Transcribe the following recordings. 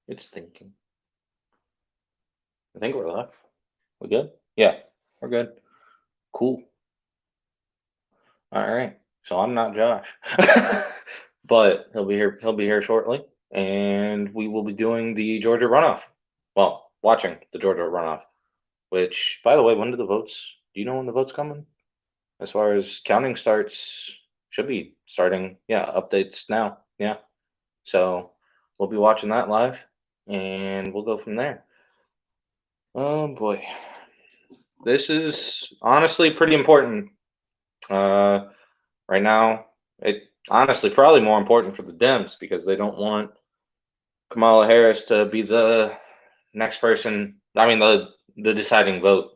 It's thinking. I think we're live. We good? Yeah, we're good. Cool. All right. So I'm not Josh, but he'll be here. He'll be here shortly, and we will be doing the Georgia runoff. Well, watching the Georgia runoff. Which, by the way, when do the votes? Do you know when the votes coming? As far as counting starts, should be starting. Yeah, updates now. Yeah. So we'll be watching that live, and we'll go from there. Oh boy. This is honestly pretty important. Uh, right now, it honestly probably more important for the Dems because they don't want Kamala Harris to be the next person. I mean, the deciding vote.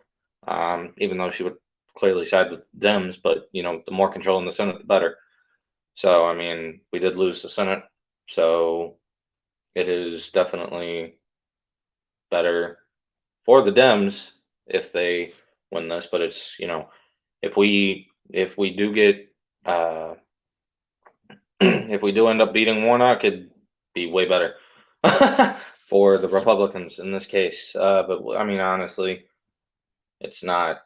Even though she would clearly side with Dems, but you know, the more control in the Senate, the better. So, I mean, we did lose the Senate, so it is definitely better for the Dems if they win this. But it's, you know, if we do get if we do end up beating Warnock, it'd be way better for the Republicans in this case. But I mean, honestly, it's not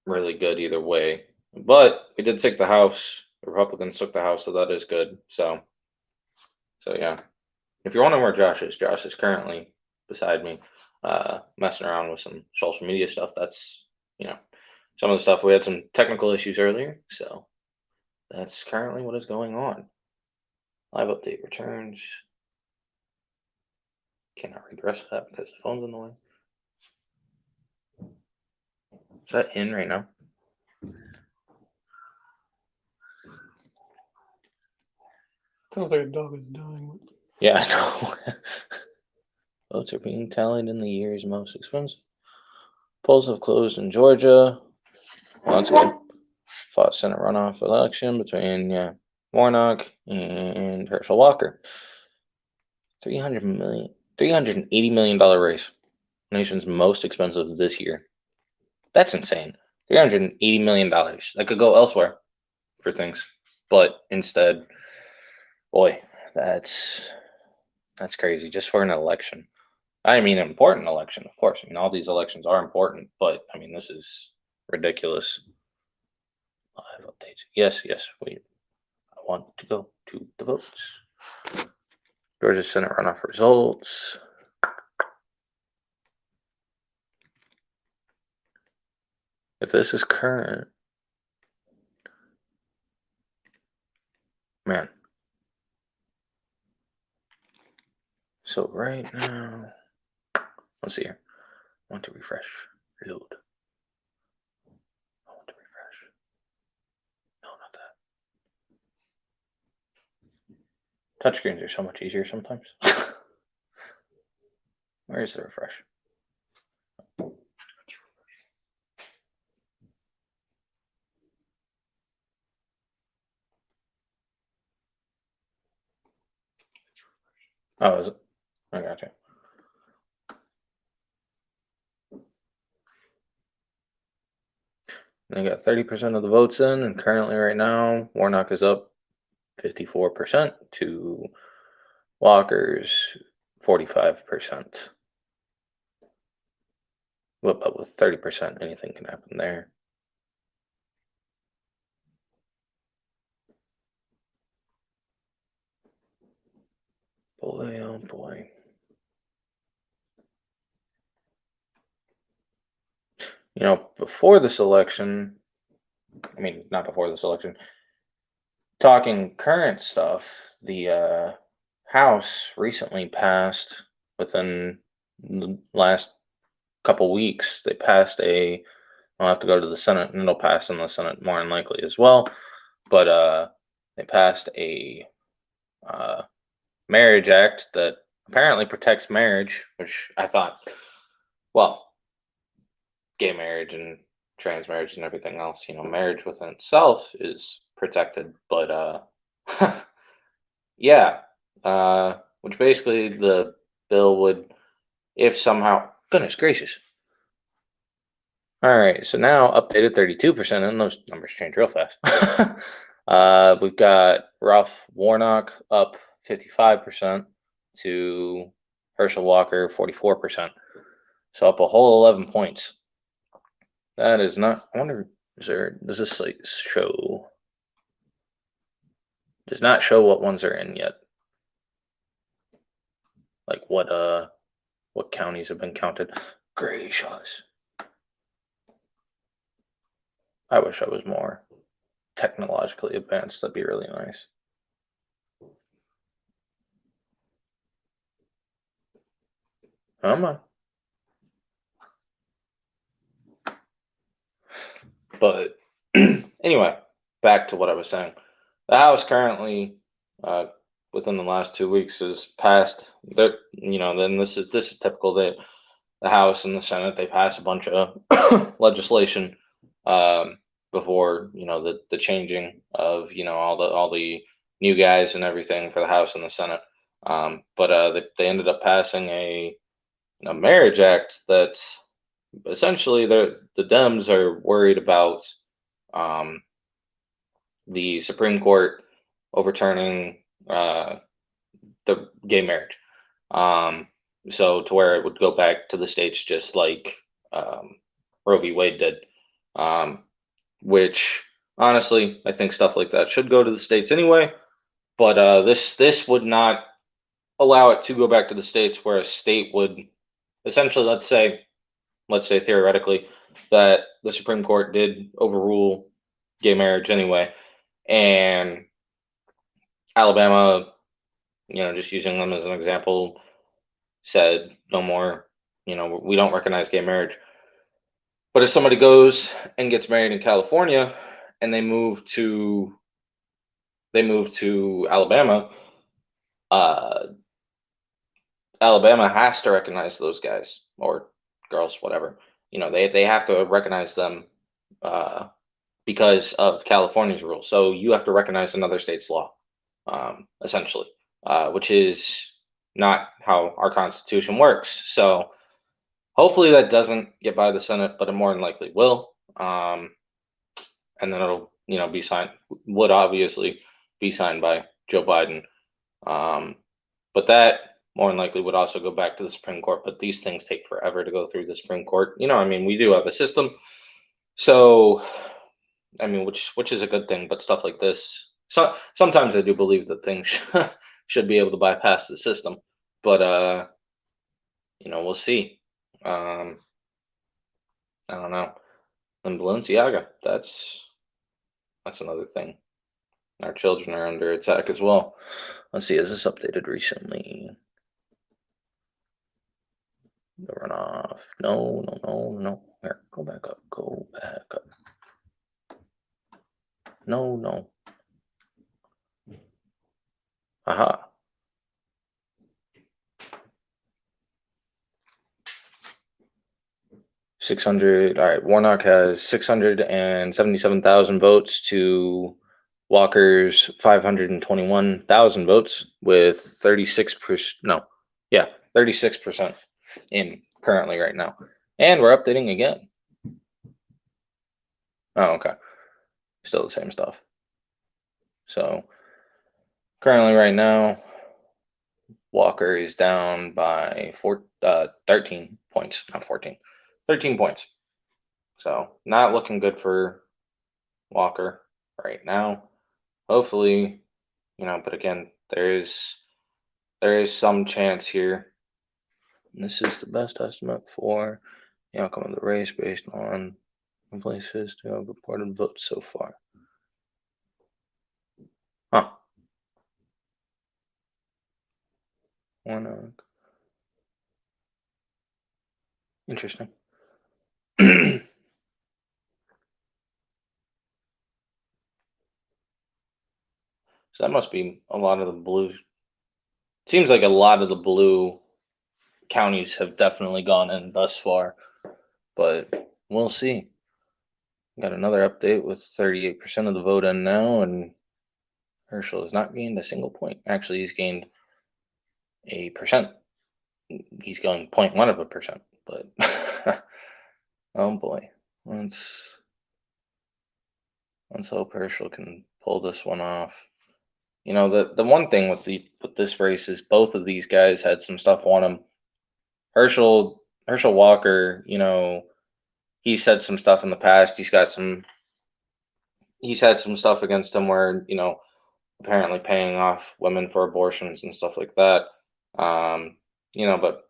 really good either way. But we did take the House. The Republicans took the House, so that is good. So yeah. If you're wondering where Josh is currently beside me, messing around with some social media stuff. That's, you know, some of the stuff. We had some technical issues earlier, so that's currently what is going on. Live update returns. Cannot read the rest of that because the phone's in the way. Is that in right now? Sounds like a dog is dying. Yeah, I know. Votes are being tallied in the year's most expensive. Polls have closed in Georgia. Well, that's good. Fought Senate runoff election between Warnock and Herschel Walker. $380 million race. Nation's most expensive this year. That's insane. $380 million. That could go elsewhere for things. But instead, boy, that's crazy just for an election. I mean, an important election, of course. I mean, all these elections are important, but I mean, this is ridiculous. Live updates. Yes, I want to go to the votes. Georgia Senate runoff results. If this is current, man. So right now, let's see here. I want to refresh. Reload. I want to refresh. No, not that. Touchscreens are so much easier sometimes. Where is the refresh? Oh, is it? I gotcha. They got 30% of the votes in, and currently right now, Warnock is up 54% to Walker's 45%. But with 30%, anything can happen there. Boy, oh boy. You know, before this election, I mean, not before this election, talking current stuff, the House recently passed, within the last couple weeks, they passed I'll have to go to the Senate, and it'll pass in the Senate more than likely as well, but they passed a marriage act that apparently protects marriage, which I thought, well, gay marriage and trans marriage and everything else, you know, marriage within itself is protected, but yeah, which basically the bill would, if somehow, goodness gracious. All right, so now updated 32%, and those numbers change real fast. We've got Ralph Warnock up 55%, to Herschel Walker, 44%. So up a whole 11 points. That is not, I wonder, does this site show? Does not show what ones are in yet. Like what counties have been counted. Gracious. I wish I was more technologically advanced. That'd be really nice. Come on. But anyway, back to what I was saying. The House currently, within the last 2 weeks, has passed. Then this is typical. That the House and the Senate, they pass a bunch of legislation before the changing of all the new guys and everything for the House and the Senate. But they ended up passing a marriage act that essentially the Dems are worried about the Supreme Court overturning the gay marriage. So to where it would go back to the states just like Roe v. Wade did. Which honestly, I think stuff like that should go to the states anyway. But this would not allow it to go back to the states, where a state would essentially, let's say theoretically, that the Supreme Court did overrule gay marriage anyway, and Alabama, just using them as an example, said no more, we don't recognize gay marriage. But if somebody goes and gets married in California and they move to Alabama, uh, Alabama has to recognize those guys or girls, whatever. They have to recognize them because of California's rule. So you have to recognize another state's law, essentially, which is not how our Constitution works. So hopefully that doesn't get by the Senate, but it more than likely will. And then it'll, be signed, would obviously be signed by Joe Biden. But that more than likely would also go back to the Supreme Court. But these things take forever to go through the Supreme Court. We do have a system. So, which is a good thing, but stuff like this. So sometimes I do believe that things should be able to bypass the system. But we'll see. I don't know. And Balenciaga, that's another thing. Our children are under attack as well. Let's see, is this updated recently? The runoff. No. Here, go back up. No. Aha. 600. All right, Warnock has 677,000 votes to Walker's 521,000 votes, with 36%. No, yeah, 36% in currently right now. And we're updating again. Oh, okay. Still the same stuff. So currently right now, Walker is down by 13 points, not 14, 13 points. So not looking good for Walker right now. Hopefully, but again, there is some chance here. And this is the best estimate for the outcome of the race based on places to have reported votes so far. Huh. Warnock. Interesting. So that must be a lot of the blue. Seems like a lot of the blue counties have definitely gone in thus far, but we'll see. Got another update with 38% of the vote in now, and Herschel has not gained a single point. Actually, he's gained a percent. He's going 0.1%, but oh boy, let's hope Herschel can pull this one off. you know, the one thing with this race is both of these guys had some stuff on them. Herschel Walker, you know, he said some stuff in the past. He's had some stuff against him where, you know, apparently paying off women for abortions and stuff like that. You know, but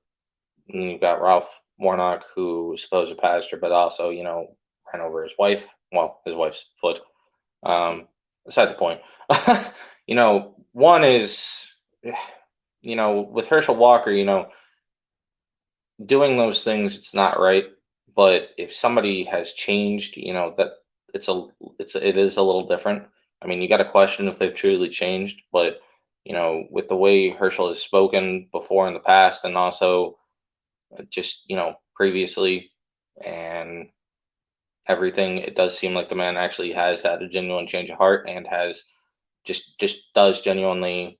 you've got Ralph Warnock, who was supposed to pastor, but also, you know, ran over his wife. Well, his wife's foot. Aside the point. You know, one is, you know, with Herschel Walker, you know, doing those things, it's not right. But if somebody has changed, you know, that it is a little different. I mean, you got to question if they've truly changed, but you know, with the way Herschel has spoken before in the past, and also just, you know, previously, and everything, it does seem like the man actually has had a genuine change of heart and has just does genuinely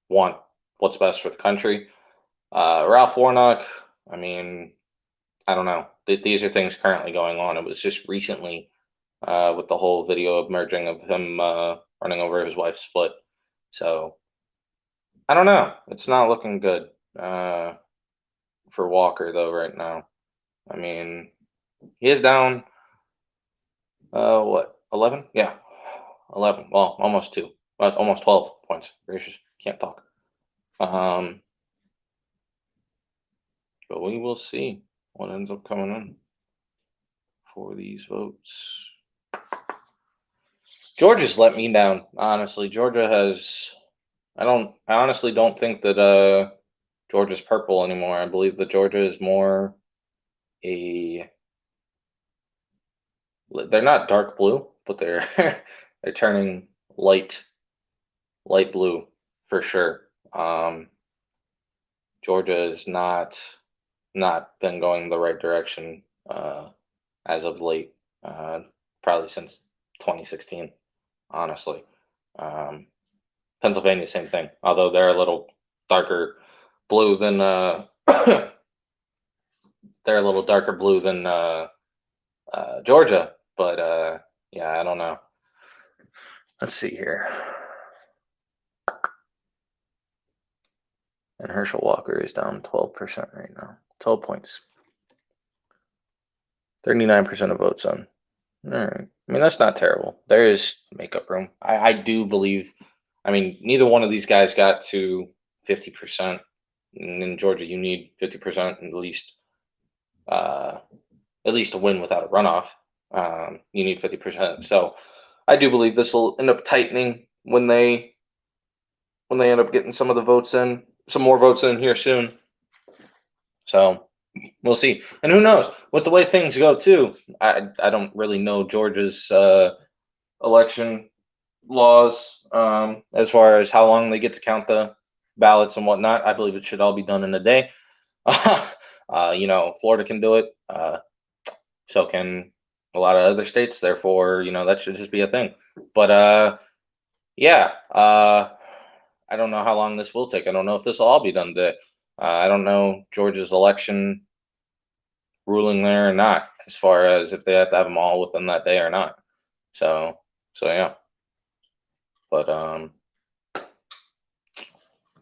want what's best for the country. Ralph Warnock, I mean, I don't know. These are things currently going on. It was just recently with the whole video emerging of him running over his wife's foot. So I don't know. It's not looking good for Walker though right now. I mean, he is down. What? 11? Yeah, 11. Well, almost two. Almost 12 points. Gracious, can't talk. But we will see what ends up coming in for these votes. Georgia's let me down, honestly. Georgia has. I honestly don't think that Georgia's purple anymore. I believe that Georgia is more a. They're not dark blue, but they're they're turning light blue for sure. Georgia has not been going the right direction as of late, probably since 2016, honestly. Pennsylvania, same thing, although they're a little darker blue than they're a little darker blue than Georgia, but yeah, I don't know. Let's see here. And Herschel Walker is down 12% right now. 12 points. 39% of votes on. All right. I mean, that's not terrible. There is makeup room. I do believe. I mean, neither one of these guys got to 50%. And in Georgia, you need 50% at least to win without a runoff. You need 50%. So I do believe this will end up tightening when they end up getting some of the votes in, some more votes in here soon. So we'll see. And who knows? With the way things go too, I don't really know Georgia's election laws as far as how long they get to count the ballots and whatnot. I believe it should all be done in a day. You know, Florida can do it. So can a lot of other states. Therefore, you know, that should just be a thing. But yeah, I don't know how long this will take. I don't know if this will all be done today. I don't know Georgia's election ruling there or not, as far as if they have to have them all within that day or not. So yeah. But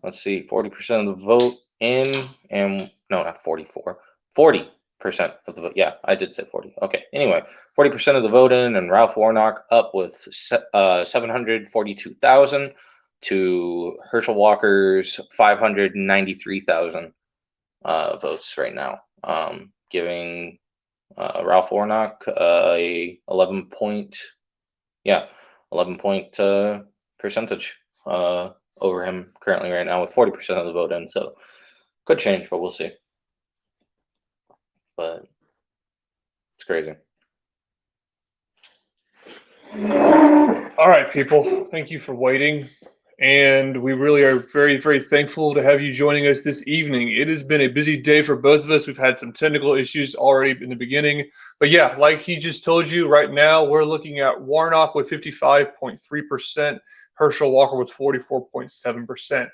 let's see, 40% of the vote in, and no, not 44, 40% of the vote. Yeah, I did say 40. Okay, anyway, 40% of the vote in, and Ralph Warnock up with 742,000 to Herschel Walker's 593,000 votes right now, giving Ralph Warnock a 11 point percentage over him currently right now with 40% of the vote in. So could change, but we'll see. But it's crazy. All right, people. Thank you for waiting. And we really are very, very thankful to have you joining us this evening. It has been a busy day for both of us. We've had some technical issues already in the beginning. But yeah, like he just told you, right now we're looking at Warnock with 55.3%, Herschel Walker with 44.7%.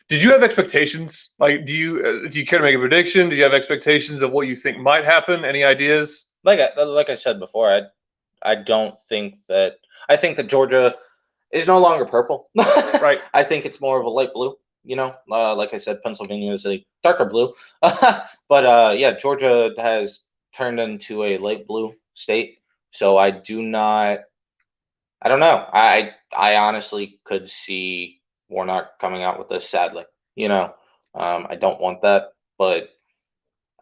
Did you have expectations? Like, do you care to make a prediction? Do you have expectations of what you think might happen? Any ideas? Like I said before, I don't think that. I think that Georgia is no longer purple. Right. I think it's more of a light blue. Like I said, Pennsylvania is a darker blue. But yeah, Georgia has turned into a light blue state. So I do not. I don't know. I honestly could see Warnock coming out with this. Sadly, I don't want that, but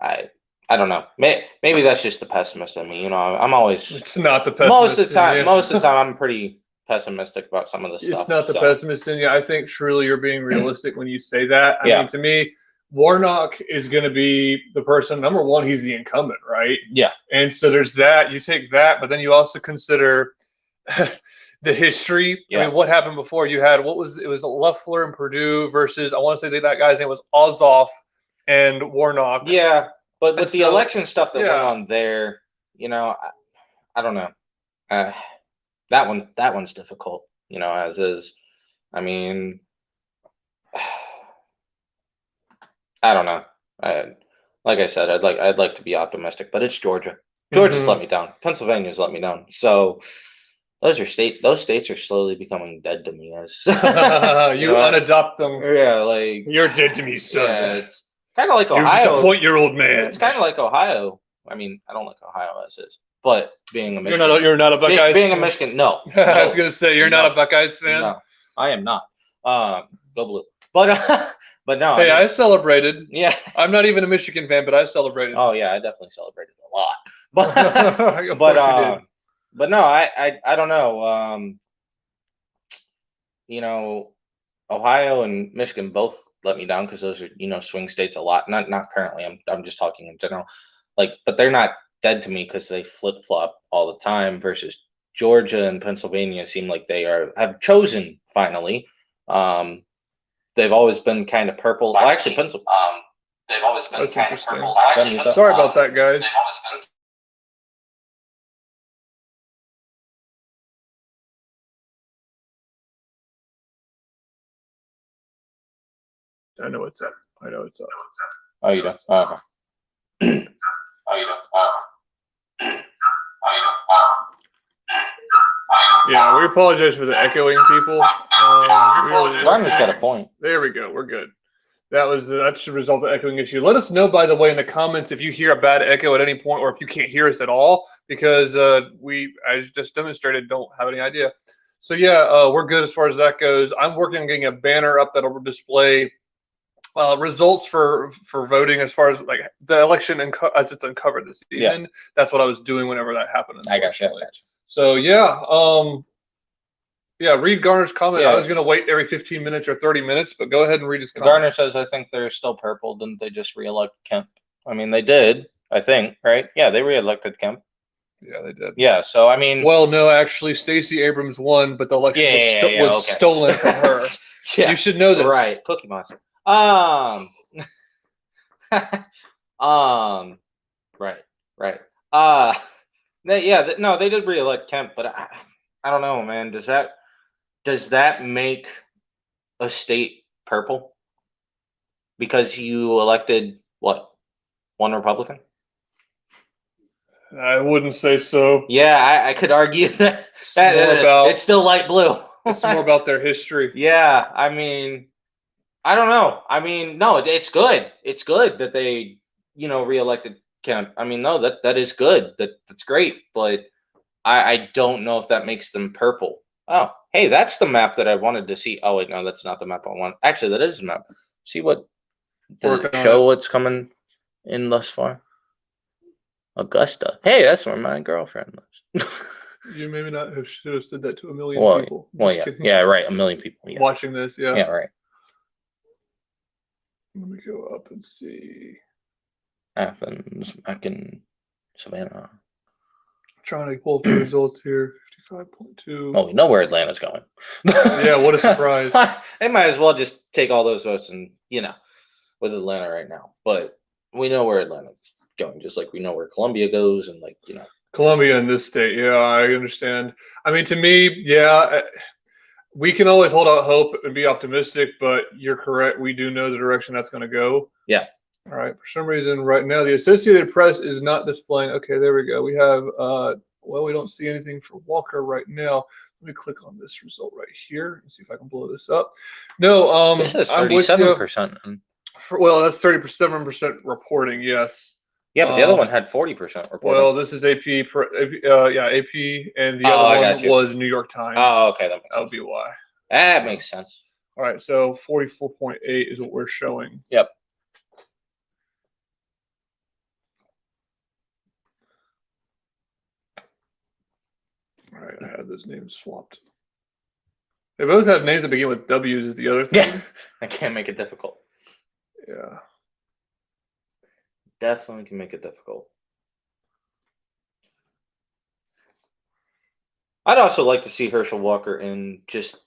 I I don't know. Maybe that's just the pessimist in me. I'm always It's not the most of pessimist the in time. you. Most of the time, I'm pretty pessimistic about some of the It's stuff. not the So pessimist in you. I think truly you're being realistic when you say that. I yeah, mean, to me, Warnock is going to be the person. Number one, he's the incumbent, right? yeah, And so there's that. You take that, but then you also consider the history. I yeah, mean, what happened before? You had it was Loeffler and Purdue versus I want to say that guy's name was Ossoff and Warnock. yeah. But And with the so, election stuff that went yeah, on there, I don't know. Uh, that one's difficult. As is. I mean, I don't know. Like I said, I'd like to be optimistic, but it's Georgia. Georgia's let hmm me down. Pennsylvania's let me down. So those states are slowly becoming dead to me. As you unadopt them. yeah, like You're dead to me, son. yeah, it's kind of like You Ohio. disappoint your old man. It's kind of like Ohio. I mean, I don't like Ohio as is, but being a You're Michigan, not a Buckeyes being a fan? Michigan, no, I was no, gonna say you're not no, a Buckeyes fan. no, I am not. Go blue. But but no, I Hey, mean, I celebrated. yeah. I'm not even a Michigan fan, but I celebrated. Oh yeah, I definitely celebrated a lot. Of But course you did. but no, I don't know. You know, Ohio and Michigan both let me down because those are swing states a lot. Not currently. I'm just talking in general. Like, but they're not dead to me because they flip flop all the time. Versus Georgia and Pennsylvania seem like they have chosen finally. Um, they've always been kind of purple. Well, actually, they've always been That's kind of interesting. purple. Sorry about that, guys. They've always been I know what's up. I know what's up. Oh, you don't? Oh, okay. Oh, you don't? Oh. Yeah, we apologize for the echoing, people. Gardner's got a point. There we go. We're good. That should resolve the echoing issue. Let us know, by the way, in the comments if you hear a bad echo at any point, or if you can't hear us at all, because we, as just demonstrated, don't have any idea. So yeah, we're good as far as that goes. I'm working on getting a banner up that'll display results for voting as far as like the election and as it's uncovered this evening. Yeah. That's what I was doing whenever that happened. I got you. So yeah, read Garner's comment. Yeah. I was going to wait every 15 minutes or 30 minutes, but go ahead and read his comment. Garner says, I think they're still purple. Didn't they just reelect Kemp? I mean, they did, I think, right? Yeah, they reelected Kemp. Yeah, they did. Yeah, so I mean. Well, no, actually, Stacey Abrams won, but the election was stolen from her. Yeah, you should know this. Right, Cookie Monster. Right. No, they did reelect Kemp, but I don't know, man. Does that make a state purple because you elected what, one Republican? I wouldn't say so. Yeah, I could argue that it's still light blue. It's more about their history. Yeah, I mean, I don't know. I mean, no, it's good. It's good that they, reelected Kemp. I mean, no, that is good. That's great. But I don't know if that makes them purple. Oh, hey, that's the map that I wanted to see. Oh wait, no, that's not the map I want. Actually, that is the map. See what does it show what's coming in thus far? Augusta. Hey, that's where my girlfriend lives. You maybe not should have said that to a million people. Well, yeah, kidding. Yeah, right. A million people watching this. Yeah. Yeah, right. Let me go up and see. Athens, back in Savannah. Trying to pull up the results here. 55.2. Oh, we know where Atlanta's going. Yeah, what a surprise. They might as well just take all those votes and, with Atlanta right now. But we know where Atlanta's going, just like we know where Columbia goes and Columbia in this state. Yeah, I understand. I mean, to me, yeah, we can always hold out hope and be optimistic, but you're correct. We do know the direction that's going to go. Yeah. All right. For some reason, right now, the Associated Press is not displaying. Okay, there we go. We have, well, we don't see anything for Walker right now. Let me click on this result right here and see if I can blow this up. No, This says I'm with you. 37%. Well, that's 37% reporting. Yes. Yeah, but the other one had 40% reporting. Well, this is AP. Yeah, AP, and the Oh, I other got one you. was New York Times. Oh, okay, that makes That sense. would be why. That makes sense. All right, so 44.8 is what we're showing. Yep. All right, I had those names swapped. They both have names that begin with W's. Is the other thing? Yeah, I can't make it difficult. Yeah. Definitely can make it difficult. I'd also like to see Herschel Walker in just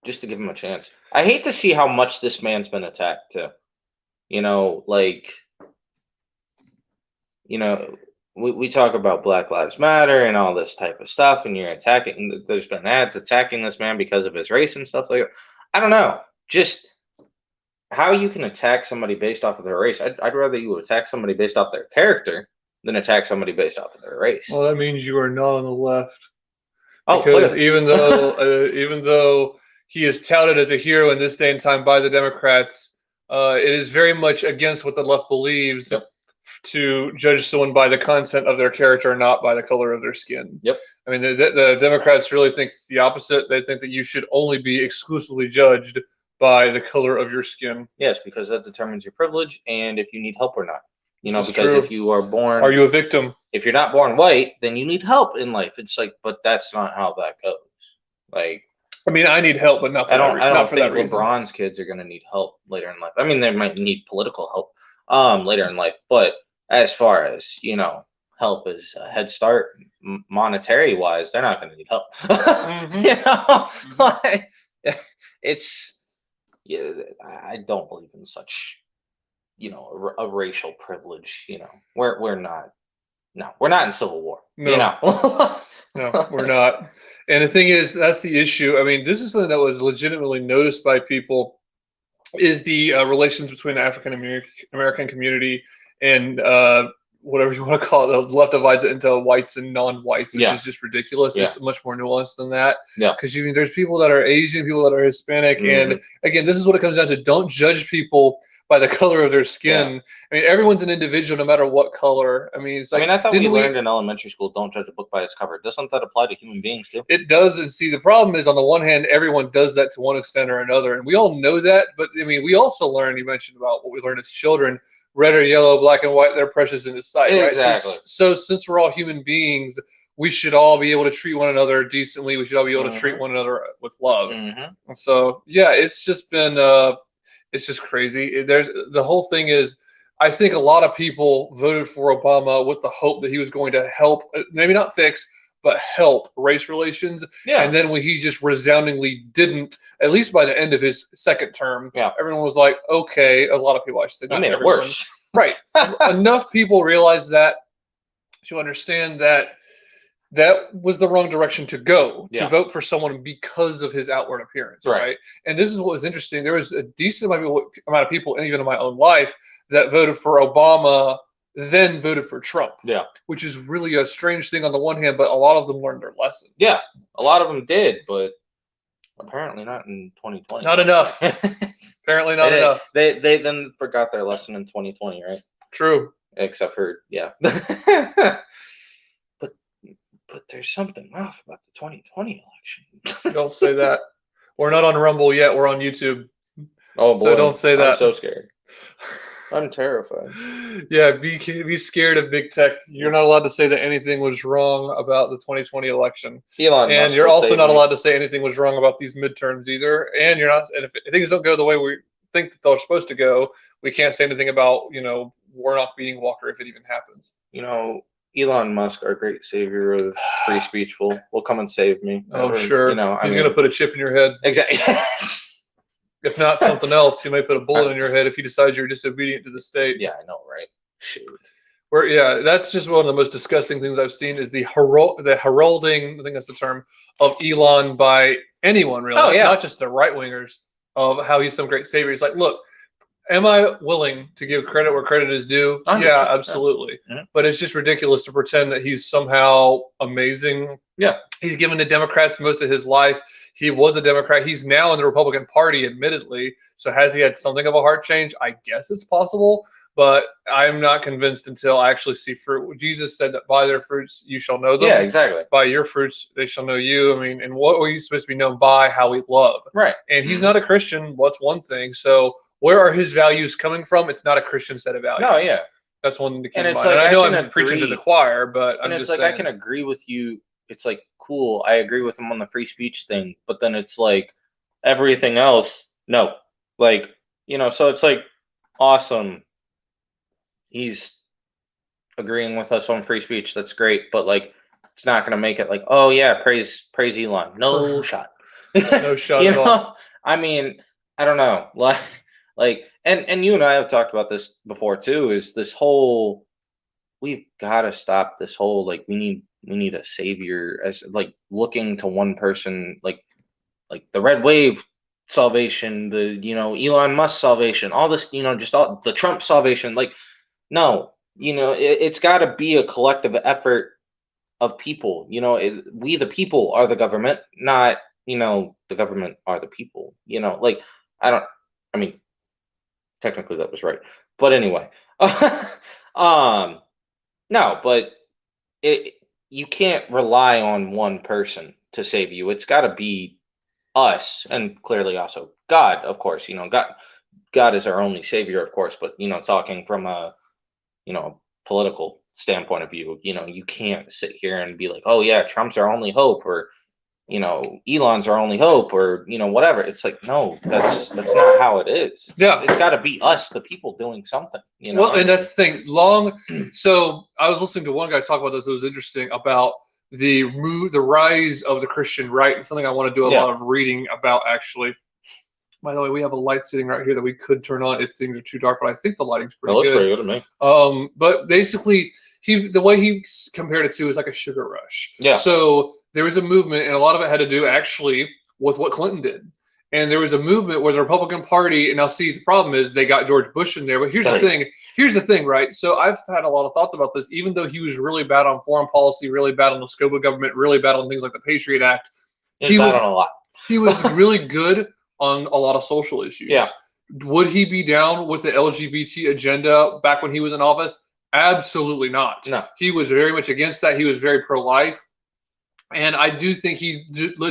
to give him a chance. I hate to see how much this man's been attacked too. You know, like, you know, we talk about Black Lives Matter and all this type of stuff, and you're attacking. There's been ads attacking this man because of his race and stuff like that. I don't know, just how you can attack somebody based off of their race. I'd rather you attack somebody based off their character than attack somebody based off of their race. Well, that means you are not on the left. Oh, Because clearly. even though he is touted as a hero in this day and time by the Democrats, it is very much against what the left believes Yep. to judge someone by the content of their character, not by the color of their skin. Yep. I mean, the Democrats really think it's the opposite. They think that you should only be exclusively judged by the color of your skin. Yes, because that determines your privilege and if you need help or not. You This know, is because true. if you are born, Are you a victim? if you're not born white, then you need help in life. It's like, but that's not how that goes. Like, I mean, I need help, but not for I don't not for think that reason. LeBron's kids are gonna need help later in life. I mean, they might need political help later in life, but as far as, you know, help as a head start monetary wise, they're not gonna need help. You know, like, it's, yeah, I don't believe in such, you know, a racial privilege. You know, we're not. No, we're not in civil war. No. You know. No, we're not. And the thing is, that's the issue. I mean, this is something that was legitimately noticed by people, is the relations between the African American community and whatever you want to call it. The left divides it into whites and non-whites, which Yeah. is just ridiculous. Yeah. It's much more nuanced than that. Yeah. Because you mean there's people that are Asian, people that are Hispanic, and again, this is what it comes down to. Don't judge people by the color of their skin. I mean, everyone's an individual, no matter what color. I mean, it's like, I mean, I thought we learned in elementary school, don't judge a book by its cover. Doesn't that apply to human beings too? It does. And see, the problem is, on the one hand, everyone does that to one extent or another. And we all know that. But I mean, we also learn, you mentioned about what we learned as children, red or yellow, black and white, they're precious in His sight, right? Exactly. So since we're all human beings, we should all be able to treat one another decently. We should all be able to treat one another with love. And so, yeah, it's just been, it's just crazy. There's the whole thing is, I think a lot of people voted for Obama with the hope that he was going to help, maybe not fix, but help race relations. Yeah. And then when he just resoundingly didn't, at least by the end of his second term, everyone was like, okay, a lot of people, I should say, He made it worse. Right. Enough people realized that to understand that that was the wrong direction to go, to vote for someone because of his outward appearance, right? And this is what was interesting. There was a decent amount of people, even in my own life, that voted for Obama, then voted for Trump. Yeah. Which is really a strange thing on the one hand, but a lot of them learned their lesson. Yeah, a lot of them did, but apparently not in 2020. Not enough. Apparently not enough. They then forgot their lesson in 2020, right? True. Except for, But there's something off about the 2020 election. Don't say that. We're not on Rumble yet. We're on YouTube. Oh boy! So don't say that. I'm so scared. I'm terrified. Yeah, be scared of big tech. You're not allowed to say that anything was wrong about the 2020 election. Elon and Musk you're also not allowed to say anything was wrong about these midterms either. And you're not. And if things don't go the way we think that they're supposed to go, we can't say anything about, Warnock beating Walker if it even happens. Elon Musk, our great savior of free speech, will come and save me. Oh, sure. He's going to put a chip in your head. Exactly. If not something else, he might put a bullet in your head if he decides you're disobedient to the state. Yeah, I know, right? Shoot. That's just one of the most disgusting things I've seen is the heralding, I think that's the term, of Elon by anyone, really. Oh, yeah. Not just the right-wingers, of how he's some great savior. He's like, look, Am I willing to give credit where credit is due? 100%. Yeah, absolutely. Mhm. But it's just ridiculous to pretend that he's somehow amazing. Yeah. He's given the Democrats most of his life. He was a Democrat. He's now in the Republican Party, admittedly. So has he had something of a heart change? I guess it's possible, but I'm not convinced until I actually see fruit. Jesus said that by their fruits you shall know them. Yeah, exactly. By your fruits they shall know you. I mean, and what were you supposed to be known by? How we love. Right. And he's not a Christian. What's one thing? So where are his values coming from? It's not a Christian set of values. No, yeah. That's one to keep And in it's mind. like, And I know I can I'm preaching to the agree. choir, but I'm And it's just like, saying. I can agree with you. It's like, cool, I agree with him on the free speech thing, but then it's like everything else, no. Like, so it's like, awesome. He's agreeing with us on free speech. That's great, but like, it's not gonna make it like, oh yeah, praise Elon. No shot. No shot at all. I mean, I don't know. Like, and you and I have talked about this before too, is this whole, we've got to stop this whole, like, we need a savior, as like looking to one person, like the red wave salvation, the Elon Musk salvation, all this, just all the Trump salvation. Like, no, it's got to be a collective effort of people. We the people are the government, not the government are the people. Like, I mean, technically that was right, but anyway, no, but it you can't rely on one person to save you. It's got to be us, and clearly also God, of course. God is our only savior, of course. But talking from a political standpoint of view, you can't sit here and be like, oh yeah, Trump's our only hope, or Elon's our only hope, or whatever. It's like, no, that's not how it is. It's got to be us, the people, doing something. Well, and that's the thing. So I was listening to one guy talk about this. It was interesting about the rise of the Christian right, and something I want to do a lot of reading about, actually. By the way, we have a light sitting right here that we could turn on if things are too dark, but I think the lighting's pretty good. It looks pretty good to me. But basically, the way he compared it to is like a sugar rush. Yeah. So there was a movement, and a lot of it had to do actually with what Clinton did. And there was a movement where the Republican Party, and now see, the problem is they got George Bush in there. But here's the thing. Here's the thing, right? So I've had a lot of thoughts about this, even though he was really bad on foreign policy, really bad on the scope of government, really bad on things like the Patriot Act. He was bad on a lot. He was really good on a lot of social issues. Yeah. Would he be down with the LGBT agenda back when he was in office? Absolutely not. No. He was very much against that. He was very pro-life. And I do think he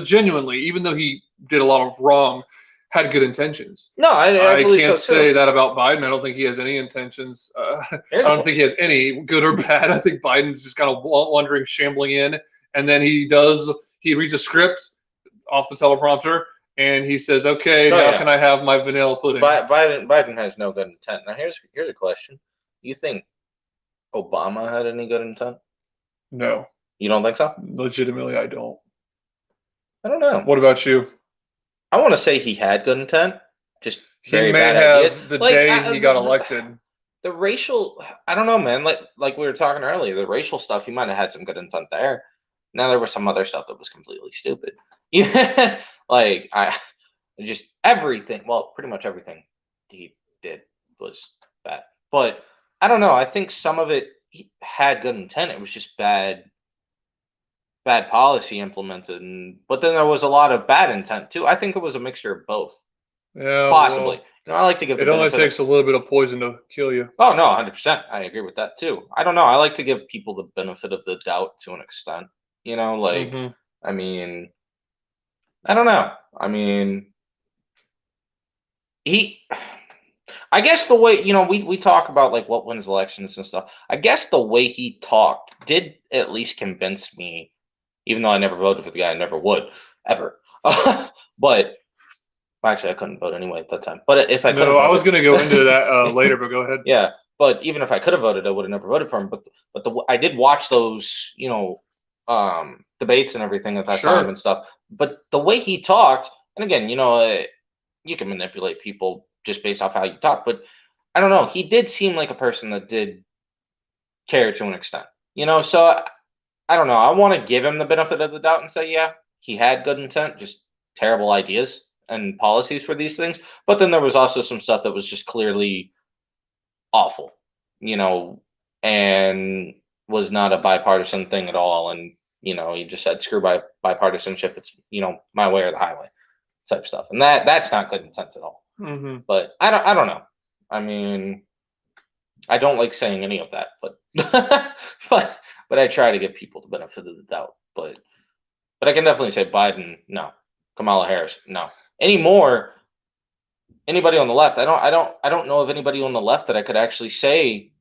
genuinely, even though he did a lot of wrong, had good intentions. No, I can't so say that about Biden. I don't think he has any intentions. I don't think he has any, good or bad. I think Biden's just kind of wandering, shambling in. And then he reads a script off the teleprompter, and he says, okay, can I have my vanilla pudding? Biden has no good intent. Now, here's a question. You think Obama had any good intent? No. You don't think so? Legitimately, I don't. I don't know. What about you? I want to say he had good intent. Just he may have the day he got elected. The racial, I don't know, man. Like we were talking earlier, the racial stuff, he might have had some good intent there. Now there was some other stuff that was completely stupid. Yeah, like just everything. Well, pretty much everything he did was bad. But I don't know. I think some of it had good intent. It was just bad policy implemented, but then there was a lot of bad intent too. I think it was a mixture of both. Yeah, possibly. I like to give. It only takes a little bit of poison to kill you. Oh no, 100%. I agree with that too. I don't know. I like to give people the benefit of the doubt to an extent. I mean, I don't know. I mean, I guess the way, we talk about like what wins elections and stuff. I guess the way he talked did at least convince me, even though I never voted for the guy, I never would ever. But actually, I couldn't vote anyway at that time. But if I could, I was going to go into that later. But go ahead. Yeah, but even if I could have voted, I would have never voted for him. But I did watch those, debates and everything at that time and stuff. But the way he talked, and again, you can manipulate people just based off how you talk, but I don't know. He did seem like a person that did care to an extent, so I don't know. I want to give him the benefit of the doubt and say, yeah, he had good intent, just terrible ideas. and policies for these things. But then there was also some stuff that was just clearly awful, and was not a bipartisan thing at all. And he just said screw bipartisanship. It's my way or the highway type stuff, and that's not good intent at all. Mm-hmm. But I don't know. I mean, I don't like saying any of that, but but I try to give people the benefit of the doubt. But I can definitely say Biden, no. Kamala Harris, no. Anymore, anybody on the left, I don't know of anybody on the left that I could actually say.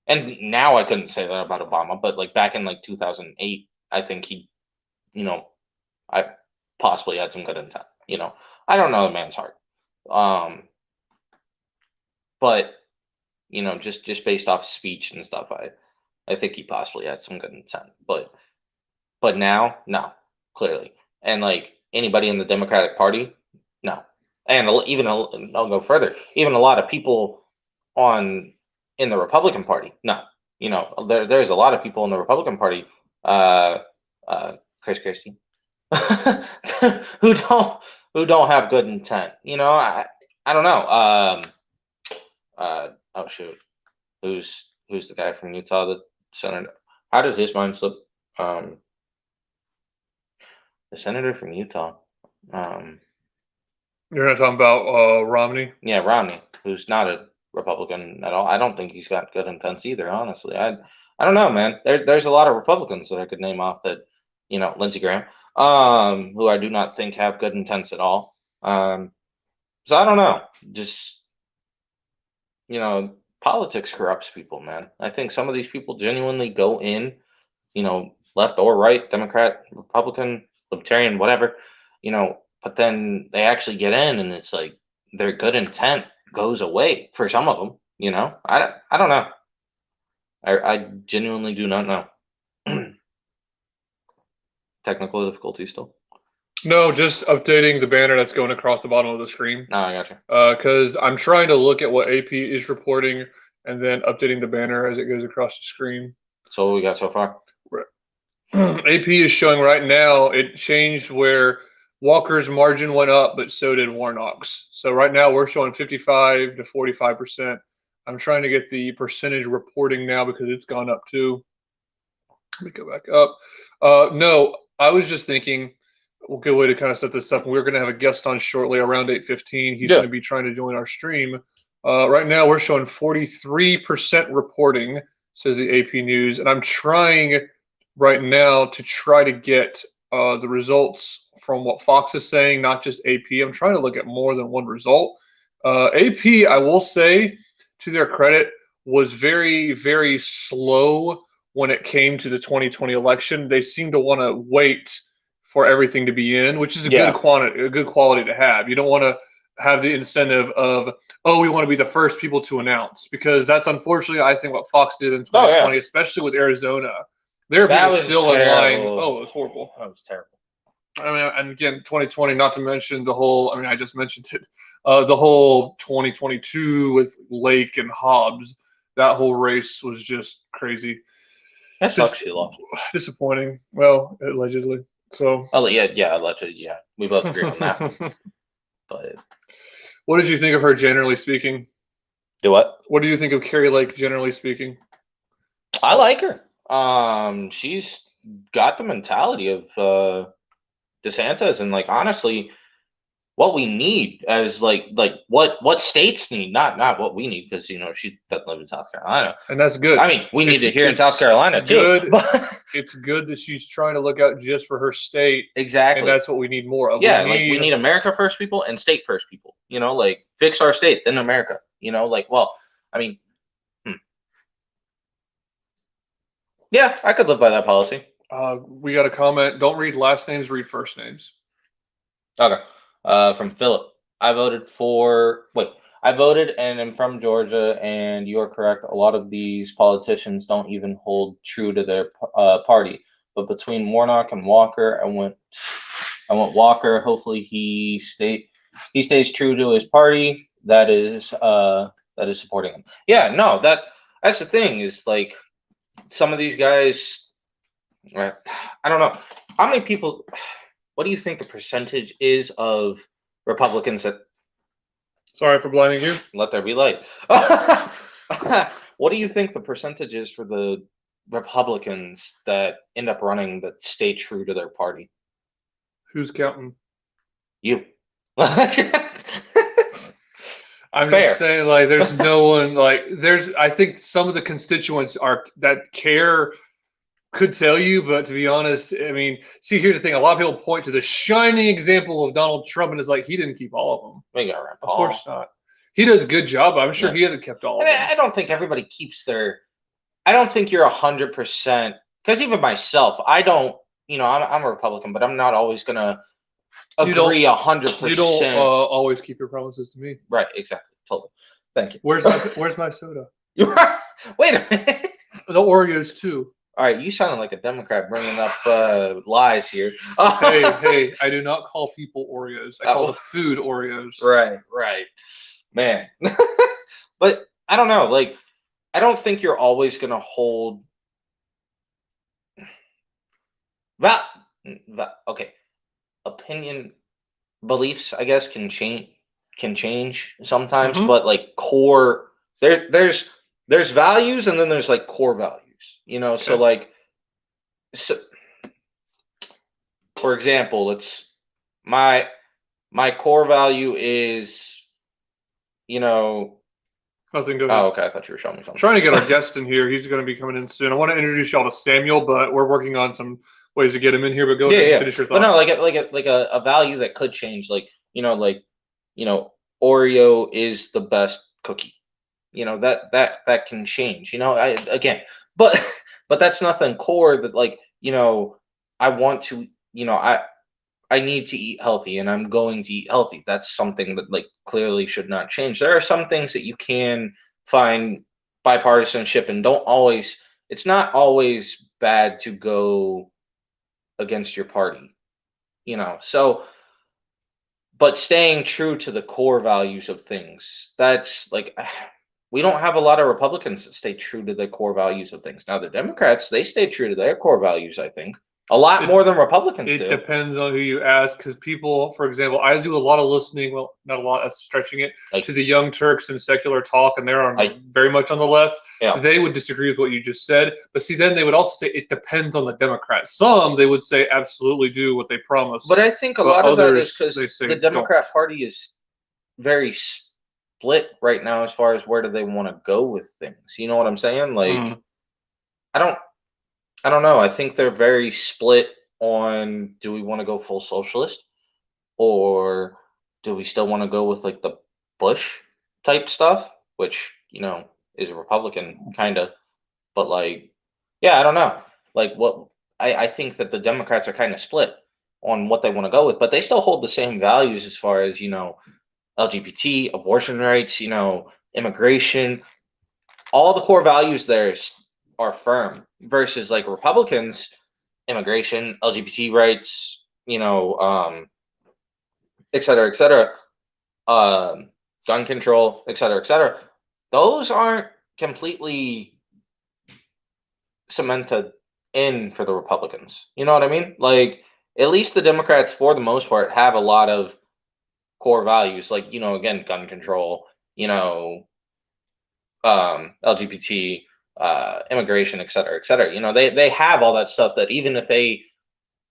And now I couldn't say that about Obama, but like back in like 2008, I think he, I possibly had some good intent. I don't know the man's heart, but just based off speech and stuff, I think he possibly had some good intent. But now, no, clearly, and like anybody in the Democratic Party, no, and even I'll go further, even a lot of people in the Republican Party, no, there's a lot of people in the Republican Party, Chris Christie, who don't have good intent. I don't know. Oh shoot, who's the guy from Utah, the senator? How did his mind slip? The senator from Utah. You're not talking about Romney? Yeah, Romney, who's not a Republican at all. I don't think he's got good intents either. Honestly, I don't know, man. There's a lot of Republicans that I could name off that, Lindsey Graham, who I do not think have good intents at all. So I don't know. Just politics corrupts people, man. I think some of these people genuinely go in, left or right, Democrat, Republican, Libertarian, whatever, but then they actually get in and it's like their good intent goes away for some of them, I don't know. I genuinely do not know. Technical difficulty still. No, just updating the banner that's going across the bottom of the screen. No, I got you. Because I'm trying to look at what AP is reporting and then updating the banner as it goes across the screen. So what we got so far? AP is showing right now, it changed where Walker's margin went up, but so did Warnock's. So right now we're showing 55 to 45%. I'm trying to get the percentage reporting now because it's gone up too. Let me go back up. No, I was just thinking, a good way to kind of set this up. We're going to have a guest on shortly around 8:15. He's going to be trying to join our stream. Right now, we're showing 43% reporting, says the AP News. And I'm trying right now to try to get the results from what Fox is saying, not just AP. I'm trying to look at more than one result. AP, I will say, to their credit, was very, very slow when it came to the 2020 election. They seem to want to wait for everything to be in, which is a good quality to have. You don't want to have the incentive of, we want to be the first people to announce, because that's unfortunately, I think, what Fox did in 2020, especially with Arizona. They're still in line. Oh, it was horrible. That was terrible. I mean, and again, 2020, not to mention the whole, I just mentioned it, the whole 2022 with Lake and Hobbs, that whole race was just crazy. That sucks. She lost. Disappointing. Well, allegedly. So. Oh yeah, allegedly. Yeah, we both agree on that. But what did you think of her, generally speaking? Do what? What do you think of Carrie Lake, generally speaking? I like her. She's got the mentality of DeSantis, and like honestly, what we need as like what states need, not what we need, because she doesn't live in South Carolina, and that's good. I mean, we need it here in South Carolina too. But it's good that she's trying to look out just for her state. Exactly, and that's what we need more of. Yeah, we need America first, people, and state first, people. Like fix our state, then America. Yeah, I could live by that policy. We got a comment. Don't read last names, read first names. Okay. From Philip. I voted and am from Georgia, and you are correct. A lot of these politicians don't even hold true to their party. But between Warnock and Walker, I went Walker. Hopefully he stays true to his party. That is supporting him. Yeah, no, that's the thing, is like some of these guys, I don't know. How many people, what do you think the percentage is of Republicans that Sorry for blinding you. let there be light. What do you think the percentage is for the Republicans that end up running that stay true to their party? Who's counting? You. I'm Fair. just saying, like, there's no one like I think some of the constituents that care could tell you, but to be honest, I mean, see, here's the thing: a lot of people point to the shining example of Donald Trump, and it's like he didn't keep all of them. We got Rand Of Paul. course not. He does a good job. I'm sure Yeah. he hasn't kept all of And them. I don't think everybody keeps their. I don't think you're 100%. Because even myself, I don't. You know, I'm a Republican, but I'm not always gonna agree 100%. You don't always keep your promises to me. Right, exactly, totally. Thank you. Where's my soda? Wait a minute. The Oreos too. All right, you sounded like a Democrat bringing up lies here. Hey, I do not call people Oreos. I call the food Oreos. Right, man. But I don't know. Like, I don't think you're always gonna hold. Okay, opinion, beliefs, I guess, can change sometimes, but like core, there's values, and then there's like core values, you know. So like, for example, it's my core value is, you know. Nothing. Go ahead. Oh, okay. I thought you were showing me something. Trying to get our guest in here. He's going to be coming in soon. I want to introduce y'all to Samuel, but we're working on some ways to get him in here. But go ahead and finish your thought. But no, like a value that could change. Like, Oreo is the best cookie. You know, that can change. You know, but that's nothing core that, like, you know, I want to. You know, I need to eat healthy, and I'm going to eat healthy. That's something that, like, clearly should not change. There are some things that you can find bipartisanship, and it's not always bad to go against your party, you know. So, but staying true to the core values of things, that's like, we don't have a lot of Republicans that stay true to the core values of things. Now, the Democrats, they stay true to their core values, I think. A lot more than Republicans do. It depends on who you ask, because people, for example, I do a lot of listening. Well, not a lot. That's stretching it. To the Young Turks and Secular Talk, and they're very much on the left. Yeah. They would disagree with what you just said, but see, then they would also say it depends on the Democrats. Some they would say absolutely do what they promise. But I think a lot of that is because the Democrat Party is very split right now as far as where do they want to go with things. You know what I'm saying? Like, I don't know. I think they're very split on, do we want to go full socialist, or do we still want to go with like the Bush type stuff, which, you know, is a Republican kind of, but like, yeah, I don't know. Like, what I think that the Democrats are kind of split on what they want to go with, but they still hold the same values as far as, you know, LGBT, abortion rights, you know, immigration, all the core values there are firm, versus like Republicans, immigration, LGBT rights, you know, et cetera, gun control, et cetera. Those aren't completely cemented in for the Republicans. You know what I mean? Like, at least the Democrats, for the most part, have a lot of core values, like, you know, again, gun control, you know, LGBT, immigration, et cetera. You know, they have all that stuff that even if they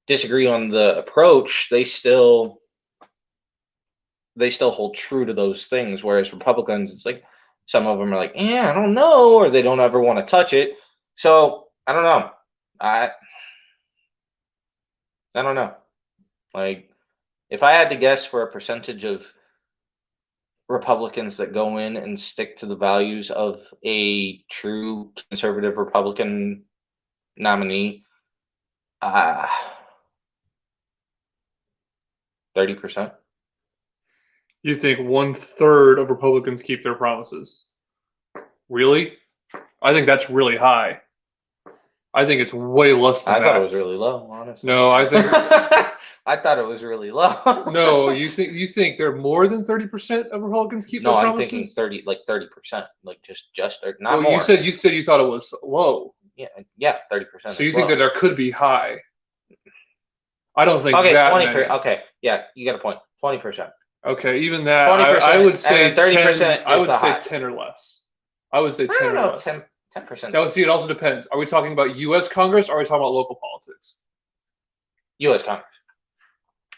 disagree on the approach, they still hold true to those things. Whereas Republicans, it's like some of them are like, I don't know, or they don't ever want to touch it. So I don't know. I don't know. Like, if I had to guess for a percentage of Republicans that go in and stick to the values of a true conservative Republican nominee, 30%. You think 1/3 of Republicans keep their promises? Really? I think that's really high. I think it's way less than that. I thought it was really low, honestly. No, I think I thought it was really low. No, you think they're more than 30% of Republicans keep their promises? No, I'm thinking 30%, like just not more. You said you thought it was low. Yeah, 30%. So you think that there could be high? I don't think okay, that 20%. Okay, yeah, you got a point. 20%. Okay, even that, 20%, I would and say then 30% 10. I is would the say high. 10 or less. I would say I 10 don't or know, less. 10%. Now, see, it also depends. Are we talking about U.S. Congress or are we talking about local politics? U.S. Congress.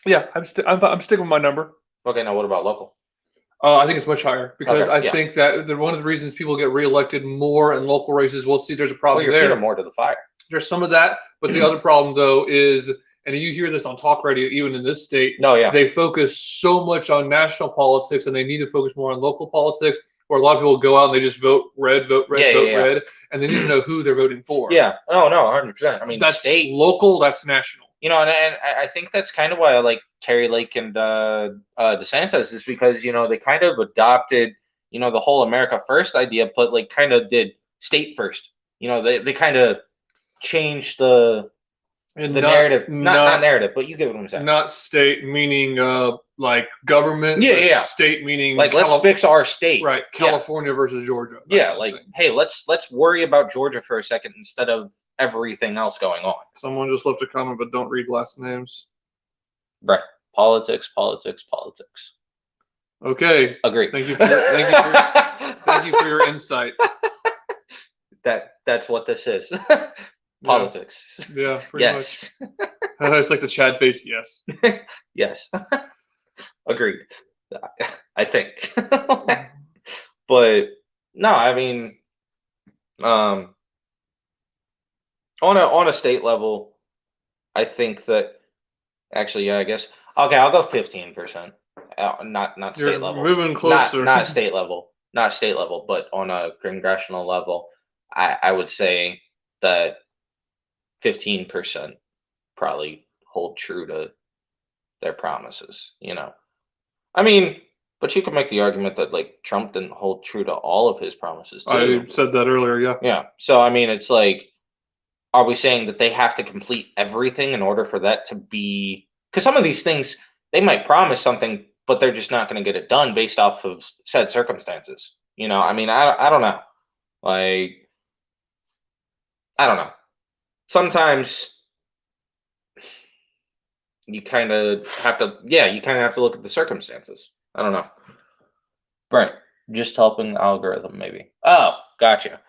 Yeah, I'm sticking with my number. Okay, now what about local? I think it's much higher because Okay, I yeah. think that one of the reasons people get reelected more in local races. We'll see, there's a Well, problem your feet are there. more to the fire. There's some of that, but the other problem though is, and you hear this on talk radio, even in this state, No, yeah. they focus so much on national politics and they need to focus more on local politics. Where a lot of people go out and they just vote red, vote red, Yeah, vote yeah, yeah. red, and they need to know who they're voting for. Yeah, no, 100%. I mean, That's state, local, that's national. you know, and I think that's kind of why I like Terry Lake and DeSantis is because, you know, they kind of adopted, you know, the whole America First idea, but like kind of did state first. You know, they kind of changed the And narrative, not narrative, but you get what I'm saying. not state meaning like government, Yeah, but yeah. state meaning Like, let's fix our state. right, California versus Georgia. that Yeah, kind of like, thing. hey, let's worry about Georgia for a second instead of everything else going on. Someone just left a comment, but don't read last names. Right. Politics, politics, politics. Okay. Agree. Thank you for your insight. That's what this is. Politics. Yeah, pretty Yes. much. It's like the Chad face. Yes. Yes. Agreed. I think. But no, I mean, on a state level, I think that actually, yeah, I guess okay, I'll go 15%. Not You're state level. moving closer. Not state level. Not state level, but on a congressional level, I would say that 15% probably hold true to their promises, you know. I mean, but you could make the argument that like Trump didn't hold true to all of his promises too. I said that earlier. Yeah. Yeah. So I mean, it's like, are we saying that they have to complete everything in order for that to be? Because some of these things they might promise something, but they're just not going to get it done based off of said circumstances. You know, I mean, I don't know. Like, I don't know. Sometimes you kind of have to, yeah, you kind of have to look at the circumstances. I don't know. Right. Just helping the algorithm, maybe. Oh, gotcha.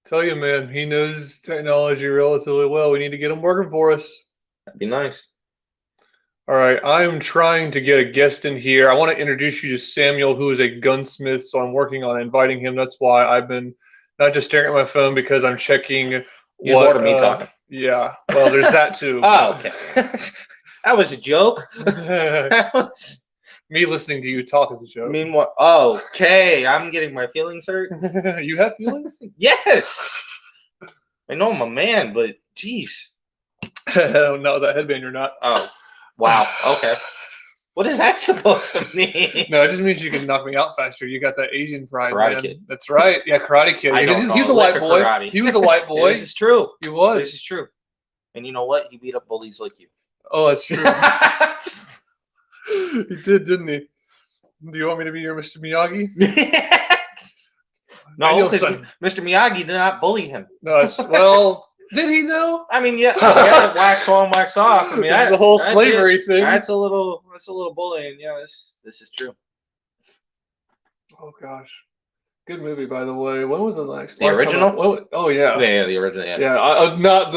Tell you, man, he knows technology relatively well. We need to get him working for us. That'd be nice. All right, I am trying to get a guest in here. I want to introduce you to Samuel, who is a gunsmith. So I'm working on inviting him. That's why I've been not just staring at my phone because I'm checking. He's bored of me talking. Yeah, well, there's that too. Oh, okay. That was a joke. That was me listening to you talk is a joke. Meanwhile, okay, I'm getting my feelings hurt. You have feelings? Yes. I know I'm a man, but geez. No, that headband you're not. Oh, wow. Okay. What is that supposed to mean? No, it just means you can knock me out faster. You got that Asian pride, Karate man. Kid. That's right. Yeah, Karate Kid. I don't He was a call it white liquor boy. karate. He was a white boy. This is true. He was. This is true. And you know what? He beat up bullies like you. Oh, that's true. He did, didn't he? Do you want me to be your Mr. Miyagi? No, because Mr. Miyagi did not bully him. No, well, did he though? I mean, yeah, wax on, wax off. I mean, the whole slavery thing. That's a little bullying. Yeah, this is true. Oh gosh, good movie by the way. When was the last? The original? Oh yeah. Yeah, the original. Yeah. Yeah, I was not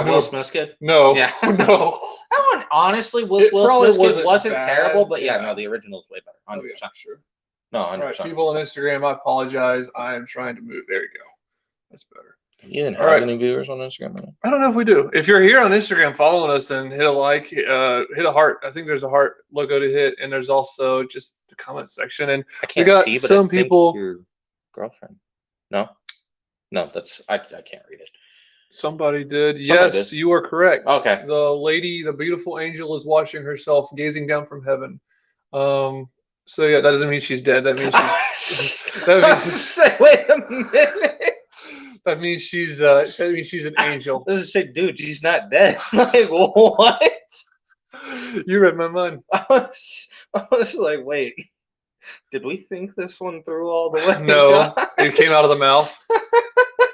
Will Smith's kid. No. Yeah. No. That one, honestly, Will Smith's kid wasn't bad. terrible, but yeah, Yeah. no, the original's way better. 100%. Oh, yeah, sure. No, 100%. All right, people on Instagram, I apologize. I am trying to move. There you go. That's better. You didn't have any viewers on Instagram, man? I don't know if we do. If you're here on Instagram following us, then hit a like, hit a heart. I think there's a heart logo to hit, and there's also just the comment section. And I can't we got see, but some I think people. your girlfriend. No, that's I can't read it. Somebody did. Somebody Yes, did. you are correct. Okay. The lady, the beautiful angel, is watching herself, gazing down from heaven. So yeah, that doesn't mean she's dead. That means she's. Wait a minute. That means she's an angel. Does it say, dude, she's not dead? Like, what? You read my mind. I was like, wait, did we think this one through all the way? No, it came out of the mouth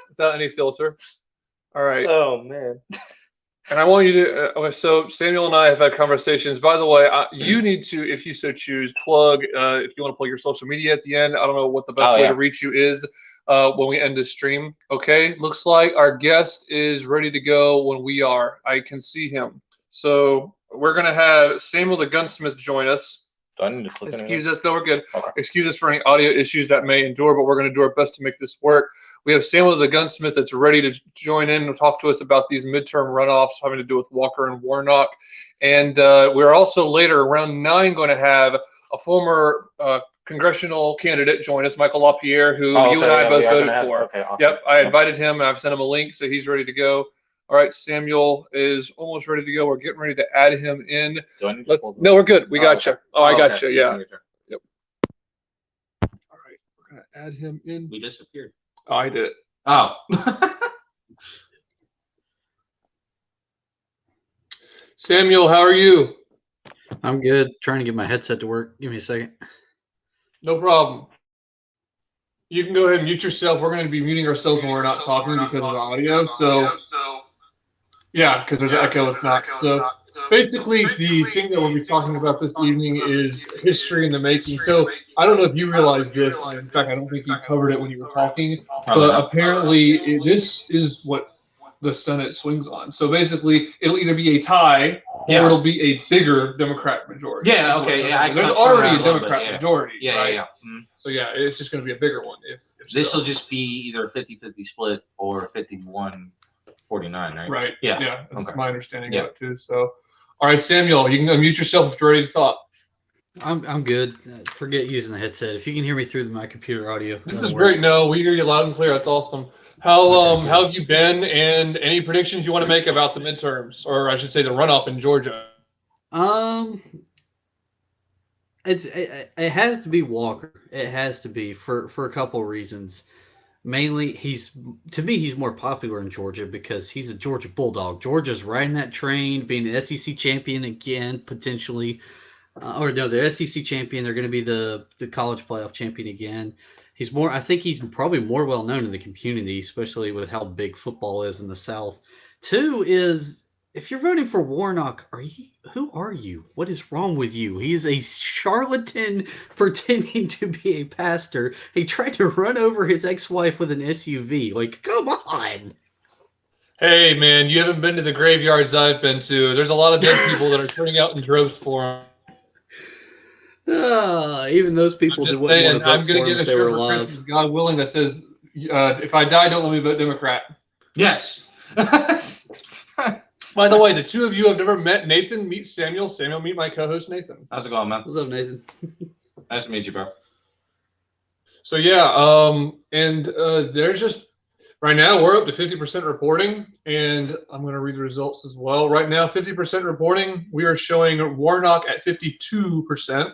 without any filter. All right. Oh man. And I want you to. So Samuel and I have had conversations. By the way, you need to, if you so choose, plug. If you want to plug your social media at the end. I don't know what the best Oh way to yeah. reach you is when we end this stream. Okay. Looks like our guest is ready to go when we are. I can see him. So we're gonna have Samuel the Gunsmith join us. Do I need to click Excuse anything? us. No, we're good. Okay. Excuse us for any audio issues that may endure, but we're going to do our best to make this work. We have Samuel the Gunsmith that's ready to join in and talk to us about these midterm runoffs having to do with Walker and Warnock. And we're also later, around 9, going to have a former congressional candidate join us, Michael LaPierre, who you and I both voted for. Okay, awesome. Yep, I invited him. I've sent him a link, so he's ready to go. All right, Samuel is almost ready to go. We're getting ready to add him in. No, we're good. We got you. Oh, I got you. Yeah. Yep. All right, we're gonna add him in. We disappeared. Oh, I did it. Oh. Samuel, how are you? I'm good. Trying to get my headset to work. Give me a second. No problem. You can go ahead and mute yourself. We're going to be muting ourselves when we're not talking because of the audio. So, yeah, because there's an echo. It's not. So, basically, the thing that we'll be talking about this evening is history in the making. So, I don't know if you realize this. In fact, I don't think you covered it when you were talking. But apparently, this is what the Senate swings on. So basically, it'll either be a tie or it'll be a bigger Democrat majority. Yeah. Okay. Yeah. There's already a Democrat majority. Yeah. Right? Yeah. Mm-hmm. So yeah, it's just going to be a bigger one. If this will just be either 50-50 split or 51-49, right? Right. Yeah. Yeah. That's okay. my understanding of it too. So, all right, Samuel, you can unmute yourself if you're ready to talk. I'm good. Forget using the headset. If you can hear me through my computer audio, this is great. No, we hear you loud and clear. That's awesome. How have you been? And any predictions you want to make about the midterms, or I should say, the runoff in Georgia? It has to be Walker. It has to be for a couple of reasons. Mainly, he's more popular in Georgia because he's a Georgia Bulldog. Georgia's riding that train, being an SEC champion again, potentially. Or no, they're SEC champion. They're going to be the college playoff champion again. I think he's probably more well known in the community, especially with how big football is in the South. 2 is, if you're voting for Warnock, who are you? What is wrong with you? He is a charlatan pretending to be a pastor. He tried to run over his ex-wife with an SUV. Like, come on. Hey, man, you haven't been to the graveyards I've been to. There's a lot of dead people that are turning out in droves for him. Even those people wouldn't want to vote for him if they were alive. Christmas, God willing, that says, if I die, don't let me vote Democrat. Yes. By the way, the two of you have never met Nathan. Meet Samuel. Samuel, meet my co-host, Nathan. How's it going, man? What's up, Nathan? Nice to meet you, bro. So, yeah, there's just, right now, we're up to 50% reporting, and I'm going to read the results as well. Right now, 50% reporting, we are showing Warnock at 52%.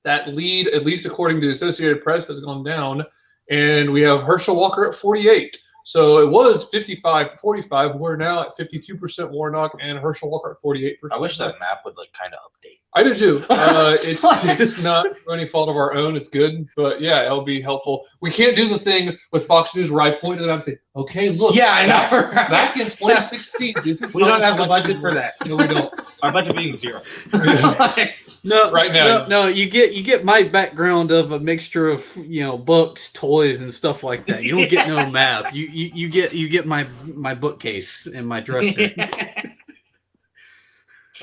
That lead, at least according to the Associated Press, has gone down, and we have Herschel Walker at 48. So it was 55-45. We're now at 52% Warnock and Herschel Walker at 48%. I wish that map would kind of update. I do too. It's not for any fault of our own. It's good, but yeah, it'll be helpful. We can't do the thing with Fox News where I point to them and say, "Okay, look, yeah, I know. Back in 2016, this is we don't have the budget for that. No, we don't. Our budget being 0. No, right now. No, you get my background of a mixture of books, toys, and stuff like that. You don't get no map. You get my bookcase and my dresser.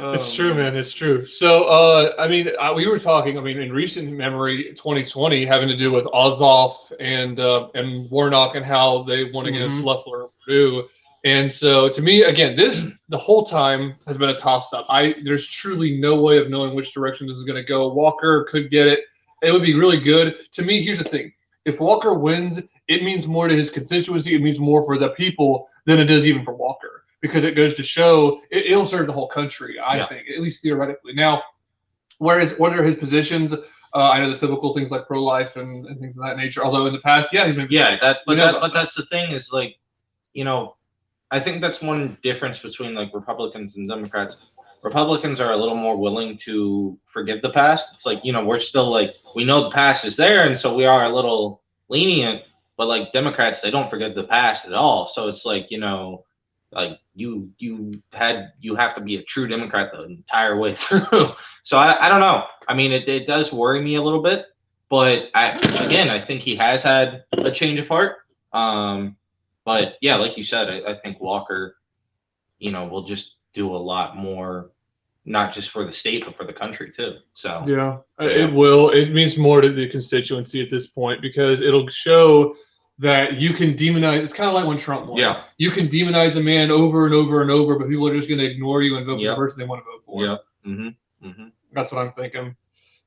It's true, man. It's true. So, we were talking. In recent memory, 2020 having to do with Ossoff and Warnock and how they won against Loeffler and Purdue. And so, to me, again, the whole time has been a toss-up. There's truly no way of knowing which direction this is going to go. Walker could get it. It would be really good. To me, here's the thing. If Walker wins, it means more to his constituency. It means more for the people than it does even for Walker, because it goes to show it'll serve the whole country, I think, at least theoretically. Now, what are his positions? I know the typical things like pro-life and things of that nature, although in the past, he's been... Yeah, but that's the thing is, I think that's one difference between Republicans and Democrats. Republicans are a little more willing to forgive the past. It's we're still we know the past is there, and so we are a little lenient. But Democrats, they don't forget the past at all. So it's Like you have to be a true Democrat the entire way through. So I don't know. I mean, it does worry me a little bit, but I think he has had a change of heart. But yeah, like you said, I think Walker, will just do a lot more, not just for the state but for the country too. So Yeah, yeah. it will. It means more to the constituency at this point because it'll show that you can demonize. It's kind of like when Trump won. Yeah. You can demonize a man over and over and over, but people are just going to ignore you and vote for Yep. the person they want to vote for. Yeah. Mm-hmm. That's what I'm thinking.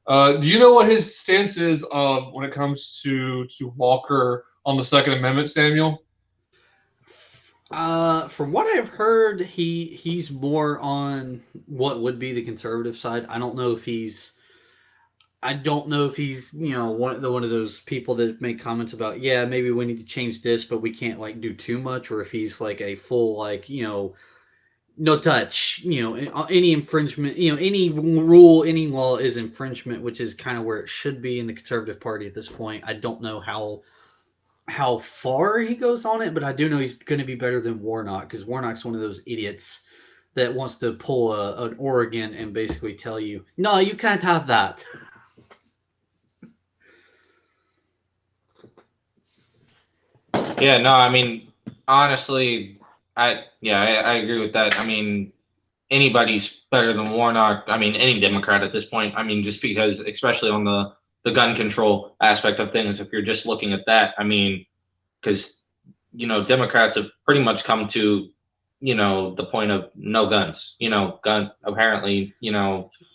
Do you know what his stance is when it comes to Walker on the Second Amendment, Samuel? From what I've heard, he's more on what would be the conservative side. I don't know if he's one of those people that make comments about, yeah, maybe we need to change this, but we can't like do too much, or if he's like a full like no touch, any infringement, any rule, any law is infringement, which is kind of where it should be in the conservative party at this point. I don't know how far he goes on it, but I do know he's going to be better than Warnock because Warnock's one of those idiots that wants to pull an Oregon and basically tell you, no, you can't have that. Yeah, no, I mean, honestly, I agree with that. I mean, anybody's better than Warnock. I mean, any Democrat at this point. I mean, just because, especially on the gun control aspect of things, if you're just looking at that, I mean, because Democrats have pretty much come to the point of no guns. Gun apparently.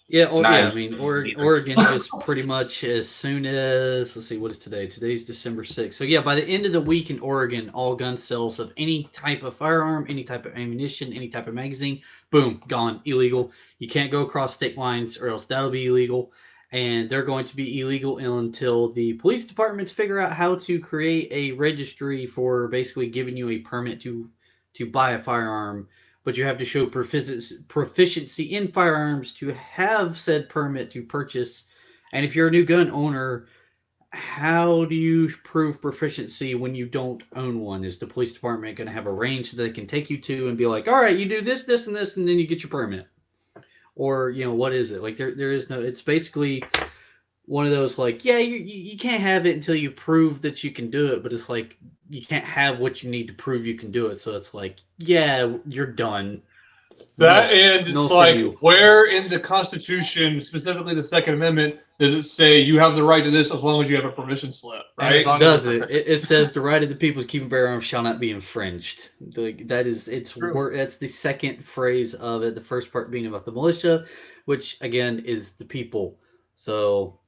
Yeah, I knives mean, either. Oregon just pretty much as soon as, let's see, what is today? Today's December 6th. So, yeah, by the end of the week in Oregon, all gun sales of any type of firearm, any type of ammunition, any type of magazine, boom, gone, illegal. You can't go across state lines or else that'll be illegal. And they're going to be illegal until the police departments figure out how to create a registry for basically giving you a permit to buy a firearm, but you have to show proficiency in firearms to have said permit to purchase. And if you're a new gun owner, how do you prove proficiency when you don't own one? Is the police department going to have a range that they can take you to and be like, all right, you do this, this, and this, and then you get your permit? Or, what is it? Like, there is no, it's basically one of those like, yeah, you can't have it until you prove that you can do it, but it's like you can't have what you need to prove you can do it. So it's like, yeah, you're done. That and it's like, you. where in the Constitution, specifically the Second Amendment, does it say you have the right to this as long as you have a permission slip? Right? Does it? It says the right of the people to keep and bear arms shall not be infringed. That's the second phrase of it. The first part being about the militia, which again is the people. So.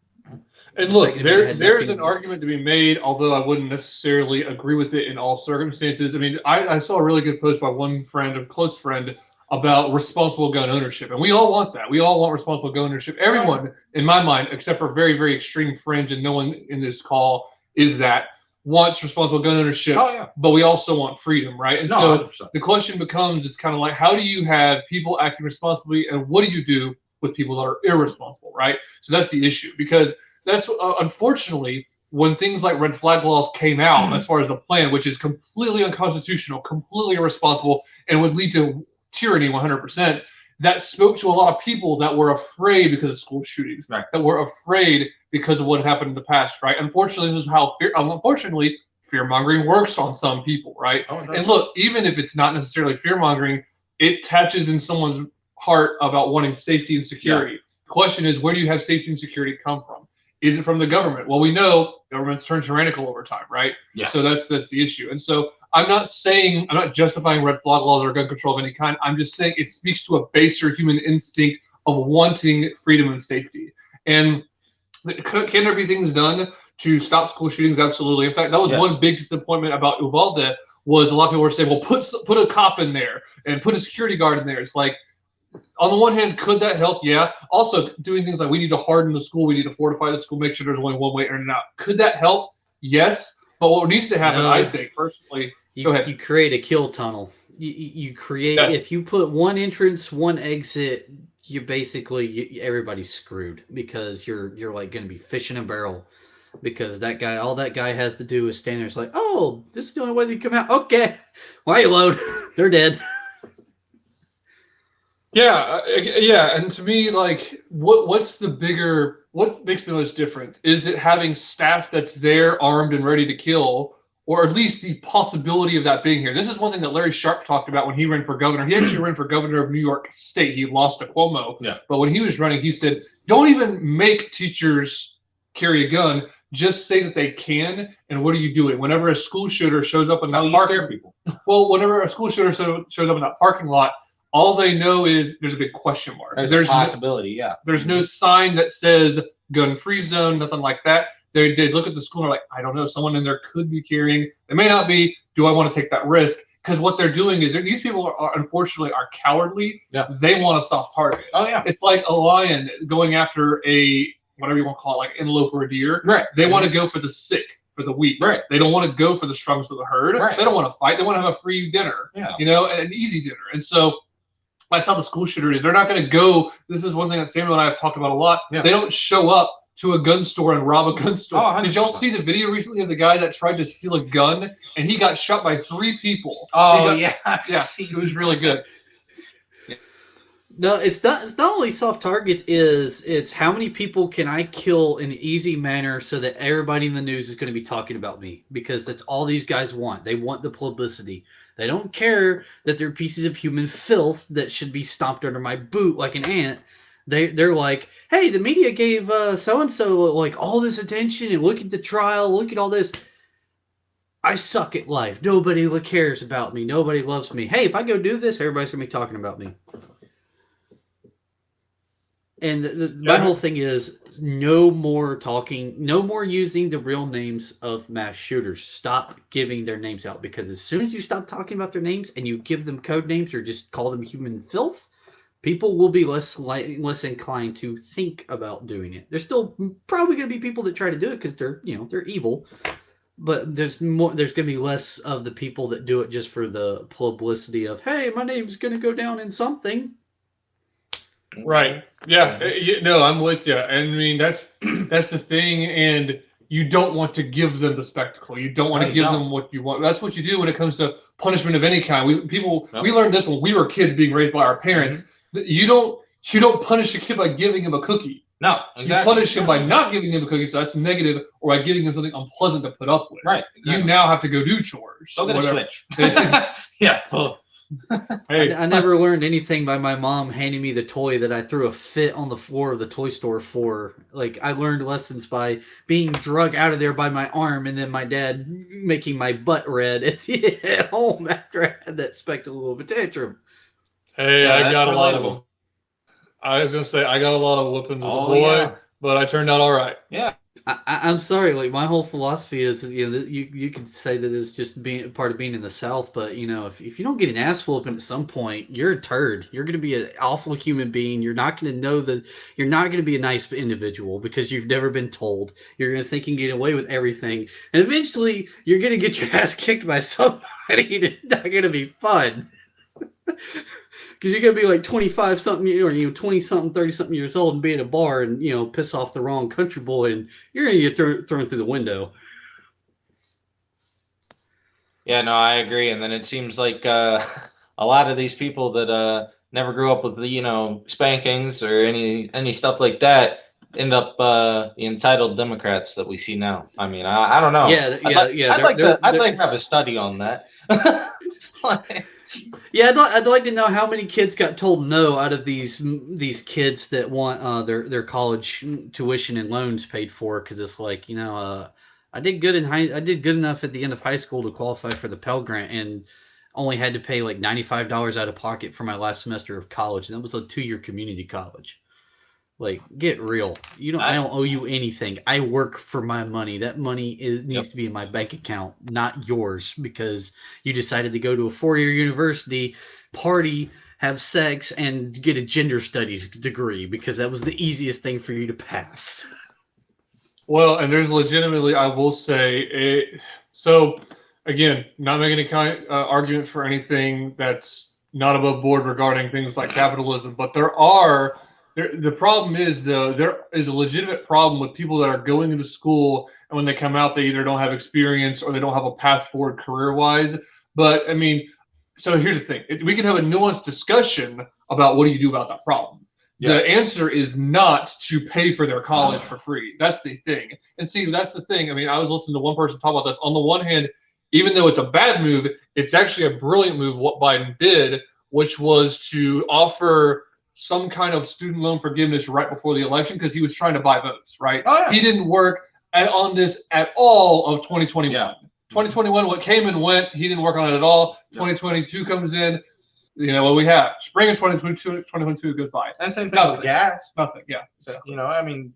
And look, there's an argument to be made, although I wouldn't necessarily agree with it in all circumstances. I mean, I saw a really good post by one friend, a close friend, about responsible gun ownership. And we all want that. We all want responsible gun ownership. Everyone, in my mind, except for very, very extreme fringe, and no one in this call is that, wants responsible gun ownership. Oh, yeah. But we also want freedom, right? And so 100%. the question becomes, it's kind of like, how do you have people acting responsibly, and what do you do with people that are irresponsible, right? So that's the issue, because that's unfortunately when things like red flag laws came out, as far as the plan, which is completely unconstitutional, completely irresponsible, and would lead to tyranny 100%, that spoke to a lot of people that were afraid because of school shootings, right, that were afraid because of what happened in the past, right? Unfortunately, this is how fear-mongering works on some people, right? And look, even if it's not necessarily fear-mongering, it touches in someone's heart about wanting safety and security. Yeah. The question is, where do you have safety and security come from? Is it from the government? Well, we know governments turn tyrannical over time, right? Yeah. So that's the issue. And so I'm not justifying red flag laws or gun control of any kind. I'm just saying it speaks to a baser human instinct of wanting freedom and safety. And can there be things done to stop school shootings? Absolutely. In fact, that was one big disappointment about Uvalde, was a lot of people were saying, well, put a cop in there and put a security guard in there. It's like, on the one hand, could that help? Yeah. Also, doing things like we need to harden the school, we need to fortify the school, make sure there's only one way in and out. Could that help? Yes. But what needs to happen, I think, personally, go ahead. You create a kill tunnel. You create, if you put one entrance, one exit, you basically, everybody's screwed, because you're like going to be fishing a barrel, because all that guy has to do is stand there. It's like, oh, this is the only way they come out. Okay, why you load? They're dead. Yeah, yeah, and to me, like, what makes the most difference? Is it having staff that's there, armed and ready to kill, or at least the possibility of that being here? This is one thing that Larry Sharp talked about when he ran for governor. He actually ran for governor of New York State. He lost to Cuomo. Yeah. But when he was running, he said, "Don't even make teachers carry a gun. Just say that they can. And what are you doing? Whenever a school shooter shows up in that parking, people. well, whenever a school shooter shows up in that parking lot." All they know is there's a big question mark. There's a possibility, yeah. There's no sign that says gun-free zone, nothing like that. They look at the school and are like, I don't know, someone in there could be carrying. They may not be. Do I want to take that risk? Because what they're doing is these people are unfortunately are cowardly. Yeah. They want a soft target. Oh yeah. It's like a lion going after a whatever you want to call it, like antelope or a deer. Right. They want to go for the sick, for the weak. Right. They don't want to go for the strongest of the herd. Right. They don't want to fight. They want to have a free dinner. Yeah. You know, an easy dinner. And so that's how the school shooter is. They're not going to go. This is one thing that Samuel and I have talked about a lot. Yeah. They don't show up to a gun store and rob a gun store. Oh, did y'all see the video recently of the guy that tried to steal a gun and he got shot by 3 people? Oh yeah, it was really good. No, it's not only soft targets. It's how many people can I kill in an easy manner so that everybody in the news is going to be talking about me, because that's all these guys want. They want the publicity. They don't care that they're pieces of human filth that should be stomped under my boot like an ant. They're like, hey, the media gave so and so like all this attention, and look at the trial, look at all this. I suck at life. Nobody cares about me. Nobody loves me. Hey, if I go do this, everybody's gonna be talking about me. And my whole thing is no more talking, no more using the real names of mass shooters. Stop giving their names out, because as soon as you stop talking about their names and you give them code names or just call them human filth, people will be less inclined to think about doing it. There's still probably going to be people that try to do it because they're evil, but there's going to be less of the people that do it just for the publicity of, hey, my name's going to go down in something. Right. Yeah. No, I'm with you. And I mean, that's the thing. And you don't want to give them the spectacle. You don't want to give them what you want. That's what you do when it comes to punishment of any kind. We learned this when we were kids being raised by our parents. Mm-hmm. You don't punish a kid by giving him a cookie. No, exactly. You punish him by not giving him a cookie, so that's negative, or by giving him something unpleasant to put up with. Right. Exactly. You now have to go do chores. So get a switch. Yeah. Hey. I never learned anything by my mom handing me the toy that I threw a fit on the floor of the toy store for. Like, I learned lessons by being drug out of there by my arm, and then my dad making my butt red at home after I had that spectacle of a tantrum. Hey, I got a lot of them. I was gonna say I got a lot of whoopings as a boy, but I turned out all right. Yeah. I'm sorry. Like, my whole philosophy is, you could say that it's just being part of being in the South, but if you don't get an ass whooping at some point, you're a turd. You're going to be an awful human being. You're not going to know that you're not going to be a nice individual because you've never been told. You're going to think you can get away with everything, and eventually you're going to get your ass kicked by somebody that's not going to be fun. Because you're going to be like 25-something, or 20-something, 30-something years old and be at a bar and, piss off the wrong country boy, and you're going to get thrown through the window. Yeah, no, I agree. And then it seems like a lot of these people that never grew up with the, spankings or any stuff like that end up the entitled Democrats that we see now. I mean, I don't know. I'd like to have a study on that. Yeah, I'd like to know how many kids got told no out of these kids that want their college tuition and loans paid for, because it's like, I did good enough at the end of high school to qualify for the Pell Grant, and only had to pay like $95 out of pocket for my last semester of college, and that was a 2-year community college. Like, get real. I don't owe you anything. I work for my money. That money needs to be in my bank account, not yours, because you decided to go to a 4-year university, party, have sex, and get a gender studies degree because that was the easiest thing for you to pass. Well, and there's legitimately, I will say, so again, not making any kind argument for anything that's not above board regarding things like capitalism, but the problem is, though, there is a legitimate problem with people that are going into school, and when they come out, they either don't have experience or they don't have a path forward career-wise. But, I mean, So here's the thing: we can have a nuanced discussion about what do you do about that problem. Yeah. The answer is not to pay for their college for free. That's the thing. And see, that's the thing. I mean, I was listening to one person talk about this. On the one hand, even though it's a bad move, it's actually a brilliant move what Biden did, which was to offer some kind of student loan forgiveness right before the election because he was trying to buy votes, right? Oh, yeah. He didn't work on this at all of 2021. Yeah. 2021, what came and went, he didn't work on it at all. 2022 comes in, you know what we have. Spring of 2022 goes by. And same thing with gas. Nothing, yeah. So, you know, I mean,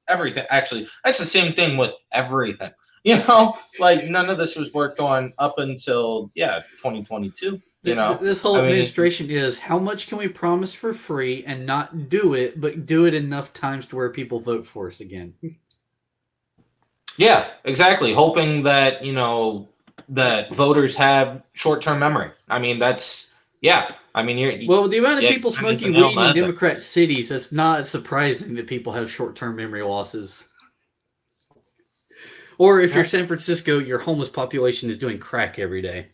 everything. Actually, that's the same thing with everything. You know, like none of this was worked on up until 2022. You know, this whole administration is how much can we promise for free and not do it, but do it enough times to where people vote for us again. Yeah, exactly. Hoping that, you know, that voters have short-term memory. I mean, that's, I mean, well, the amount of people smoking weed in that. Democrat cities, it's not surprising that people have short-term memory losses. Or if you're San Francisco, your homeless population is doing crack every day.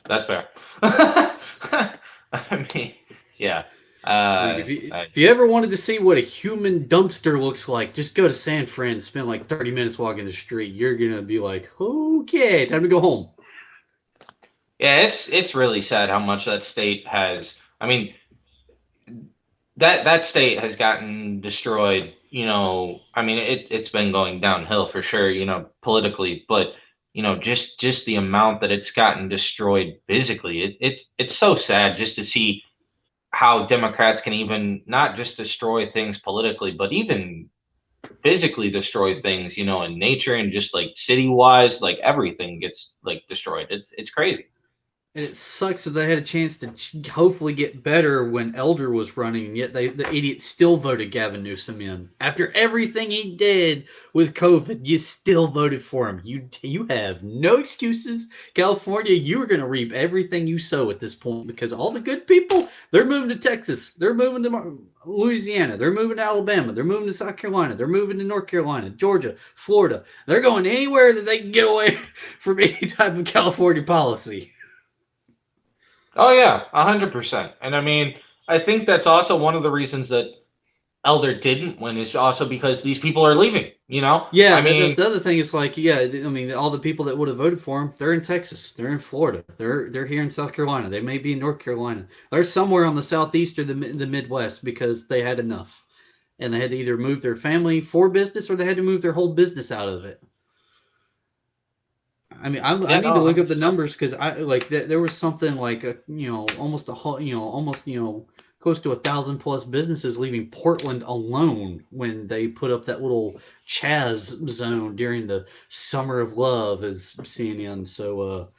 That's fair. I mean, yeah. If you ever wanted to see what a human dumpster looks like, just go to San Fran and spend like 30 minutes walking the street. You're going to be like, okay, time to go home. Yeah, it's really sad how much that state has. I mean, that state has gotten destroyed. You know, I mean, it's been going downhill for sure. You know, politically, but you know, just the amount that it's gotten destroyed physically. It's so sad just to see how Democrats can even not just destroy things politically, but even physically destroy things. You know, in nature and just like city wise, like everything gets like destroyed. It's crazy. And it sucks that they had a chance to hopefully get better when Elder was running, and yet the idiots still voted Gavin Newsom in. After everything he did with COVID, you still voted for him. You have no excuses. California, you are going to reap everything you sow at this point because all the good people, they're moving to Texas. They're moving to Louisiana. They're moving to Alabama. They're moving to South Carolina. They're moving to North Carolina, Georgia, Florida. They're going anywhere that they can get away from any type of California policy. Oh yeah, 100%. And I mean, I think that's also one of the reasons that Elder didn't win is also because these people are leaving. You know? Yeah, I mean, that's the other thing. Is like, I mean, all the people that would have voted for him, they're in Texas, they're in Florida, they're here in South Carolina, they may be in North Carolina, they're somewhere on the southeast or the Midwest because they had enough, and they had to either move their family for business or they had to move their whole business out of it. I mean, I need to look up the numbers because there was something like almost close to 1,000+ businesses leaving Portland alone when they put up that little Chaz zone during the Summer of Love, as CNN so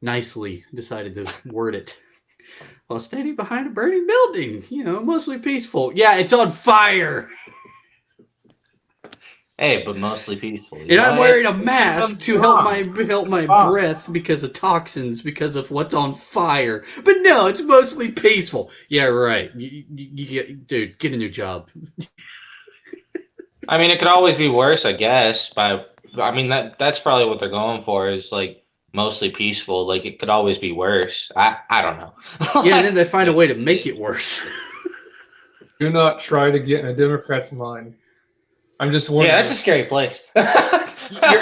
nicely decided to word it. While standing behind a burning building, mostly peaceful. Yeah, it's on fire. Hey, but mostly peaceful. And I'm wearing a mask to help my breath because of toxins, because of what's on fire. But no, it's mostly peaceful. Yeah, right. Dude, get a new job. I mean, it could always be worse, I guess. I mean, that's probably what they're going for is like mostly peaceful. Like it could always be worse. I don't know. Yeah, and then they find a way to make it worse. Do not try to get in a Democrat's mind. I'm just wondering. Yeah, that's a scary place.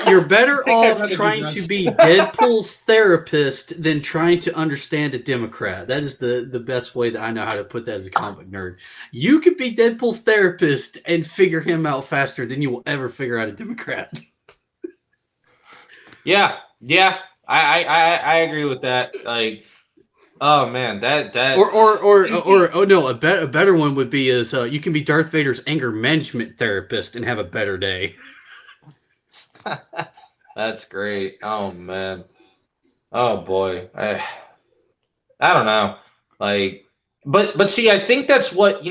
You're better off trying to be Deadpool's therapist than trying to understand a Democrat. That is the best way that I know how to put that as a comic nerd. You could be Deadpool's therapist and figure him out faster than you will ever figure out a Democrat. Yeah, I agree with that. Like, oh man, that no, a better one would be you can be Darth Vader's anger management therapist and have a better day. That's great. Oh man. Oh boy. I don't know. Like, but see, I think that's what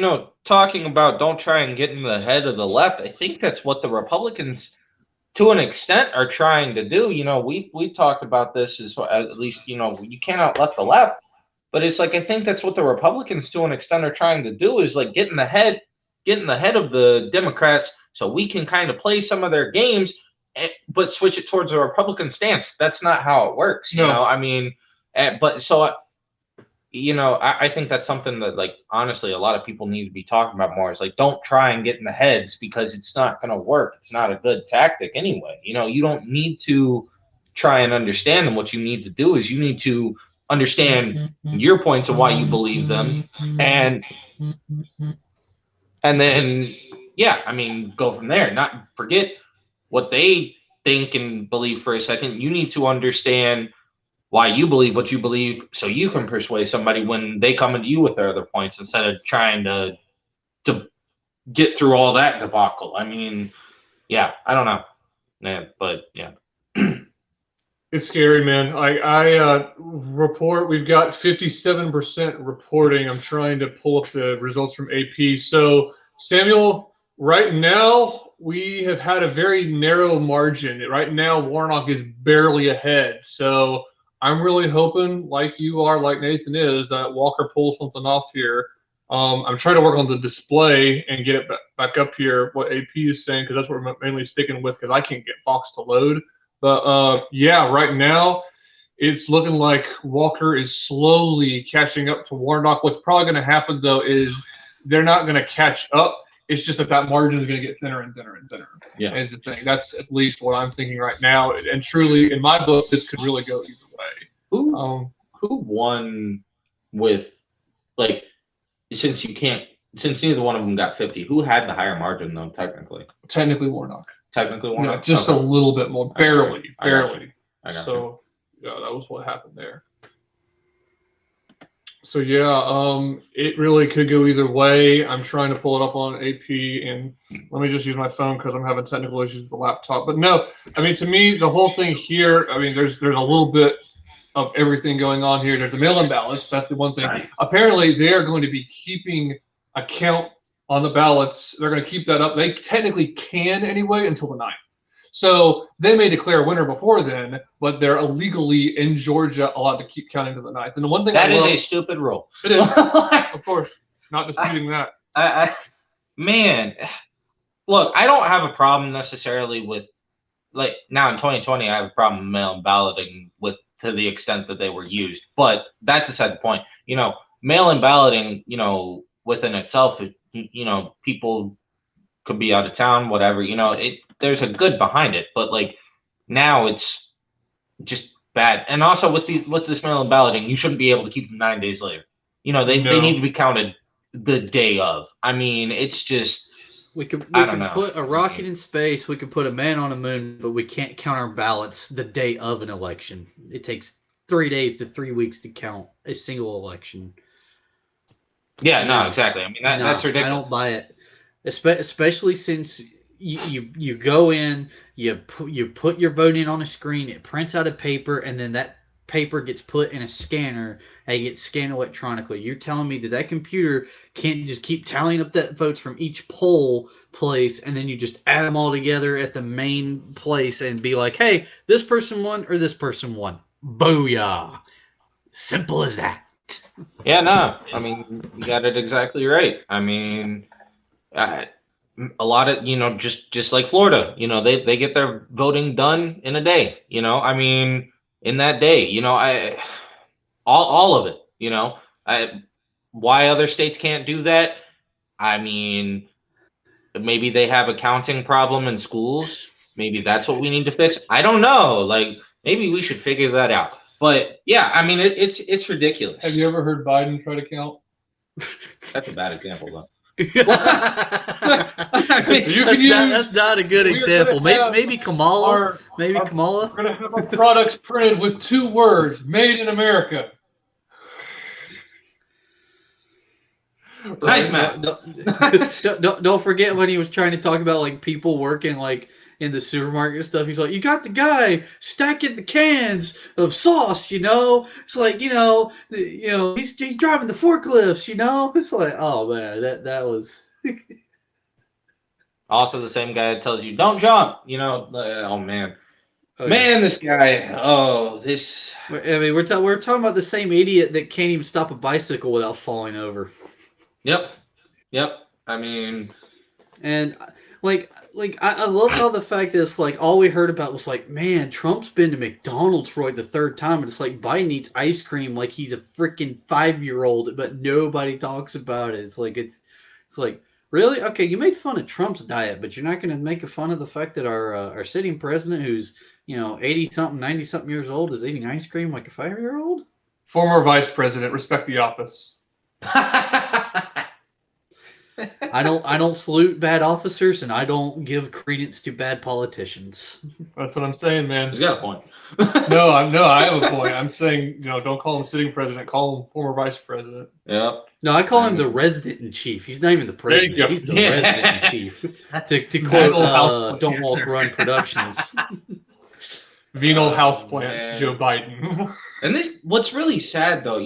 talking about. Don't try and get in the head of the left. I think that's what the Republicans, to an extent, are trying to do. We've talked about this at least. You cannot let the left. But it's like I think that's what the Republicans, to an extent, are trying to do is like get in the head of the Democrats, so we can kind of play some of their games, but switch it towards a Republican stance. That's not how it works. No. I mean, But so I think that's something that, like, honestly, a lot of people need to be talking about more. Is like, don't try and get in the heads because it's not going to work. It's not a good tactic anyway. You don't need to try and understand them. What you need to do is you need to understand your points of why you believe them, and then yeah, I mean, go from there. Not forget what they think and believe for a second. You need to understand why you believe what you believe so you can persuade somebody when they come into you with their other points instead of trying to get through all that debacle. I mean, yeah, I don't know, man, but yeah. It's scary, man. I report we've got 57% reporting. I'm trying to pull up the results from AP. So, Samuel, right now we have had a very narrow margin. Right now, Warnock is barely ahead. So, I'm really hoping, like you are, like Nathan is, that Walker pulls something off here. I'm trying to work on the display and get it back up here, what AP is saying, because that's what we're mainly sticking with, because I can't get Fox to load. But yeah, right now it's looking like Walker is slowly catching up to Warnock. What's probably going to happen, though, is they're not going to catch up. It's just that margin is going to get thinner and thinner and thinner. Yeah, is the thing. That's at least what I'm thinking right now. And truly, in my book, this could really go either way. Who won with, like, since neither one of them got 50, who had the higher margin though? Technically Warnock. Warnock. Just okay. A little bit more, barely. I got you. So yeah, that was what happened there. So yeah, it really could go either way. I'm trying to pull it up on AP, and let me just use my phone because I'm having technical issues with the laptop. But no, I mean, to me, the whole thing here, I mean, there's a little bit of everything going on here. There's the mail-in ballots. That's the one thing. Right. Apparently, they are going to be keeping a count on the ballots. They're going to keep that up. They technically can anyway until the 9th. So they may declare a winner before then, but they're illegally in Georgia allowed to keep counting to the 9th. And the one thing that is a stupid rule. It is, of course, not disputing that. Man, look, I don't have a problem necessarily with, like, now in 2020, I have a problem with mail-in balloting to the extent that they were used. But that's aside the point. Mail-in balloting, within itself, people could be out of town, whatever. There's a good behind it, but like now it's just bad. And also with this mail-in balloting, you shouldn't be able to keep them 9 days later. They need to be counted the day of. I mean, it's just we could put a rocket in space, we could put a man on the moon, but we can't count our ballots the day of an election. It takes 3 days to 3 weeks to count a single election. Yeah, no, exactly. I mean, that's ridiculous. I don't buy it, especially since you go in, you put your vote in on a screen, it prints out a paper, and then that paper gets put in a scanner and it gets scanned electronically. You're telling me that computer can't just keep tallying up that votes from each poll place, and then you just add them all together at the main place and be like, hey, this person won or this person won. Booyah. Simple as that. Yeah, no, I mean, you got it exactly right. I mean, a lot of, just like Florida, they get their voting done in a day, I mean, in that day, all of it, why other states can't do that? I mean, maybe they have a counting problem in schools. Maybe that's what we need to fix. I don't know. Like, maybe we should figure that out. But yeah, I mean, it's ridiculous. Have you ever heard Biden try to count? That's a bad example, though. That's not a good example. Maybe Kamala. Kamala. We're going to have our products printed with 2 words: "Made in America." Nice, man. Don't forget when he was trying to talk about like people working like in the supermarket and stuff. He's like, you got the guy stacking the cans of sauce, It's like, he's driving the forklifts, It's like, oh man, that was. Also, the same guy that tells you don't jump, oh man. Man, this guy. Oh, this. I mean, we're talking about the same idiot that can't even stop a bicycle without falling over. Yep. I mean, and like like I love how the fact that it's like all we heard about was like, man, Trump's been to McDonald's for like the third time, and it's like Biden eats ice cream like he's a freaking 5-year-old, but nobody talks about it. It's like really okay. You made fun of Trump's diet, but you're not going to make fun of the fact that our sitting president, who's 80 something, 90 something years old, is eating ice cream like a 5-year-old. Former vice president, respect the office. I don't salute bad officers, and I don't give credence to bad politicians. That's what I'm saying, man. He's got a point. No, I have a point. I'm saying, don't call him sitting president, call him former vice president. Yeah. No, I call him the resident in chief. He's not even the president. go. He's the Yeah. resident in chief. To Venal quote, houseplant. Don't Walk Run Productions. Venal Oh, houseplant, man. Joe Biden. And what's really sad though,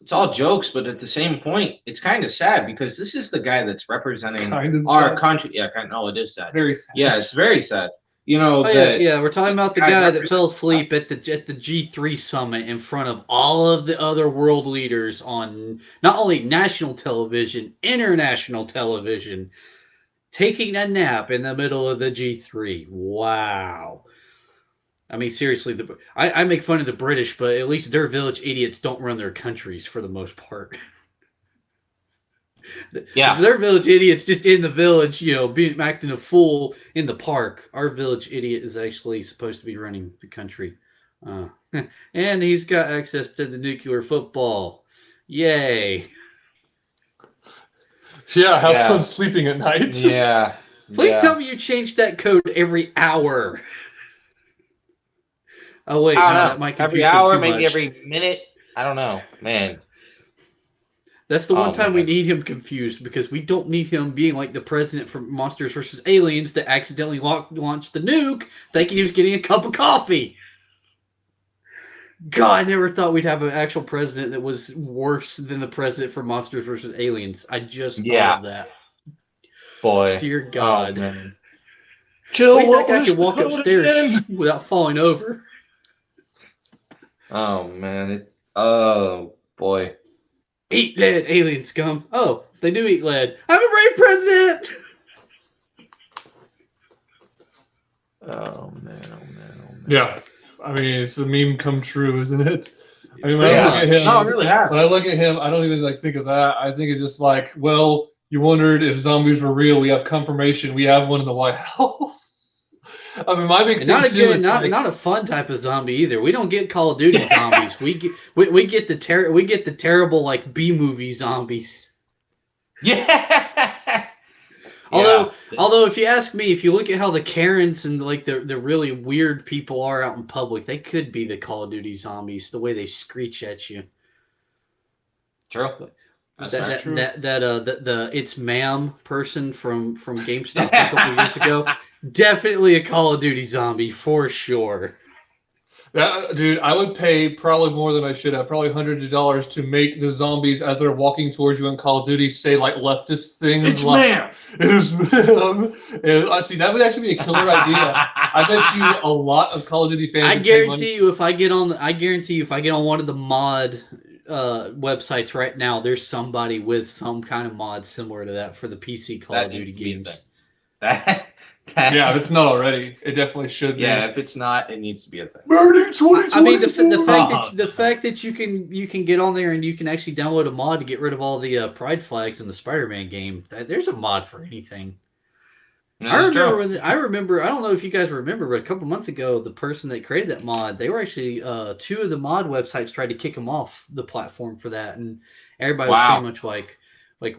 it's all jokes, but at the same point, it's kind of sad because this is the guy that's representing Kind of our sad. country. Yeah, no, it is sad. Very sad. Yeah, it's very sad. Oh, that yeah, we're talking about the guy guy that fell asleep at the G3 summit in front of all of the other world leaders on not only national television, international television, taking a nap in the middle of the G3. Wow. I mean, seriously, I make fun of the British, but at least their village idiots don't run their countries for the most part. Yeah. Their village idiots just in the village, being acting a fool in the park. Our village idiot is actually supposed to be running the country. And he's got access to the nuclear football. Yay. Yeah, have Yeah. fun sleeping at night. Yeah. Please yeah. tell me you change that code every hour. Oh, wait, no, I don't know. that might Every confuse him hour, too maybe much. every minute. I don't know, man. That's the one Oh, time we man. need him confused, because we don't need him being like the president from Monsters vs. Aliens that accidentally launched the nuke thinking he was getting a cup of coffee. God, I never thought we'd have an actual president that was worse than the president from Monsters vs. Aliens. I just thought of that. Boy. Dear God. Oh, man. At least that guy could walk upstairs without falling over. Oh, man. Oh, boy. Eat lead, alien scum. Oh, they do eat lead. I'm a brave president! Oh, man. Oh, man. Oh, man. Yeah. I mean, it's the meme come true, isn't it? I mean, when Pretty I look at much. him, No, it really has. when I look at him, I don't even think of that. I think it's just like, well, you wondered if zombies were real. We have confirmation. We have one in the White House. I mean, my big And thing not a too good, is not like, not a fun type of zombie either. We don't get Call of Duty zombies. We get the terrible like B movie zombies. Yeah. Although if you ask me, if you look at how the Karens and like the really weird people are out in public, they could be the Call of Duty zombies. The way they screech at you. True. That's not That true. the it's ma'am person from GameStop a couple years ago, definitely a Call of Duty zombie for sure. dude, I would pay probably more than I should have, probably hundreds of dollars to make the zombies as they're walking towards you in Call of Duty say like leftist things. It's like, ma'am. It is ma'am. And, see, that would actually be a killer idea. I bet you a lot of Call of Duty fans. I would pay money. guarantee you, if I get on one of the mod websites right now, there's somebody with some kind of mod similar to that for the PC Call That of Duty needs to be a games. Yeah, if it's not already, it definitely should be. Yeah, if it's not, it needs to be a thing. Burning 2020. I mean, the Oh. fact that you can get on there and you can actually download a mod to get rid of all the pride flags in the Spider-Man game. There's a mod for anything. I remember. I don't know if you guys remember, but a couple months ago, the person that created that mod, they were actually two of the mod websites tried to kick him off the platform for that, and everybody was Wow. pretty much like,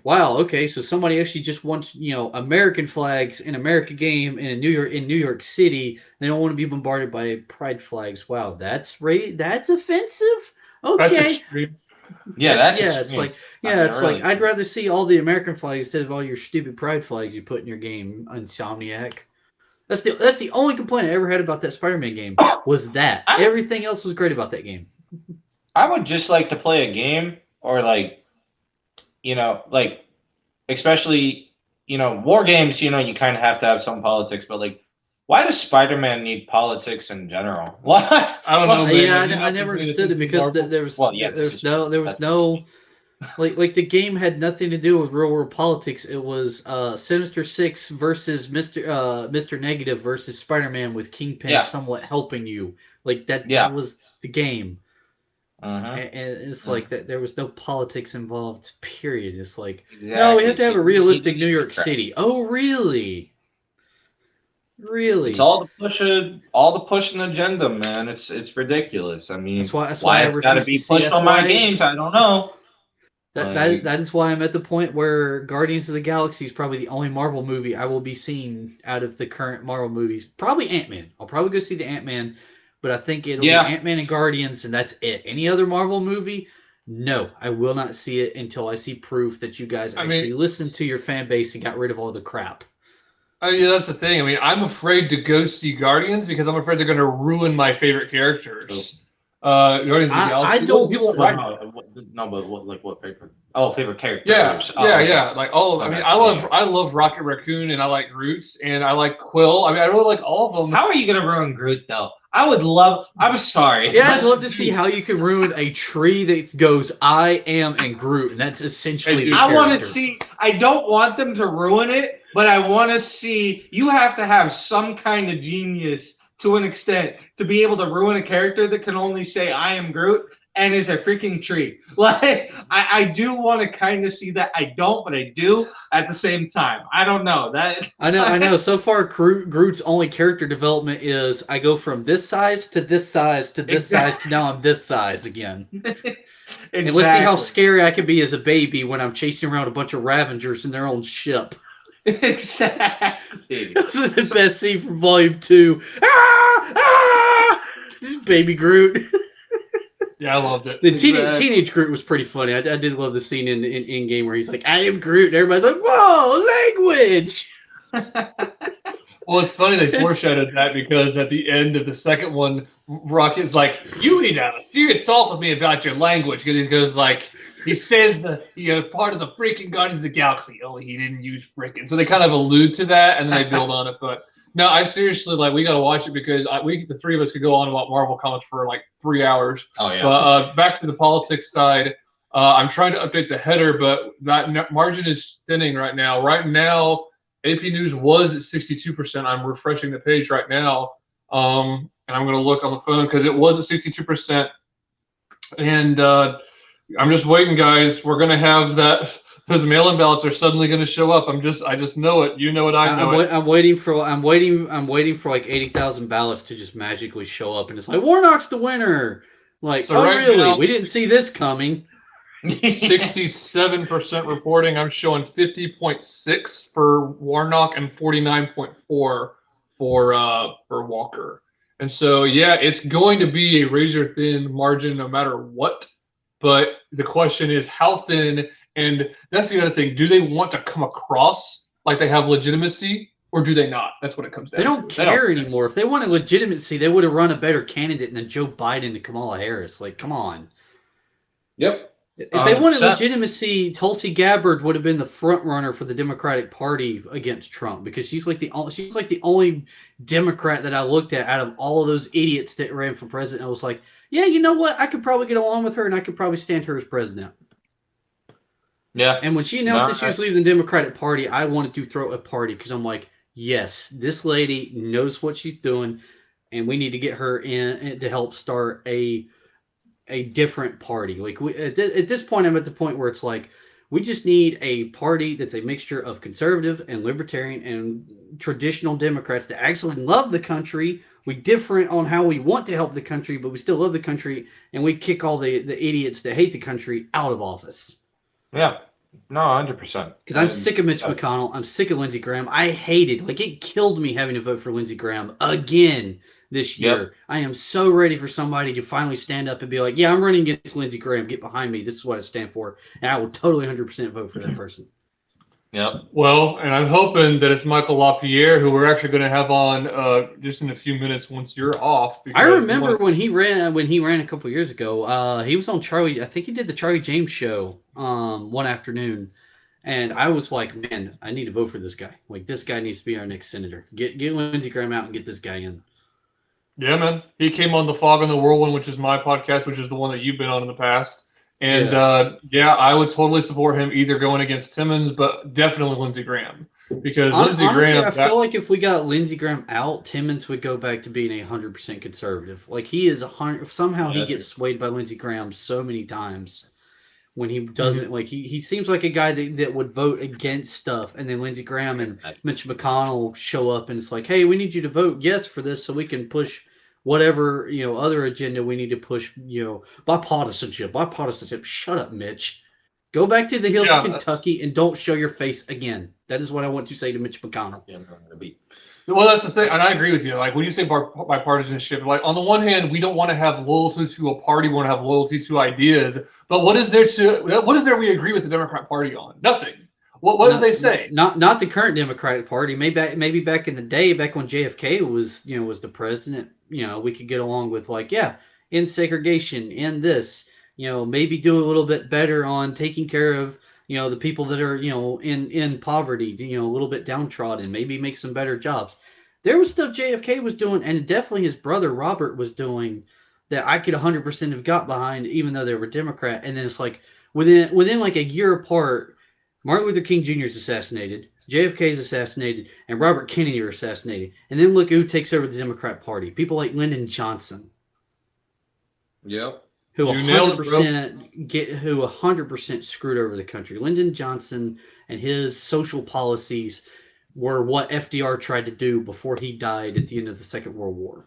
wow, okay, so somebody actually just wants American flags in America game in New York City. They don't want to be bombarded by pride flags. Wow, that's offensive. That's Okay. extreme. Yeah, It's extreme. like I mean, it's really. like I'd rather see all the American flags instead of all your stupid pride flags you put in your game, Insomniac. That's the only complaint I ever had about that Spider-Man game was that. Everything else was great about that game. I would just like to play a game, or especially war games. You kind of have to have some politics, but why does Spider-Man need politics in general? Why? I don't know. man. Yeah, You I have never to do this understood it in because Marvel. there was Well, yeah, there was this is no true. there was That's no Like the game had nothing to do with real world politics. It was Sinister Six versus Mr. Negative versus Spider Man with Kingpin Yeah, somewhat helping you. Like that yeah. was the game. Uh-huh. And it's like that there was no politics involved, period. It's like, no, we have Exactly. to So have a you don't realistic New need that York crap. City. Oh really? It's Really? all all the pushing agenda, man. It's ridiculous. I That's mean, why why I it's got to refuse to be see. pushed That's on my why games, I don't know. Like, that is why I'm at the point where Guardians of the Galaxy is probably the only Marvel movie I will be seeing out of the current Marvel movies. Probably Ant Man. I'll probably go see the Ant Man, but I think it'll be yeah, Ant Man and Guardians, and that's it. Any other Marvel movie? No, I will not see it until I see proof that you guys I mean, actually listened to your fan base and got rid of all the crap. yeah, that's the thing. I mean, I'm afraid to go see Guardians because I'm afraid they're going to ruin my favorite so, characters. Guardians of the I Galaxy. Well, don't. people well, like, no, but what favorite? Oh, favorite yeah, characters. yeah, Oh, okay. yeah. Like all. I mean, Okay. Yeah. I love Rocket Raccoon and I like Roots and I like Quill. I mean, I really like all of them. How are you gonna ruin Groot though? I would love. I'm sorry. Yeah, I'd but love to see how you can ruin a tree that goes "I am" and Groot, and that's essentially Hey, the dude. I want to character. see. I don't want them to ruin it, but I want to see. You have to have some kind of genius to an extent to be able to ruin a character that can only say "I am Groot" and is a freaking tree. Like I do want to kind of see that. I don't, but I do at the same time. I don't know that. I know. So far, Groot's only character development is I go from this size to this size to this size to Exactly. now I'm this size again. And let's see how Exactly. scary I can be as a baby when I'm chasing around a bunch of Ravengers in their own ship. Exactly. This is the best scene from Volume 2. Ah! Ah! This is Baby Groot. Yeah, I loved it. The Exactly. teenage Groot was pretty funny. I did love the scene in game where he's like, I am Groot. And everybody's like, whoa, language. Well, it's funny they foreshadowed that because at the end of the second one, Rocket's like, "You need to have a serious talk with me about your language," because he goes like, he says part of the freaking Guardians of the Galaxy. Only he didn't use freaking. So they kind of allude to that and then they build on it. But no, I seriously like we got to watch it because the three of us could go on about Marvel comics for like 3 hours. Oh yeah. But back to the politics side. I'm trying to update the header, but that margin is thinning right now. Right now, AP News was at 62%. I'm refreshing the page right now, and I'm going to look on the phone because it was at 62%. And I'm just waiting, guys. We're going to have that. Those mail-in ballots are suddenly going to show up. I just know it. You know it. I know it. I'm waiting for like 80,000 ballots to just magically show up, and it's like Warnock's the winner. Like, So oh right really? now, We didn't see this coming. 67% reporting. I'm showing 50.6 for Warnock and 49.4 for Walker. And so yeah, it's going to be a razor thin margin no matter what. But the question is how thin, and that's the other thing. Do they want to come across like they have legitimacy, or do they not? That's what it comes They down don't to. care anymore. If they wanted legitimacy, they would have run a better candidate than Joe Biden and Kamala Harris. Like, come on. Yep. If they wanted 100%. legitimacy, Tulsi Gabbard would have been the front runner for the Democratic Party against Trump because she's like the only Democrat that I looked at out of all of those idiots that ran for president. I was like, yeah, you know what? I could probably get along with her, and I could probably stand her as president. Yeah. And when she announced that she was leaving the Democratic Party, I wanted to throw a party because I'm like, yes, this lady knows what she's doing, and we need to get her in to help start a different party. Like at this point, I'm at the point where it's like we just need a party that's a mixture of conservative and libertarian and traditional Democrats that actually love the country. We different on how we want to help the country, but we still love the country, and we kick all the idiots that hate the country out of office. Yeah. No, 100%. Because I'm sick of Mitch McConnell. I'm sick of Lindsey Graham. I hated, like, it killed me having to vote for Lindsey Graham again this year. Yep. I am so ready for somebody to finally stand up and be like, yeah, I'm running against Lindsey Graham. Get behind me. This is what I stand for. And I will totally 100% vote for that person. Yep. Well, and I'm hoping that it's Michael LaPierre, who we're actually going to have on just in a few minutes once you're off. I remember when he ran a couple years ago. He was on Charlie. I think he did the Charlie James show one afternoon, and I was like, man, I need to vote for this guy. Like, this guy needs to be our next senator. Get Lindsey Graham out and get this guy in. Yeah, man. He came on the Fog and the Whirlwind, which is my podcast, which is the one that you've been on in the past. And I would totally support him either going against Timmons, but definitely Lindsey Graham, because Lindsey Honestly, Graham. I feel like if we got Lindsey Graham out, Timmons would go back to being 100% conservative. Like he is 100. Somehow he gets swayed by Lindsey Graham so many times when he doesn't. Like he seems like a guy that would vote against stuff, and then Lindsey Graham and Mitch McConnell show up, and it's like, hey, we need you to vote yes for this so we can push whatever other agenda we need to push. Bipartisanship. Shut up, Mitch. Go back to the hills of Kentucky and don't show your face again. That is what I want to say to Mitch McConnell. Yeah, I'm going to beat. Well, that's the thing, and I agree with you. Like when you say bipartisanship, like on the one hand, we don't want to have loyalty to a party; we want to have loyalty to ideas. But what is there we agree with the Democrat Party on? Nothing. What did they say? Not the current Democratic Party. Maybe back in the day, back when JFK was the president. We could get along with in segregation, in this. Maybe do a little bit better on taking care of the people that are in poverty, a little bit downtrodden. Maybe make some better jobs. There was stuff JFK was doing, and definitely his brother Robert was doing, that I could 100% have got behind, even though they were Democrat. And then it's like within like a year apart, Martin Luther King Jr. is assassinated, JFK is assassinated, and Robert Kennedy are assassinated. And then look who takes over the Democrat Party. People like Lyndon Johnson. Yep. Who 100% screwed over the country. Lyndon Johnson and his social policies were what FDR tried to do before he died at the end of the Second World War.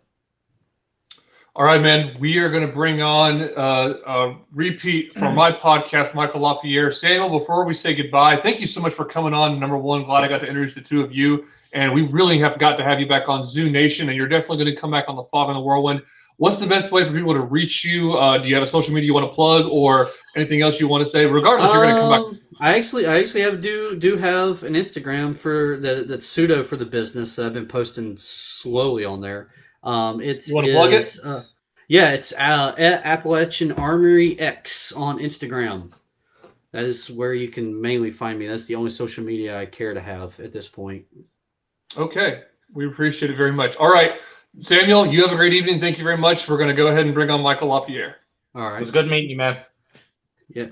All right, man. We are going to bring on a repeat from my podcast, Michael LaPierre. Samuel, before we say goodbye, thank you so much for coming on. Number one, glad I got to introduce the two of you. And we really have got to have you back on Zoo Nation, and you're definitely going to come back on the Fog on the Whirlwind. What's the best way for people to reach you? Do you have a social media you want to plug, or anything else you want to say? Regardless, you're going to come back. I actually do have an Instagram that's pseudo for the business that I've been posting slowly on there. You want to plug it? It's Appalachian Armory X on Instagram. That is where you can mainly find me. That's the only social media I care to have at this point. Okay, we appreciate it very much. All right. Samuel, you have a great evening. Thank you very much. We're going to go ahead and bring on Michael LaPierre. All right. It was good meeting you, man. Yeah.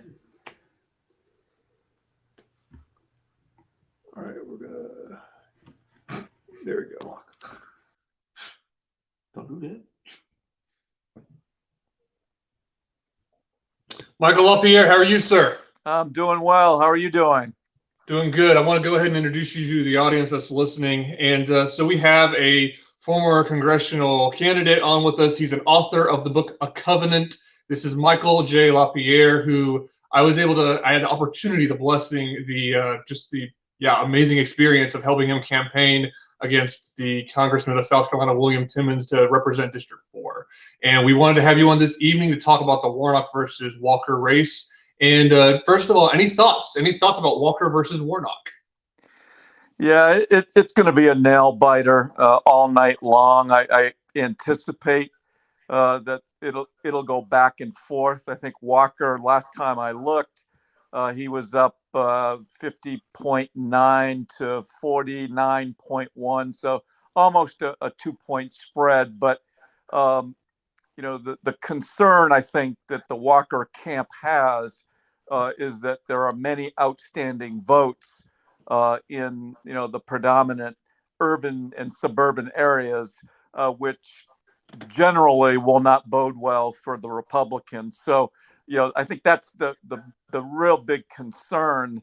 All right, we're going to... There we go. Don't do that. Michael LaPierre, how are you, sir? I'm doing well. How are you doing? Doing good. I want to go ahead and introduce you to the audience that's listening. And so we have a former congressional candidate on with us. He's an author of the book A Covenant. This is Michael J. LaPierre, who I had the opportunity, the blessing, the amazing experience of helping him campaign against the Congressman of South Carolina, William Timmons, to represent District 4. And we wanted to have you on this evening to talk about the Warnock versus Walker race. And first of all, any thoughts? Any thoughts about Walker versus Warnock? Yeah, it's going to be a nail biter all night long. I anticipate that it'll go back and forth. I think Walker, last time I looked, he was up 50.9 to 49.1, so almost a 2-point spread. But the concern I think that the Walker camp has is that there are many outstanding votes in the predominant urban and suburban areas, which generally will not bode well for the Republicans. So, I think that's the real big concern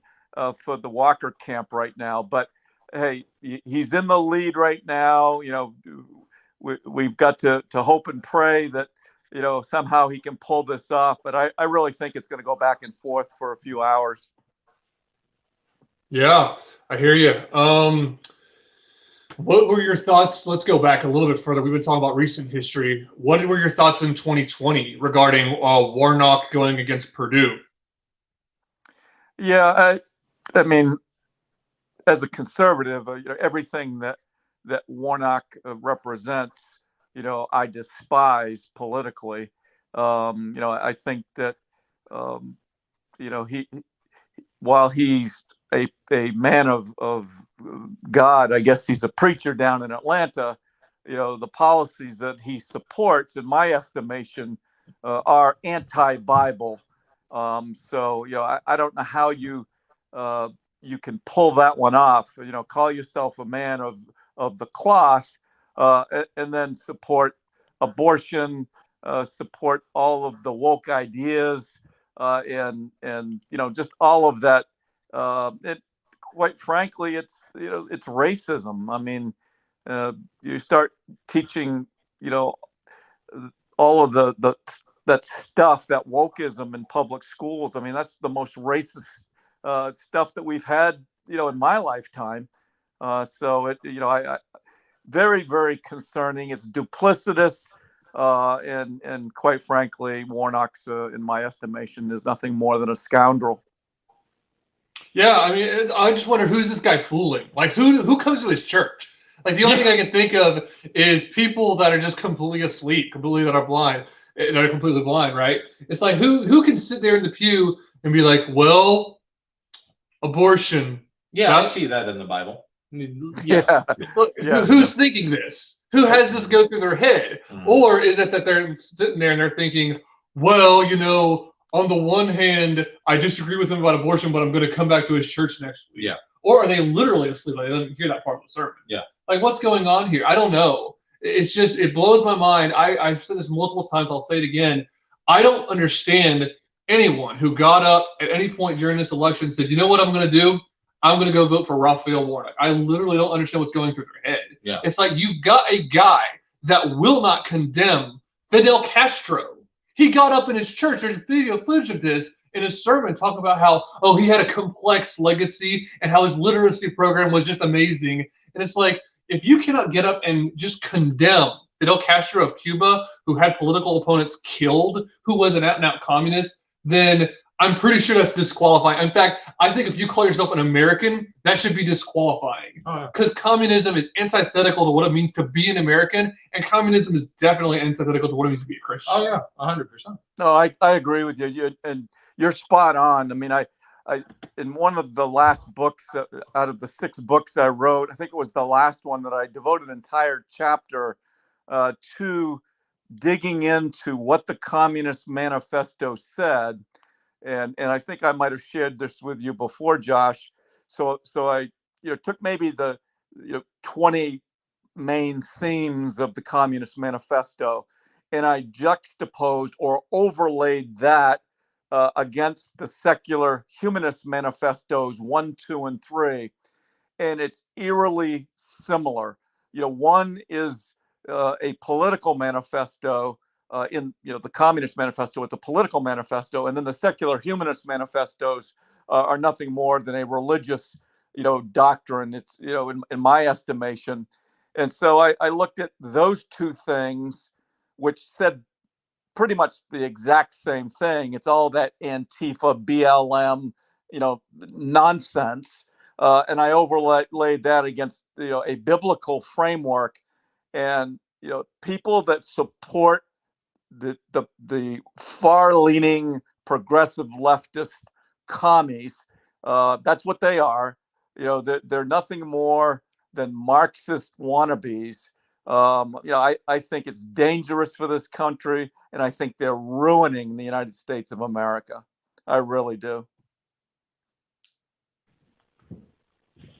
for the Walker camp right now. But hey, he's in the lead right now. We've got to hope and pray that somehow he can pull this off. But I really think it's going to go back and forth for a few hours. Yeah, I hear you. What were your thoughts? Let's go back a little bit further. We've been talking about recent history. What were your thoughts in 2020 regarding Warnock going against Purdue? Yeah, I mean, as a conservative, everything that Warnock represents, I despise politically. I think that, he while he's a man of God, I guess he's a preacher down in Atlanta. The policies that he supports, in my estimation, are anti-Bible. So I don't know how you can pull that one off. Call yourself a man of the cloth, and then support abortion, support all of the woke ideas, and just all of that. It quite frankly, it's racism. I mean, you start teaching, all of that stuff, that wokeism in public schools. I mean, that's the most racist stuff that we've had, in my lifetime. So I very, very concerning. It's duplicitous, and quite frankly, Warnock's, in my estimation, is nothing more than a scoundrel. Yeah, I mean, I just wonder who's this guy fooling? Like, who comes to his church? Like, the only thing I can think of is people that are just completely asleep, that are blind, that are completely blind, right? It's like, who can sit there in the pew and be like, well, abortion. Yeah, I see that in the Bible. Yeah. Who's thinking this? Who has this go through their head? Or is it that they're sitting there and they're thinking, well, on the one hand, I disagree with him about abortion, but I'm going to come back to his church next week. Yeah. Or are they literally asleep? Like, they didn't hear that part of the sermon. Yeah. Like, what's going on here? I don't know. It's just, it blows my mind. I've said this multiple times. I'll say it again. I don't understand anyone who got up at any point during this election and said, you know what I'm going to do? I'm going to go vote for Raphael Warnock. I literally don't understand what's going through their head. Yeah. It's like, you've got a guy that will not condemn Fidel Castro. He got up in his church. There's video footage of this in his sermon talking about how, he had a complex legacy and how his literacy program was just amazing. And it's like, if you cannot get up and just condemn Fidel Castro of Cuba, who had political opponents killed, who was an out-and-out communist, then I'm pretty sure that's disqualifying. In fact, I think if you call yourself an American, that should be disqualifying. Because communism is antithetical to what it means to be an American, and communism is definitely antithetical to what it means to be a Christian. Oh yeah, 100%. No, I agree with you. And you're spot on. I mean, I in one of the last books out of the 6 books I wrote, I think it was the last one that I devoted an entire chapter to digging into what the Communist Manifesto said. And I think I might have shared this with you before, Josh. So I took maybe the 20 main themes of the Communist Manifesto, and I juxtaposed or overlaid that against the secular humanist manifestos 1, 2, and 3, and it's eerily similar. One is a political manifesto. In the Communist Manifesto, it's a political manifesto, and then the secular humanist manifestos are nothing more than a religious, doctrine. It's in my estimation, and so I looked at those 2 things, which said pretty much the exact same thing. It's all that Antifa, BLM, nonsense, and I overlaid that against a biblical framework, and people that support the far-leaning progressive leftist commies. That's what they are. They're nothing more than Marxist wannabes. I think it's dangerous for this country, and I think they're ruining the United States of America. I really do.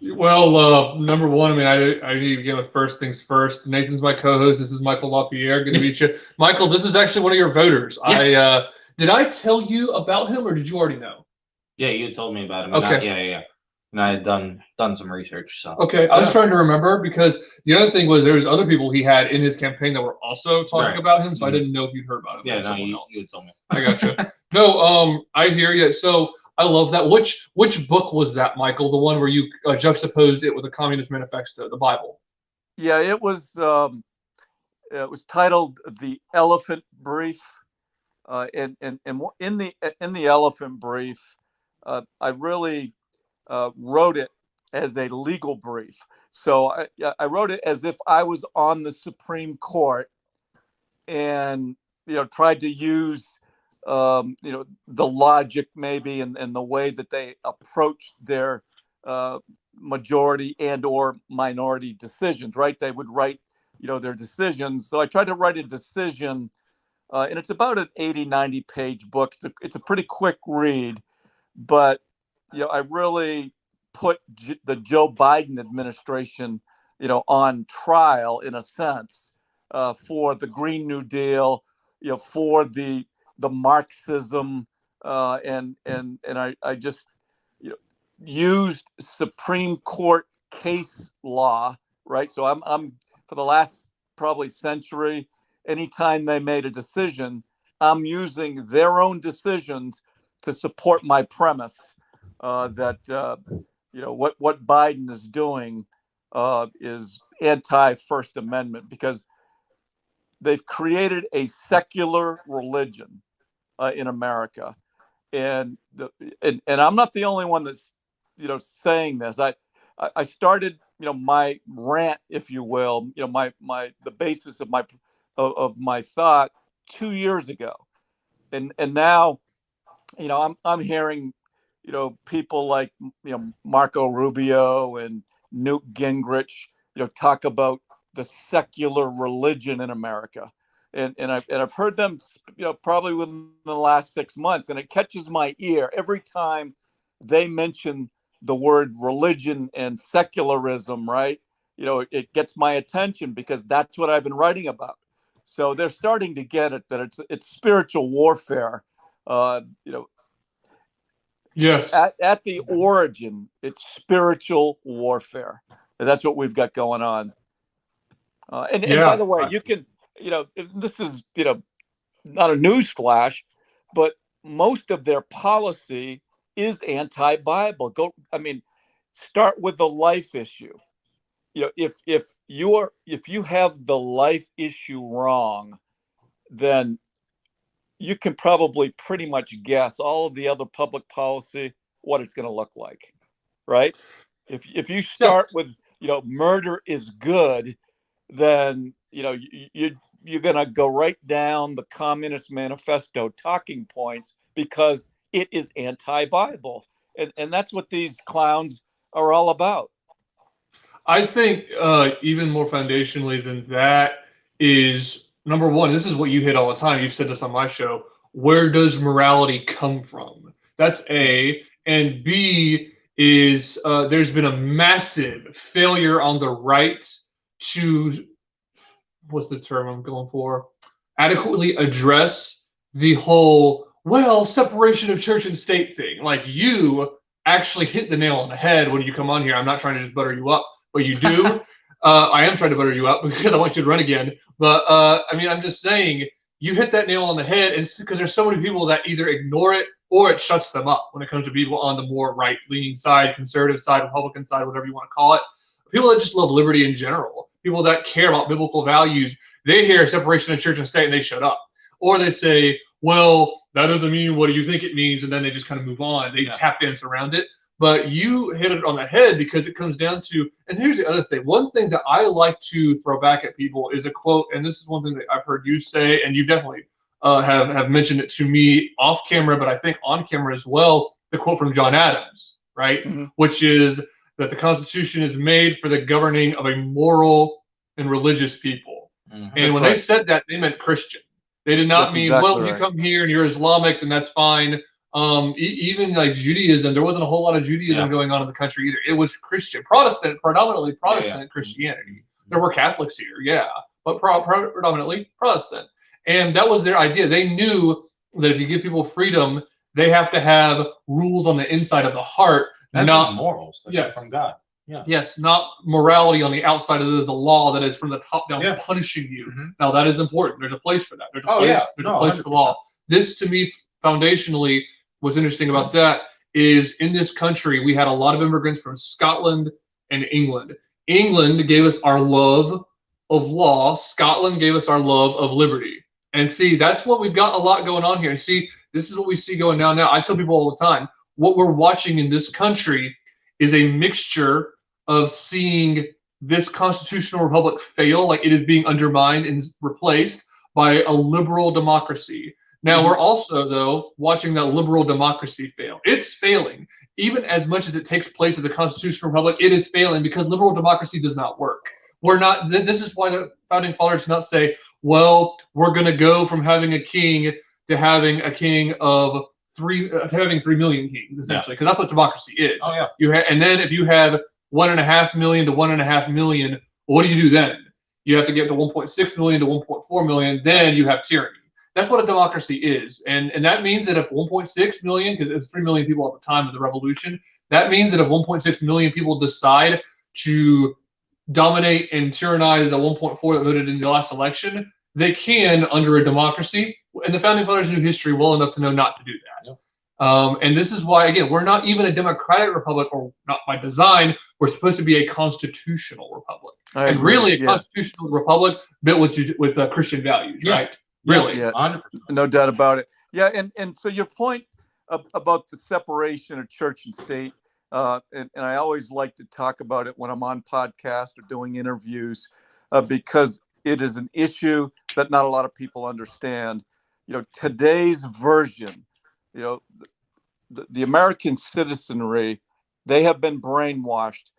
Well, number one, I mean, I need to begin with first things first. Nathan's my co-host. This is Michael LaPierre. Good to meet you. Michael, this is actually one of your voters. Yeah. Did I tell you about him, or did you already know? Yeah, you told me about him. Okay. Yeah. And I had done some research. So okay, I was trying to remember, because the other thing was there was other people he had in his campaign that were also talking about him, so I didn't know if you'd heard about him. Yeah, no, you had told me. I gotcha. No, I hear you. So I love that. Which book was that, Michael? The one where you juxtaposed it with the Communist Manifesto, the Bible? Yeah, it was titled "The Elephant Brief," and in the Elephant Brief, I really wrote it as a legal brief. So I wrote it as if I was on the Supreme Court, and tried to use the logic maybe and the way that they approached their majority and or minority decisions. Right? They would write their decisions. So I tried to write a decision and it's about an 80, 90-page book. It's a pretty quick read, but I really put the Joe Biden administration, on trial in a sense, for the Green New Deal, for the Marxism, and I just used Supreme Court case law, right? So I'm for the last probably century, anytime they made a decision, I'm using their own decisions to support my premise that what Biden is doing is anti-First Amendment, because they've created a secular religion in America, and I'm not the only one that's saying this. I started my rant, if you will, the basis of my thought 2 years ago, and now I'm hearing people like Marco Rubio and Newt Gingrich talk about the secular religion in America, and I've heard them probably within the last 6 months, and it catches my ear every time they mention the word religion and secularism, right? It gets my attention because that's what I've been writing about. So they're starting to get it, that it's spiritual warfare. Yes. At the origin, it's spiritual warfare. And that's what we've got going on. And by the way, you can, this is, not a news flash, but most of their policy is anti-Bible. Start with the life issue. If you have the life issue wrong, then you can probably pretty much guess all of the other public policy, what it's going to look like, right? If you start with murder is good, then you're going to go right down the Communist Manifesto talking points, because it is anti-Bible, and that's what these clowns are all about. I think even more foundationally than that is, number one, this is what you hit all the time. You've said this on my show. Where does morality come from? That's A. And B is there's been a massive failure on the right to, what's the term I'm going for? Adequately address the whole, separation of church and state thing. Like, you actually hit the nail on the head when you come on here. I'm not trying to just butter you up, but you do. I am trying to butter you up because I want you to run again. But I'm just saying, you hit that nail on the head, and because there's so many people that either ignore it or it shuts them up when it comes to people on the more right-leaning side, conservative side, Republican side, whatever you want to call it. People that just love liberty in general, people that care about biblical values, they hear separation of church and state and they shut up. Or they say, well, that doesn't mean what do you think it means, and then they just kind of move on. They tap dance around it. But you hit it on the head, because it comes down to, and here's the other thing. One thing that I like to throw back at people is a quote, and this is one thing that I've heard you say, and you definitely have mentioned it to me off camera, but I think on camera as well, the quote from John Adams, right? Mm-hmm. Which is that the Constitution is made for the governing of a moral and religious people. Mm-hmm. And when they said that, they meant Christian. They did not mean, exactly, you come here and you're Islamic, then that's fine. Even like Judaism, there wasn't a whole lot of Judaism going on in the country either. It was Christian, Protestant, predominantly Protestant Christianity. There were Catholics here, but predominantly Protestant. And that was their idea. They knew that if you give people freedom, they have to have rules on the inside of the heart, not morals from God. Yeah. Yes, not morality on the outside. It is a law that is from the top down punishing you. Mm-hmm. Now that is important. There's a place for that. There's a place for law. This, to me, foundationally, what's interesting about that is, in this country, we had a lot of immigrants from Scotland and England. England gave us our love of law. Scotland gave us our love of liberty. And see, that's what we've got a lot going on here. And see, this is what we see going down now. I tell people all the time, what we're watching in this country is a mixture of seeing this constitutional republic fail, like it is being undermined and replaced by a liberal democracy. Now, we're also, though, watching that liberal democracy fail. It's failing. Even as much as it takes place in the constitutional republic, it is failing, because liberal democracy does not work. We're not, this is why the founding fathers did not say, well, we're going to go from having a king to having a king of having 3 million kings, essentially, because that's what democracy is. Oh yeah. And then if you have 1.5 million to 1.5 million, well, what do you do then? You have to get to 1.6 million to 1.4 million. Then you have tyranny. That's what a democracy is, and that means that if 1.6 million, because it's 3 million people at the time of the revolution, that means that if 1.6 million people decide to dominate and tyrannize the 1.4 that voted in the last election, they can under a democracy. And the founding fathers knew history well enough to know not to do that. Yep. And this is why, again, we're not even a democratic republic, or not by design. We're supposed to be a constitutional republic, and really a constitutional republic built with Christian values, right? Really, yeah, 100%. no doubt about it. Yeah, and so your point about the separation of church and state, and I always like to talk about it when I'm on podcast or doing interviews, because it is an issue that not a lot of people understand. Today's version, the American citizenry, they have been brainwashed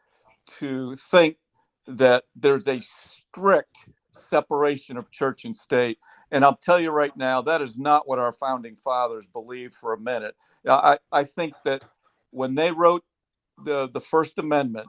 to think that there's a strict separation of church and state. And I'll tell you right now, that is not what our founding fathers believed for a minute. I think that when they wrote the First Amendment,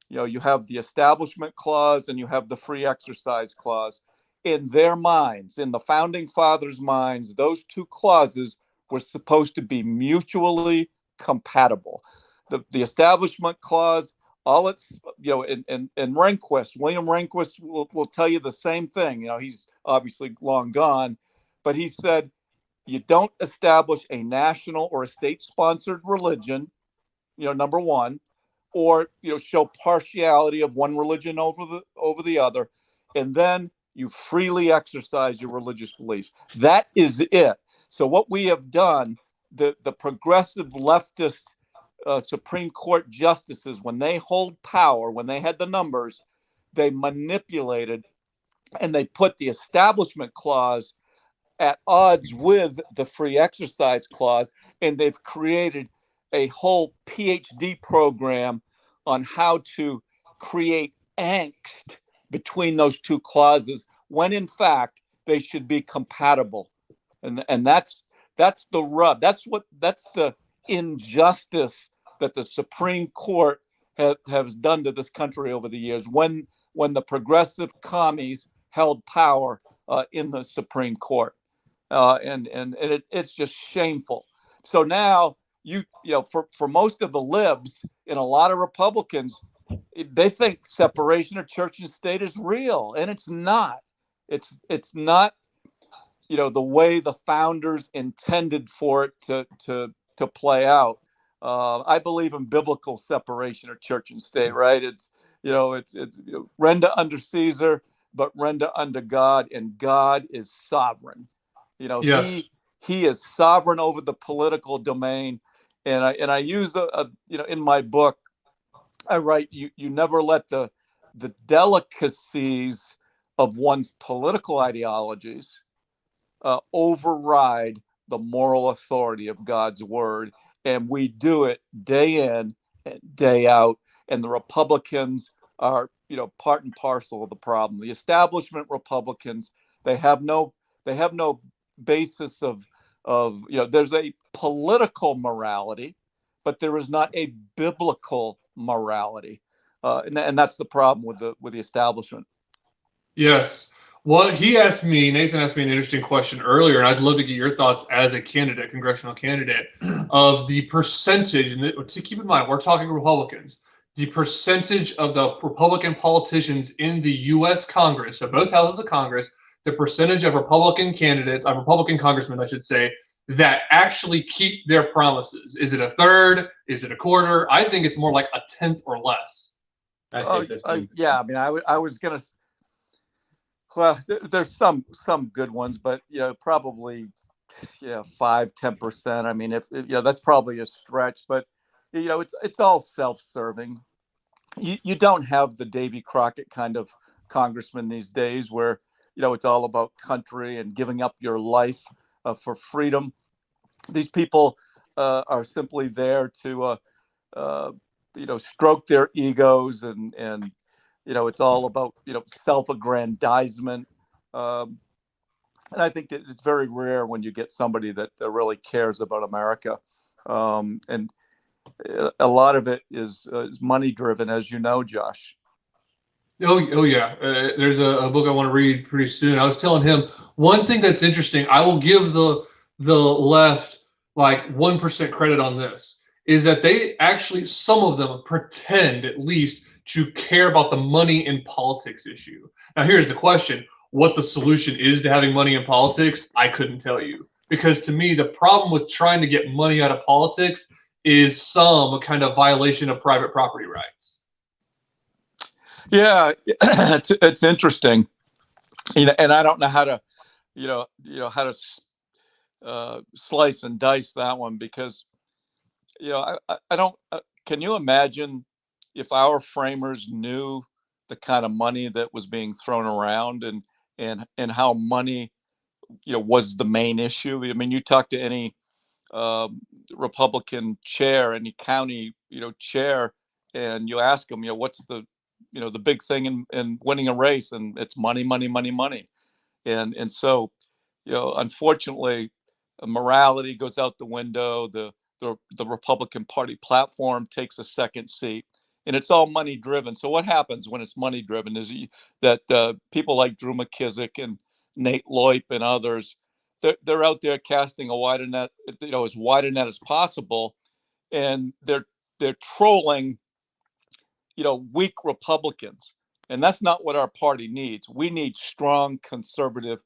you have the Establishment Clause and you have the Free Exercise Clause. In their minds, in the founding fathers' minds, those two clauses were supposed to be mutually compatible. The Establishment Clause, all it's, and Rehnquist, William Rehnquist will tell you the same thing. He's obviously long gone, but he said, you don't establish a national or a state-sponsored religion, number one, or, show partiality of one religion over the other, and then you freely exercise your religious beliefs. That is it. So what we have done, the progressive leftist Supreme Court justices, when they hold power, when they had the numbers, they manipulated and they put the Establishment Clause at odds with the Free Exercise Clause, and they've created a whole PhD program on how to create angst between those two clauses, when in fact they should be compatible. And that's the rub. That's the injustice that the Supreme Court has done to this country over the years, when the progressive commies held power in the Supreme Court. And it's just shameful. So now for most of the libs and a lot of Republicans, they think separation of church and state is real, and it's not. It's not, the way the founders intended for it to play out. I believe in biblical separation of church and state, right? It's render unto Caesar, but render unto God, and God is sovereign. Yes. He is sovereign over the political domain, and I use in my book, I write, you never let the delicacies of one's political ideologies override the moral authority of God's word. And we do it day in and day out. And the Republicans are, part and parcel of the problem. The establishment Republicans, they have no basis of there's a political morality, but there is not a biblical morality. And that's the problem with the establishment. Yes. Well, Nathan asked me an interesting question earlier, and I'd love to get your thoughts as a candidate, congressional candidate, of the percentage, and to keep in mind, we're talking Republicans, the percentage of the Republican politicians in the U.S. Congress, so both houses of Congress, the percentage of Republican congressmen, I should say, that actually keep their promises. Is it a third? Is it a quarter? I think it's more like a tenth or less. I say 15. Yeah, I mean, I was gonna. Well, there's some good ones, but probably 5-10%. I mean, if that's probably a stretch, but it's all self-serving. You don't have the Davy Crockett kind of congressman these days, where it's all about country and giving up your life for freedom. These people are simply there to stroke their egos, and it's all about self-aggrandizement. And I think that it's very rare when you get somebody that really cares about America. And a lot of it is money driven, as you know, Josh. Oh yeah. There's a book I want to read pretty soon. I was telling him one thing that's interesting. I will give the left like 1% credit on this is that they actually, some of them pretend at least to care about the money in politics issue. Now here's the question: what the solution is to having money in politics, I couldn't tell you, because to me the problem with trying to get money out of politics is some kind of violation of private property rights. Yeah, it's interesting, and I don't know how to, how to slice and dice that one, because I don't. Can you imagine if our framers knew the kind of money that was being thrown around, and how money was the main issue? I mean, you talk to any Republican chair, any county chair, and you ask them, what's the big thing in winning a race, and it's money, money, money, money, and so unfortunately, morality goes out the window. The Republican Party platform takes a second seat, and it's all money driven. So what happens when it's money driven is that people like Drew McKissick and Nate Loip and others, they're out there casting a wider net, as wide a net as possible, and they're trolling, weak Republicans, and that's not what our party needs. We need strong, conservative,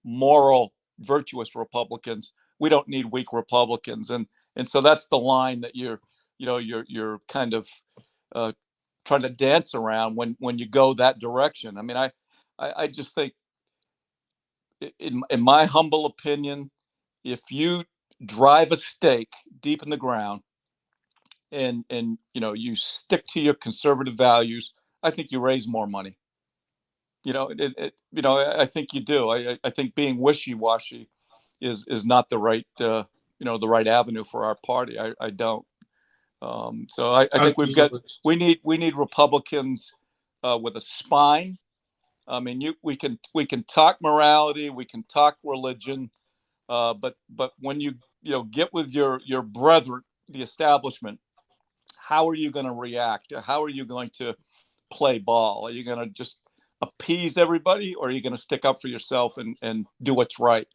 moral, virtuous Republicans. We don't need weak Republicans, and so that's the line that you're kind of uh, trying to dance around when you go that direction. I mean, I just think, in my humble opinion, if you drive a stake deep in the ground, and you stick to your conservative values, I think you raise more money. I think you do. I think being wishy-washy is not the right the right avenue for our party. I don't. So I think we need Republicans with a spine. I mean, we can talk morality, we can talk religion, but when get with your brethren, the establishment, how are you going to react? How are you going to play ball? Are you going to just appease everybody, or are you going to stick up for yourself and do what's right?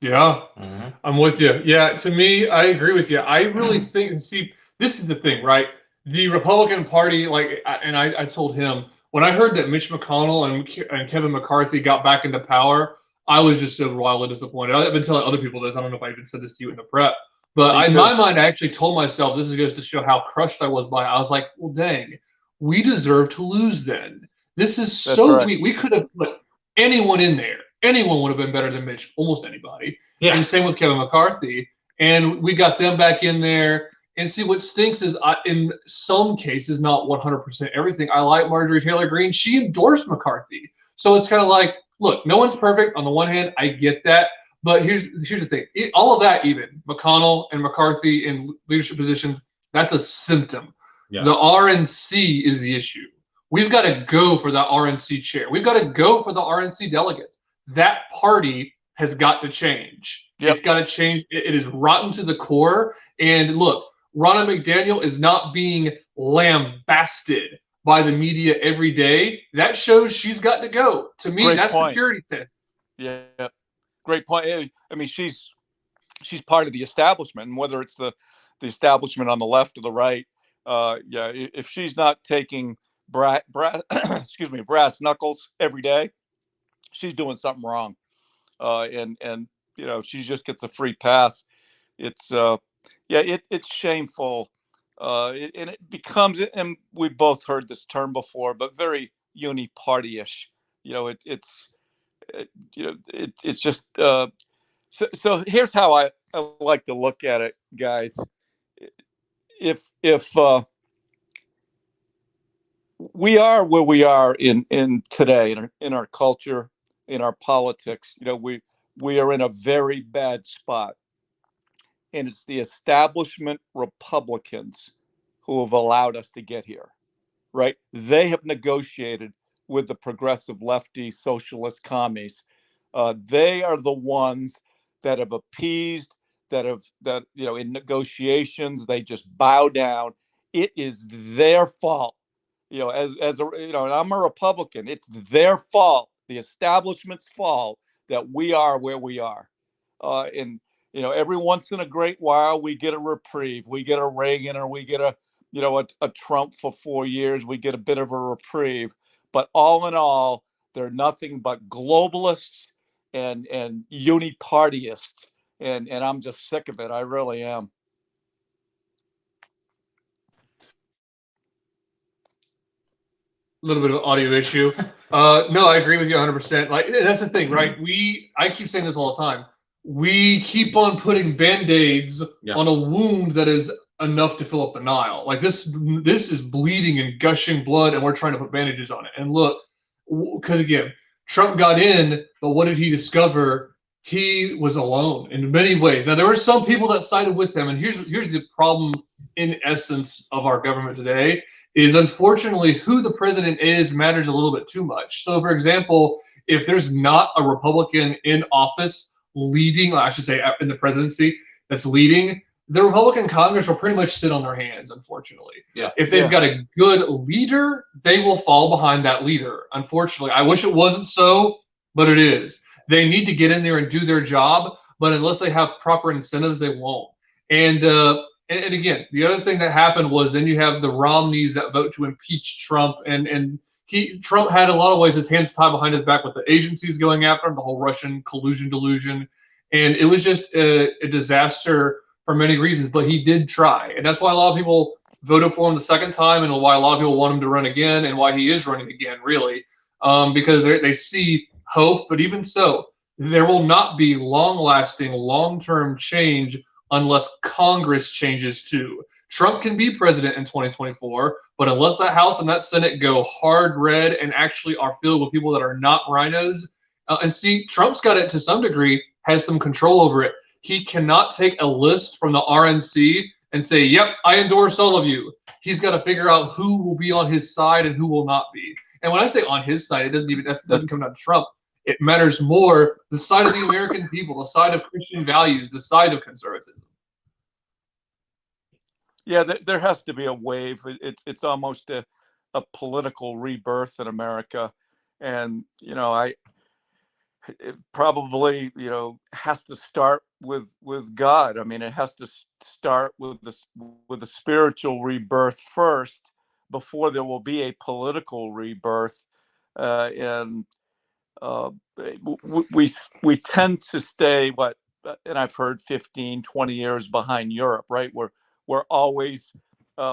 Yeah, Mhm. I'm with you. Yeah, to me, I agree with you. I really think, and see, this is the thing, right? The Republican Party, I told him when I heard that Mitch McConnell and Kevin McCarthy got back into power, I was just so wildly disappointed. I've been telling other people this. I don't know if I even said this to you in the prep, but Me in too. my mind, I actually told myself this is goes to show how crushed I was by it. I was like, well, dang, we deserve to lose then. This is That's so right. we could have put anyone in there. Anyone would have been better than Mitch, almost anybody. Yeah. And same with Kevin McCarthy. And we got them back in there. And see, what stinks is in some cases, not 100% everything. I like Marjorie Taylor Greene. She endorsed McCarthy. So it's kind of like, look, no one's perfect. On the one hand, I get that. But here's the thing. All of that, even McConnell and McCarthy in leadership positions, that's a symptom. Yeah. The RNC is the issue. We've got to go for that RNC chair. We've got to go for the RNC delegates. That party has got to change. Yep. It's got to change. It is rotten to the core. And look, Ronna McDaniel is not being lambasted by the media every day. That shows she's got to go. To me, Great that's point. the purity thing. Yeah, great point. I mean, she's part of the establishment, and whether it's the establishment on the left or the right, yeah, if she's not taking excuse me, brass knuckles every day, she's doing something wrong. And she just gets a free pass. It's it's shameful. And it becomes, and we've both heard this term before, but very uni-party-ish. It's just so here's how I like to look at it, guys. If we are where we are in today, in our culture, in our politics, we are in a very bad spot, and it's the establishment Republicans who have allowed us to get here. Right? They have negotiated with the progressive lefty socialist commies They are the ones that have appeased, that in negotiations they just bow down. It is their fault. And I'm a Republican. It's their fault, the establishment's fault, that we are where we are. And every once in a great while we get a reprieve. We get a Reagan, or we get a Trump for 4 years. We get a bit of a reprieve. But all in all, they're nothing but globalists and unipartyists. And I'm just sick of it. I really am. A little bit of an audio issue. No, I agree with you 100%. Like, that's the thing, right? I keep saying this all the time. We keep on putting Band-Aids on a wound that is enough to fill up the Nile. Like, this is bleeding and gushing blood, and we're trying to put bandages on it. And look, because again, Trump got in, but what did he discover? He was alone in many ways. Now, there were some people that sided with him, and here's the problem in essence of our government today. Is unfortunately who the president is matters a little bit too much. So, for example, if there's not a Republican in office leading, I should say in the presidency that's leading, the Republican Congress will pretty much sit on their hands, unfortunately. Yeah. If they've got a good leader, they will fall behind that leader, unfortunately. I wish it wasn't so, but it is. They need to get in there and do their job, but unless they have proper incentives, they won't. And again, the other thing that happened was then you have the Romneys that vote to impeach Trump, and Trump had a lot of ways his hands tied behind his back with the agencies going after him, the whole Russian collusion delusion, and it was just a disaster for many reasons. But he did try, and that's why a lot of people voted for him the second time, and why a lot of people want him to run again, and why he is running again, really, because they see hope. But even so, there will not be long-lasting, long-term change unless Congress changes too. Trump can be president in 2024, but unless that House and that Senate go hard red and actually are filled with people that are not rhinos, and see, Trump's got it to some degree, has some control over it. He cannot take a list from the RNC and say, yep, I endorse all of you. He's got to figure out who will be on his side and who will not be. And when I say on his side, that doesn't come down to Trump. It matters more the side of the American people, the side of Christian values, the side of conservatism. Yeah, there has to be a wave. It's almost a political rebirth in America, and it probably has to start with God. I mean, it has to start with a spiritual rebirth first, before there will be a political rebirth, and we tend to stay and I've heard 15, 20 years behind Europe, right? We're always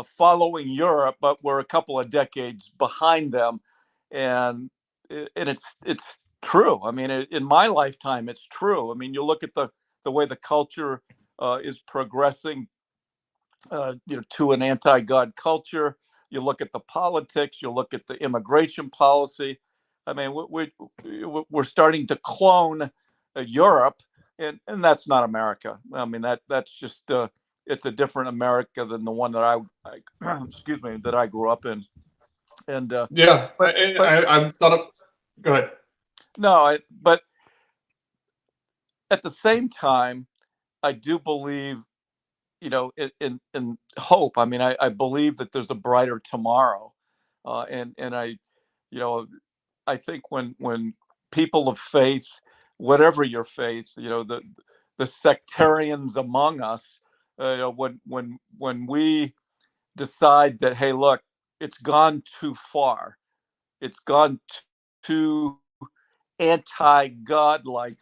following Europe, but we're a couple of decades behind them, and it's true. I mean, in my lifetime, it's true. I mean, you look at the way the culture is progressing, to an anti-God culture. You look at the politics. You look at the immigration policy. I mean, we're starting to clone Europe, and that's not America. I mean, that's just it's a different America than the one that I excuse me, that I grew up in. And I thought of. Go ahead. No, but at the same time, I do believe, in hope. I mean, I believe that there's a brighter tomorrow, and I think when people of faith, whatever your faith, the sectarians among us, when we decide that, hey, look, it's gone too far, it's gone too anti-God-like,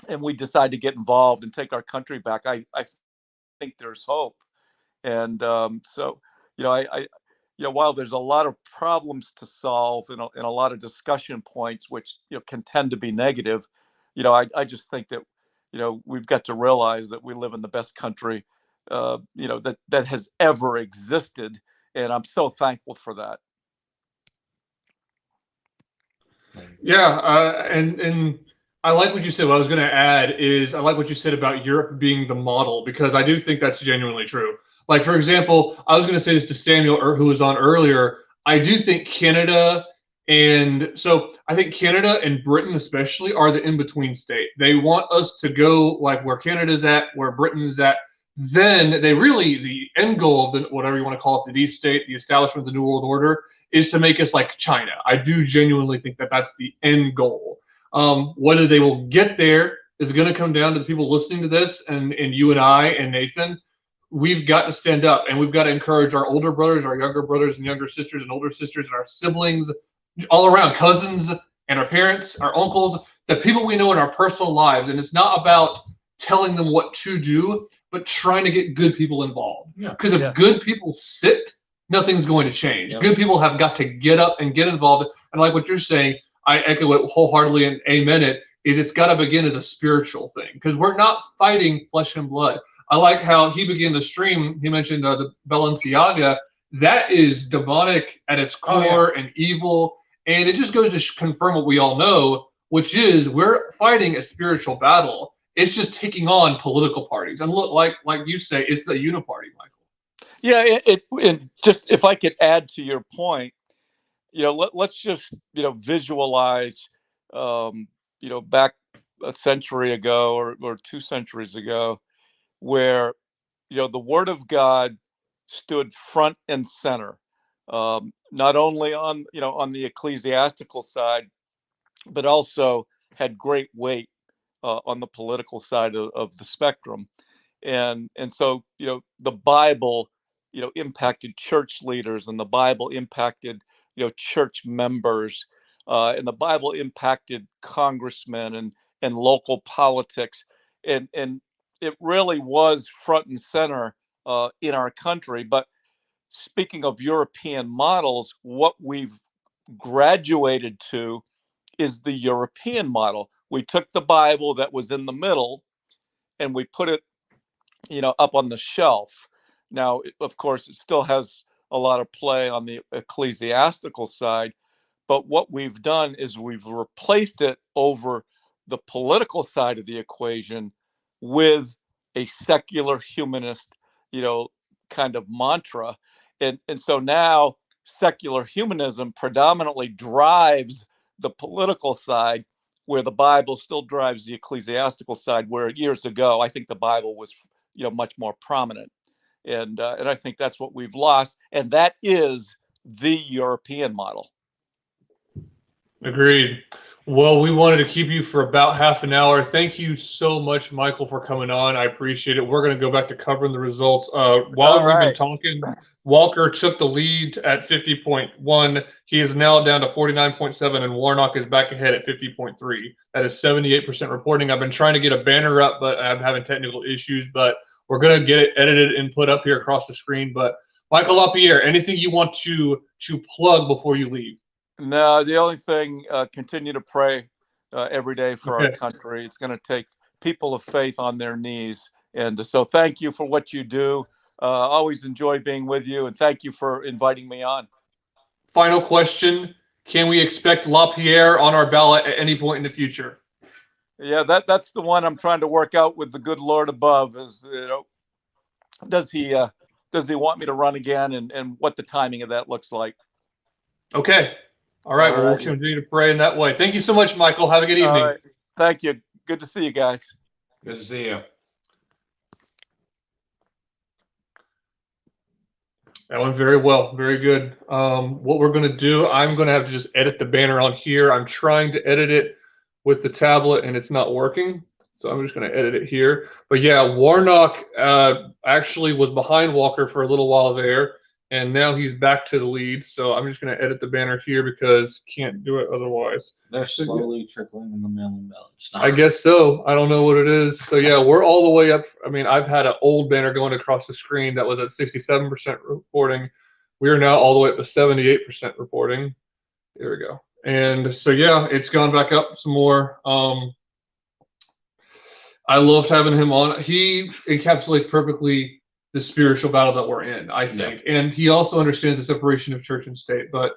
and we decide to get involved and take our country back, I think there's hope. And so, while there's a lot of problems to solve and a lot of discussion points, which can tend to be negative, I just think that we've got to realize that we live in the best country that has ever existed, and I'm so thankful for that. Yeah, and I like what you said. What I was going to add is I like what you said about Europe being the model, because I do think that's genuinely true. Like, for example, I was going to say this to Samuel, who was on earlier. I do think Canada And so I think Canada and Britain especially are the in-between state. They want us to go like where Canada's at, where Britain is at. Then they really, the end goal of the, whatever you want to call it, the deep state, the establishment of the New World Order, is to make us like China. I do genuinely think that that's the end goal. Whether they will get there is going to come down to the people listening to this and you and I and Nathan. We've got to stand up and we've got to encourage our older brothers, our younger brothers and younger sisters and older sisters and our siblings all around, cousins and our parents, our uncles, the people we know in our personal lives. And it's not about telling them what to do, but trying to get good people involved. Because if good people sit, nothing's going to change. Yep. Good people have got to get up and get involved. And like what you're saying, I echo it wholeheartedly and amen it, is it's got to begin as a spiritual thing because we're not fighting flesh and blood. I like how he began the stream. He mentioned the Balenciaga. That is demonic at its core and evil. And it just goes to confirm what we all know, which is we're fighting a spiritual battle. It's just taking on political parties. And look, like you say, it's the uniparty, Michael. Yeah, it just if I could add to your point, let's just visualize, back a century ago or 2 centuries ago, where the Word of God stood front and center, not only on the ecclesiastical side, but also had great weight on the political side of the spectrum. And so the Bible impacted church leaders, and the Bible impacted church members, and the Bible impacted congressmen and local politics, and it really was front and center in our country. But speaking of European models, what we've graduated to is the European model. We took the Bible that was in the middle and we put it, up on the shelf. Now, of course, it still has a lot of play on the ecclesiastical side, but what we've done is we've replaced it over the political side of the equation with a secular humanist, kind of mantra. And so now secular humanism predominantly drives the political side, where the Bible still drives the ecclesiastical side, where years ago, I think the Bible was, much more prominent. And I think that's what we've lost. And that is the European model. Agreed. Well, we wanted to keep you for about half an hour. Thank you so much, Michael, for coming on. I appreciate it. We're going to go back to covering the results. While we've been talking, Walker took the lead at 50.1. He is now down to 49.7, and Warnock is back ahead at 50.3. That is 78% reporting. I've been trying to get a banner up, but I'm having technical issues. But we're going to get it edited and put up here across the screen. But Michael LaPierre, anything you want to plug before you leave? No, the only thing, continue to pray every day for our country. It's going to take people of faith on their knees. And so thank you for what you do. Always enjoy being with you. And thank you for inviting me on. Final question. Can we expect LaPierre on our ballot at any point in the future? Yeah, that's the one I'm trying to work out with the good Lord above is, does he want me to run again, and what the timing of that looks like. Okay. All right. Well, we'll continue to pray in that way. Thank you so much, Michael. Have a good evening. Right. Thank you. Good to see you guys. Good to see you. That went very well. Very good. What we're going to do, I'm going to have to just edit the banner on here. I'm trying to edit it with the tablet, and it's not working. So I'm just going to edit it here. But yeah, Warnock actually was behind Walker for a little while there, and now he's back to the lead. So I'm just going to edit the banner here because can't do it otherwise. They're slowly trickling in the mail-in ballots. I guess so. I don't know what it is. So yeah, we're all the way up. I mean, I've had an old banner going across the screen that was at 67% reporting. We are now all the way up to 78% reporting. There we go. And so yeah, it's gone back up some more. I loved having him on. He encapsulates perfectly the spiritual battle that we're in, I think. Yeah. And he also understands the separation of church and state. But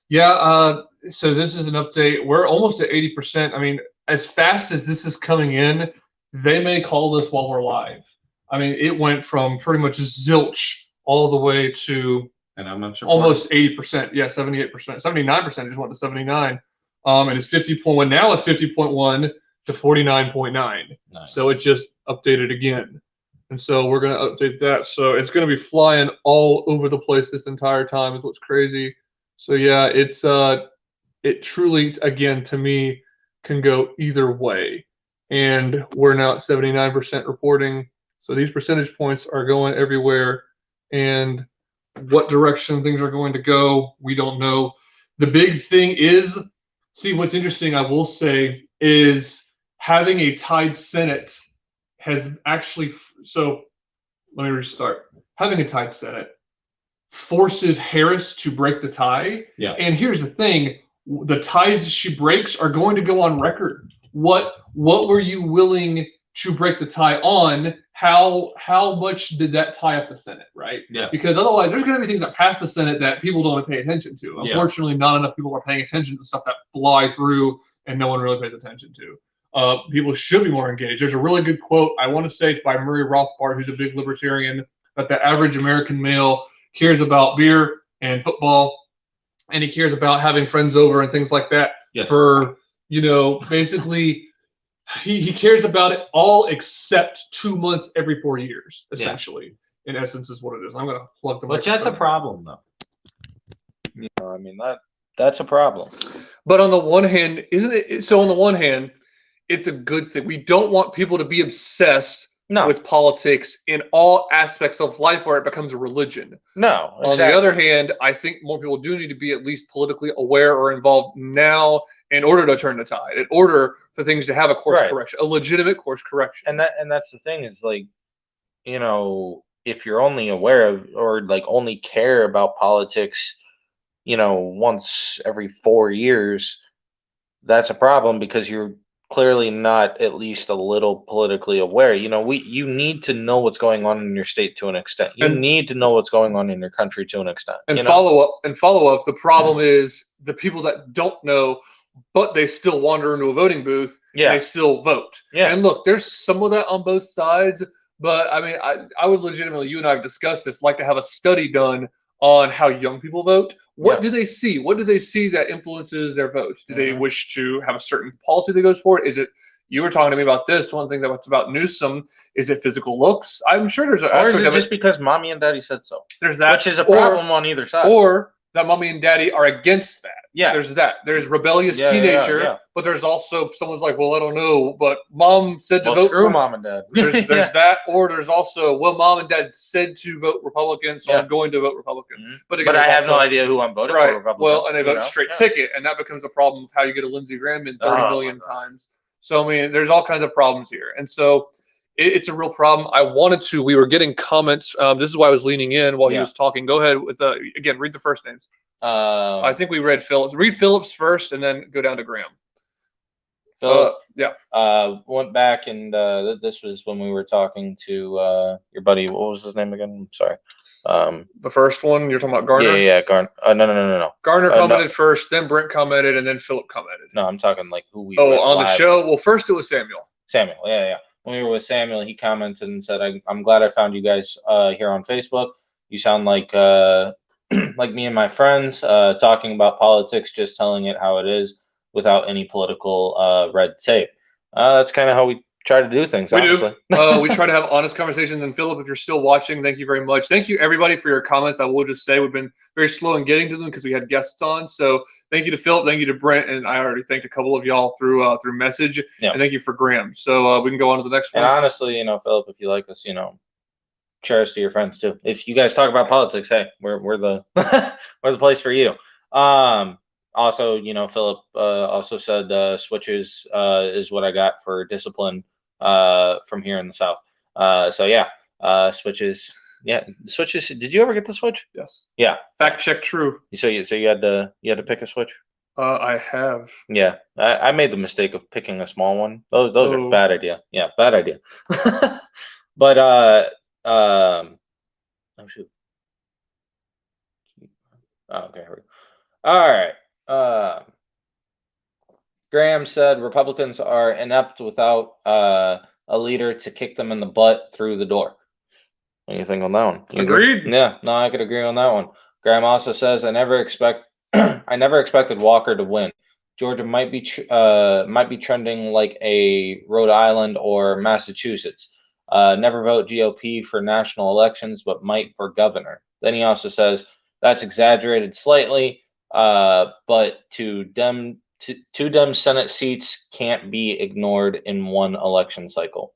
yeah, so this is an update. We're almost at 80%. I mean, as fast as this is coming in, they may call this while we're live. I mean, it went from pretty much zilch all the way to And how much? support? almost 80%. Yeah, 78%, 79% just went to 79. And it's 50.1 now. It's 50.1 to 49.9. Nice. So it just updated again, and so we're gonna update that. So it's gonna be flying all over the place this entire time. Is what's crazy. So yeah, it's it truly, again, to me, can go either way. And we're now at 79% reporting. So these percentage points are going everywhere. And what direction things are going to go, we don't know. The big thing is, see, what's interesting, I will say, is having a tied Senate has actually, so let me restart. Having a tied Senate forces Harris to break the tie. Yeah. And here's the thing, the ties she breaks are going to go on record. What were you willing to break the tie on? How much did that tie up the Senate, right? Yeah. Because otherwise there's going to be things that pass the Senate that people don't pay attention to. Yeah. Unfortunately, not enough people are paying attention to stuff that fly through and no one really pays attention to. People should be more engaged. There's a really good quote, I want to say it's by Murray Rothbard, who's a big libertarian, that the average American male cares about beer and football, and he cares about having friends over and things like that. Yes. For, basically, he cares about it all except 2 months every 4 years, essentially. In essence, is what it is. I'm going to plug the But that's a microphone. problem, though. I mean, that's a problem. But on the one hand, isn't it? So on the one hand, it's a good thing. We don't want people to be obsessed No. with politics in all aspects of life where it becomes a religion. No. On the other hand, I think more people do need to be at least politically aware or involved now in order to turn the tide, in order for things to have a course Right. correction, a legitimate course correction. And that's the thing is, like, if you're only aware of or like only care about politics, once every 4 years, that's a problem because you're clearly not at least a little politically aware. You need to know what's going on in your state to an extent. You And- need to know what's going on in your country to an extent. And follow up. The problem is the people that don't know, but they still wander into a voting booth Yeah. and they still vote. Yeah. And look, there's some of that on both sides, but I mean, I would legitimately, you and I have discussed this, like to have a study done on how young people vote. What Yeah. do they see? What do they see that influences their votes? Do they Mhm. wish to have a certain policy that goes for it? Is it, you were talking to me about this, one thing that was about Newsom, is it physical looks? I'm sure there's an Or is aspect it of just because mommy and daddy said so? there's that. Which is a problem on either side. Or that mommy and daddy are against that. Yeah. There's that. There's rebellious Yeah, yeah, teenager, yeah. but there's also someone's like, well, I don't know, but mom said to Well, vote screw for mom and dad. There's Yeah. that, or there's also, well, mom and dad said to vote Republican, so Yeah. I'm going to vote Republican. Mhm. But again, But I there's have no also- idea who I'm voting right. for. Republican, Well, and they vote you know? straight Yeah. ticket, and that becomes a problem with how you get a Lindsey Graham in 30 Oh, million my God. times. So I mean, there's all kinds of problems here, and so it's a real problem. We were getting comments. This is why I was leaning in while he Yeah. was talking. Go ahead with again, read the first names. I think we read Phillips. Read Phillips first, and then go down to Graham. Philip Yeah. went back and this was when we were talking to your buddy. What was his name again? I'm sorry. The first one you're talking about Garner. Yeah, Garner. No. Garner no. commented first, then Brent commented, and then Philip commented. No, I'm talking like who we. Oh, went on the live show. with. Well, first it was Samuel. Samuel. Yeah. When we were with Samuel, he commented and said, "I'm glad I found you guys here on Facebook. You sound like like me and my friends talking about politics, just telling it how it is without any political red tape." That's kind of how we try to do things. We honestly. do. We try to have honest conversations. And Philip, if you're still watching, thank you very much. Thank you everybody for your comments. I will just say we've been very slow in getting to them because we had guests on. So thank you to Philip, thank you to Brent, and I already thanked a couple of y'all through message. Yeah. And thank you for Graham. So we can go on to the next And one. honestly, Philip, if you like us, share us to your friends too. If you guys talk about politics, hey, we're the we're the place for you. Also, Philip also said switches is what I got for discipline from here in the South. So yeah, switches. Yeah, switches. Did you ever get the switch? Yes. Yeah. Fact check true. So you had to pick a switch. I have. Yeah, I made the mistake of picking a small one. Those Oh. are bad idea. Yeah, bad idea. But oh shoot. Oh, okay. Here we go. All right. Graham said Republicans are inept without a leader to kick them in the butt through the door. What do you think on that one? You agree? Agreed. Yeah, no, I could agree on that one. Graham also says, I never expected Walker to win. Georgia might be trending like a Rhode Island or Massachusetts. Never vote GOP for national elections, but might for governor. Then he also says that's exaggerated slightly, but two Dem Senate seats can't be ignored in one election cycle.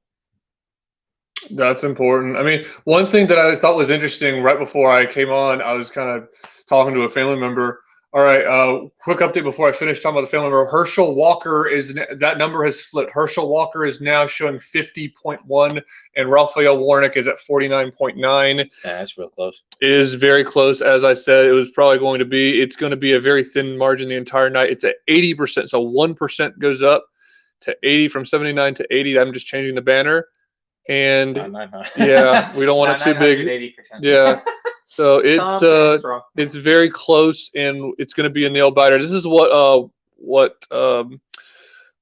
That's important. I mean, one thing that I thought was interesting right before I came on, I was kind of talking to a family member. All right, quick update before I finish talking about the family member. Herschel Walker that number has flipped. Herschel Walker is now showing 50.1, and Raphael Warnock is at 49.9. Yeah, that's real close. It is very close, as I said. It was probably going to be. It's going to be a very thin margin the entire night. It's at 80%, so 1% goes up to 80 from 79 to 80. I'm just changing the banner. And yeah, we don't want it too big. 80%. Yeah, so it's very close, and it's going to be a nail biter. This is what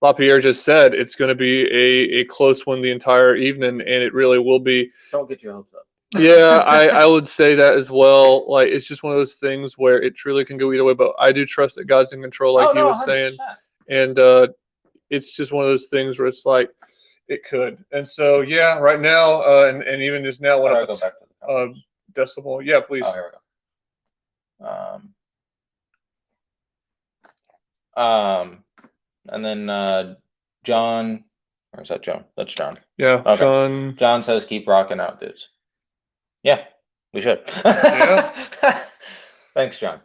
LaPierre just said. It's going to be a close one the entire evening, and it really will be. Don't get your hopes up. Yeah, I would say that as well. Like, it's just one of those things where it truly can go either way. But I do trust that God's in control, like he was 100%. saying, and it's just one of those things where it's like. It could. And so, yeah, right now, and even just now, How do I go back to the comments? Decimal. Yeah, please. Oh, here we go. And then John, or is that Joan? That's John. Yeah, Okay. John. John says, keep rocking out, dudes. Yeah, we should. Yeah. Thanks, John.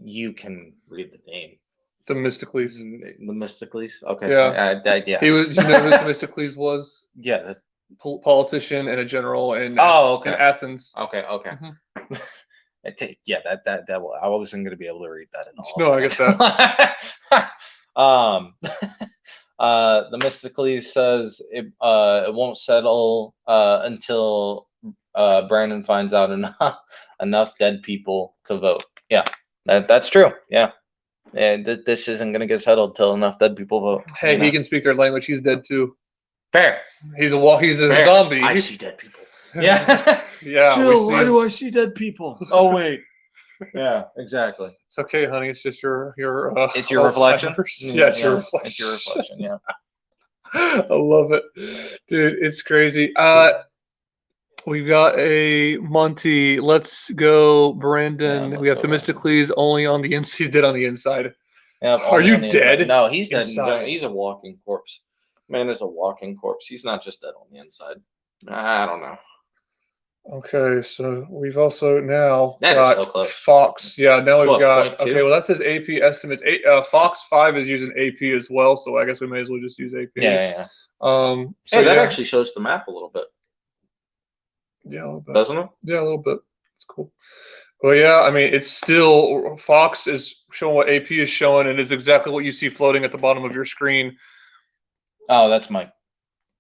You can read the name. Themistocles. Themistocles? Okay. Yeah. Yeah. He was. You know who Themistocles was? Yeah. Politician and a general in okay. in Athens. Okay. Mm-hmm. Yeah, that I wasn't going to be able to read that at all. No, I get that. Themistocles says it won't settle until Brandon finds out enough dead people to vote. Yeah, that's true. Yeah. And this isn't going to get settled till enough dead people vote. Hey, he can speak their language. He's dead too. Fair. He's a zombie. I see dead people. Yeah. Yeah. Jill, why do I see dead people? Oh wait. Yeah, exactly. It's okay, honey. It's just your it's your reflection. Yeah, it's your reflection. It's your reflection. Yeah. I love it, dude. It's crazy. We've got a Monty. Let's go, Brandon. Yeah, we have Themistocles only on the inside. He's dead on the inside. Yeah, are you dead? No, he's dead. Inside. He's a walking corpse. Man is a walking corpse. He's not just dead on the inside. I don't know. Okay, so we've also now that got is so close. Fox. Yeah, now we've got. 0.2? Okay, well that says AP estimates. Fox 5 is using AP as well, so I guess we may as well just use AP. Yeah. So hey, that actually shows the map a little bit. Yeah, a little bit. Doesn't it? Yeah, a little bit. It's cool. Well, yeah, I mean, it's still Fox is showing what AP is showing, and it's exactly what you see floating at the bottom of your screen. Oh, that's Mike.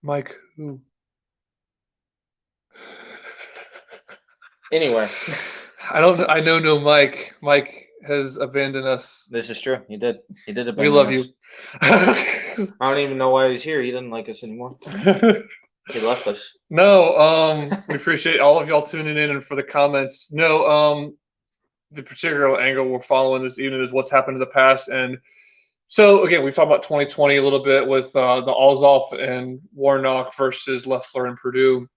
Mike, who? Anyway, I don't know. I know no Mike. Mike has abandoned us. This is true. He did. He did abandon We love us. you. I don't even know why he's here. He didn't like us anymore. He left us. No, we appreciate all of y'all tuning in and for the comments. No, the particular angle we're following this evening is what's happened in the past. And so, again, we've talked about 2020 a little bit with the Alzoff and Warnock versus Loeffler and Purdue.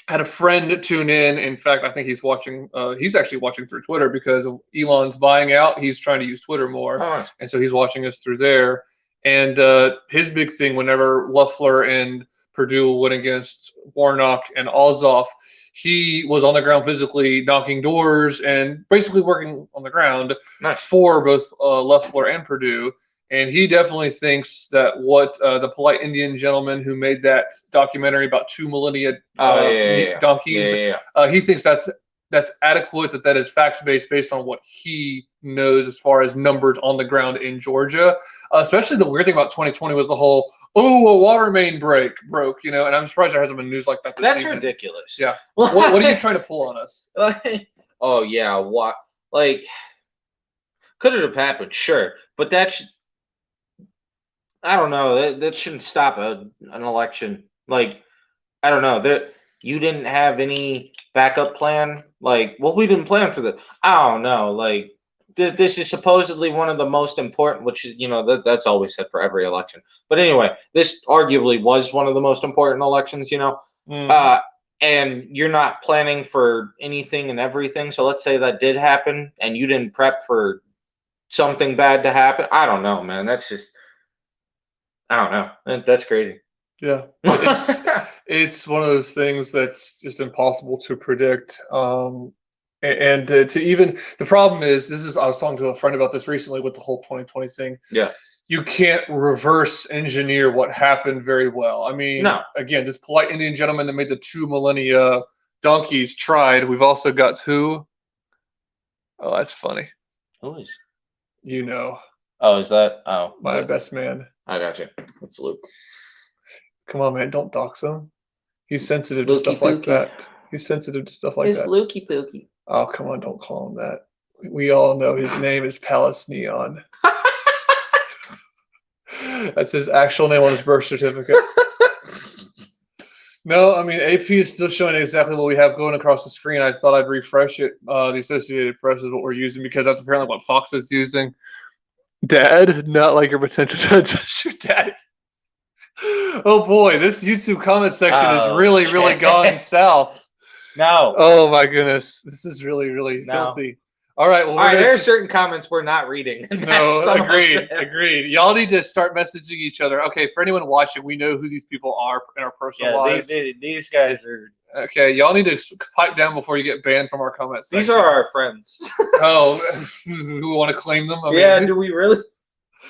Had a friend tune in. In fact, I think he's watching. He's actually watching through Twitter because of Elon's buying out. He's trying to use Twitter more. Oh, nice. And so he's watching us through there. And his big thing whenever Loeffler and Purdue went against Warnock and Alzoff, he was on the ground physically knocking doors and basically working on the ground for both Loeffler and Purdue. And he definitely thinks that what the polite Indian gentleman who made that documentary about 2 millennia donkeys, he thinks that's adequate, that is facts-based based on what he knows as far as numbers on the ground in Georgia. Especially the weird thing about 2020 was the whole, a water main broke, and I'm surprised there hasn't been news like that this That's season. ridiculous. Yeah. What are you trying to pull on us? Oh, yeah. What? Like, could it have happened? Sure. But I don't know. That shouldn't stop an election. Like, I don't know. you didn't have any backup plan? Like, well, we didn't plan for this. I don't know. Like, this is supposedly one of the most important, which is, that's always said for every election. But anyway, this arguably was one of the most important elections, and you're not planning for anything and everything. So let's say that did happen and you didn't prep for something bad to happen. I don't know, man. That's just, I don't know. That's crazy. Yeah, it's one of those things that's just impossible to predict. And to even the problem is I was talking to a friend about this recently with the whole 2020 thing. Yeah. You can't reverse engineer what happened very well. I mean, No. Again, this polite Indian gentleman that made the 2 millennia donkeys tried. We've also got who? Oh, that's funny. Who is? You know, Oh, is that? Oh, my best man. I got you. It's Luke. Come on, man, don't dox him. He's sensitive to Lukey stuff like Pookie. that. He's sensitive to stuff like It's that. Lukey Pookie. Oh, come on, don't call him that. We all know his name is Palace Neon. That's his actual name on his birth certificate. No, I mean, AP is still showing exactly what we have going across the screen. I thought I'd refresh it. The Associated Press is what we're using because that's apparently what Fox is using. Dad, not like your potential to just your daddy. Oh boy, this YouTube comment section is really, really gone south. No. Oh my goodness, this is really, really filthy. All right, well, there are certain comments we're not reading. No, agreed. Y'all need to start messaging each other. Okay, for anyone watching, we know who these people are in our personal lives. These guys are. Okay, y'all need to pipe down before you get banned from our comments. These are our friends. Oh, who want to claim them? I Yeah, mean, do we really?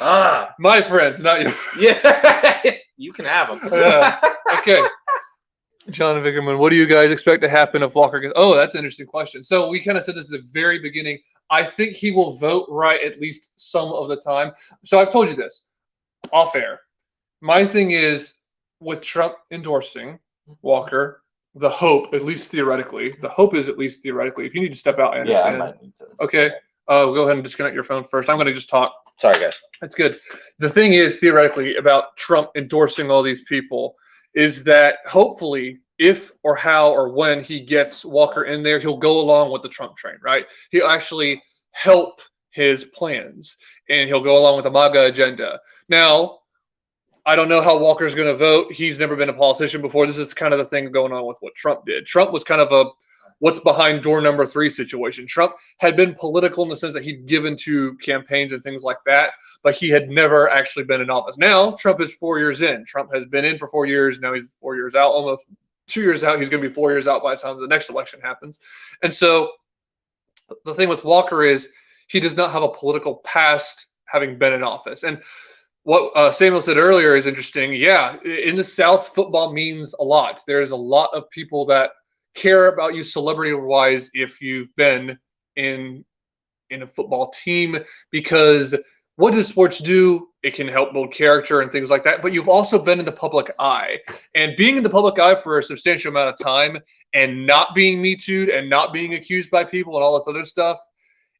Ah, my friends, not your. yeah, you can have them. Yeah. Okay. John Vickerman, what do you guys expect to happen if Walker gets? Oh, that's an interesting question. So we kind of said this at the very beginning. I think he will vote right at least some of the time. So I've told you this off air. My thing is with Trump endorsing Walker, the hope, at least theoretically, if you need to step out, I understand. Yeah, I might need to. Okay. Go ahead and disconnect your phone first. I'm going to just talk. Sorry, guys. That's good. The thing is, theoretically, about Trump endorsing all these people is that hopefully, if or how or when he gets Walker in there, he'll go along with the Trump train, right? He'll actually help his plans, and he'll go along with the MAGA agenda. Now, I don't know how Walker's going to vote. He's never been a politician before. This is kind of the thing going on with what Trump did. Trump was kind of a what's behind door number 3 situation. Trump had been political in the sense that he'd given to campaigns and things like that, but he had never actually been in office. Now, Trump is 4 years in. Trump has been in for 4 years. Now he's 4 years out, almost 2 years out. He's going to be 4 years out by the time the next election happens. And so the thing with Walker is he does not have a political past having been in office. And what Samuel said earlier is interesting. Yeah, in the South, football means a lot. There's a lot of people that care about you celebrity-wise if you've been in a football team, because what does sports do? It can help build character and things like that, but you've also been in the public eye. And being in the public eye for a substantial amount of time and not being Me Too'd and not being accused by people and all this other stuff,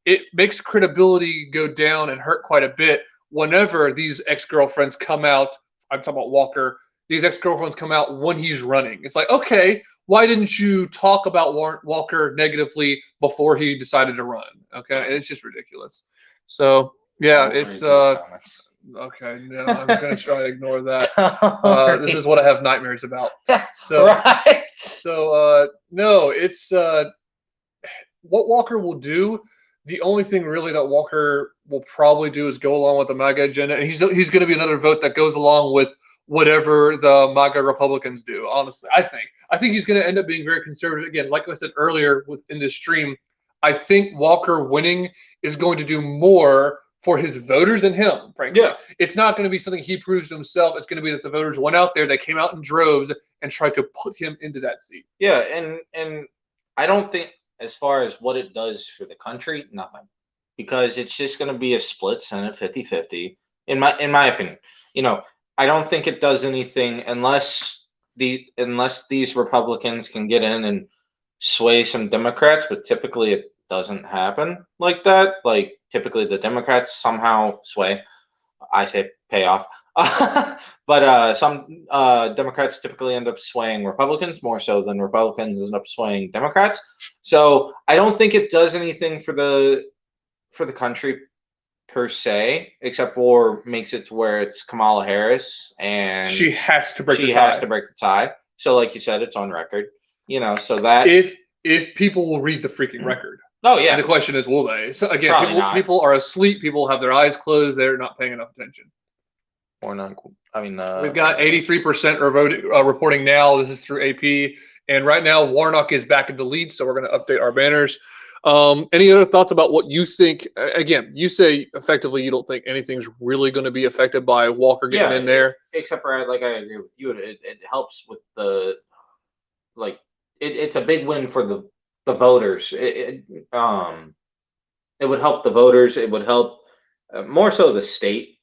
it makes credibility go down and hurt quite a bit whenever these ex-girlfriends come out. I'm talking about Walker. These ex-girlfriends come out when he's running. It's like, okay, why didn't you talk about Walker negatively before he decided to run? Okay, it's just ridiculous. So yeah, it's okay. No, I'm gonna try to ignore that. This is what I have nightmares about. So right. So no, it's what Walker will do. The only thing really that Walker will probably do is go along with the MAGA agenda, and he's going to be another vote that goes along with whatever the MAGA Republicans do. Honestly, I think he's going to end up being very conservative. Again, like I said earlier in this stream, I think Walker winning is going to do more for his voters than him, frankly. Yeah. It's not going to be something he proves to himself. It's going to be that the voters went out there, they came out in droves and tried to put him into that seat. Yeah, and I don't think, as far as what it does for the country, nothing. Because it's just going to be a split Senate 50-50, in my opinion. I don't think it does anything unless these Republicans can get in and sway some Democrats, but typically it doesn't happen like that. Like, typically the Democrats somehow sway. I say pay off. But some Democrats typically end up swaying Republicans more so than Republicans end up swaying Democrats. So I don't think it does anything for the country per se, except for makes it to where it's Kamala Harris and She has to break the tie. she has to break the tie. So, like you said, it's on record. So that if people will read the freaking record. Oh yeah. And the question is, will they? So again, people are asleep. People have their eyes closed. They're not paying enough attention. Or not. I mean, we've got 83% reporting now. This is through AP, and right now Warnock is back in the lead. So we're going to update our banners. Any other thoughts about what you think? Again, you say effectively you don't think anything's really going to be affected by Walker getting in there. Except for, like, I agree with you. It helps with the, like, it's a big win for the voters. It would help the voters. It would help more so the state.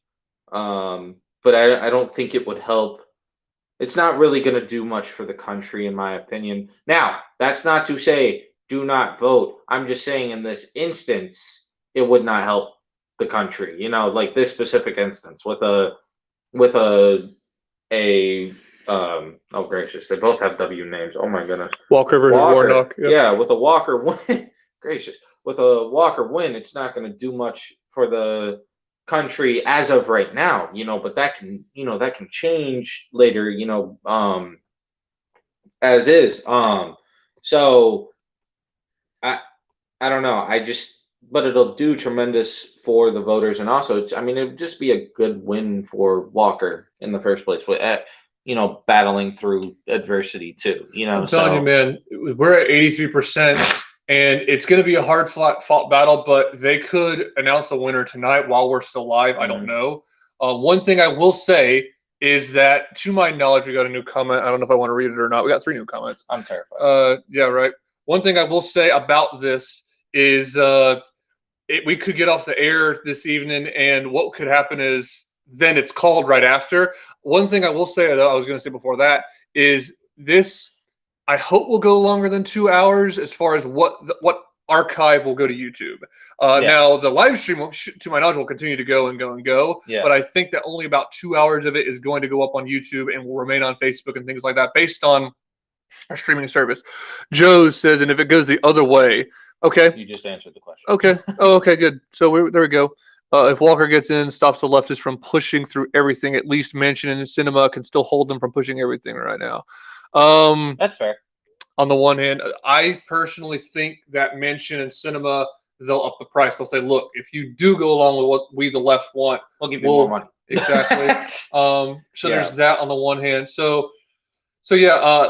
But I don't think it would help. It's not really going to do much for the country, in my opinion. Now, that's not to say do not vote. I'm just saying in this instance, it would not help the country. Like this specific instance with a oh gracious, they both have W names. Oh my goodness. Walker versus Warnock. Yep. Yeah, with a Walker win. Gracious. With a Walker win, it's not going to do much for the country as of right now, but that can change later, as is. So I don't know. But it'll do tremendous for the voters, and also, it would just be a good win for Walker in the first place. But battling through adversity too. I'm telling you, man, we're at 83%. And it's going to be a hard fought battle, but they could announce a winner tonight while we're still live. I don't know. One thing I will say is that, to my knowledge, we got a new comment. I don't know if I want to read it or not. We got 3 new comments. I'm terrified. Yeah, right. One thing I will say about this is we could get off the air this evening, and what could happen is then it's called right after. One thing I will say, though, I was going to say before that, is this – I hope will go longer than 2 hours as far as what archive will go to YouTube. Now, the live stream, to my knowledge, will continue to go and go and go. Yeah. But I think that only about 2 hours of it is going to go up on YouTube and will remain on Facebook and things like that based on our streaming service. Joe says, and if it goes the other way, okay. You just answered the question. Okay. Oh, okay, good. So there we go. If Walker gets in, stops the leftists from pushing through everything, at least Manchin and Sinema can still hold them from pushing everything right now. That's fair. On the one hand, I personally think that Manchin and Sinema, they'll up the price. They'll say, look, if you do go along with what we, the left, want, we'll give you more money. Exactly. There's that on the one hand.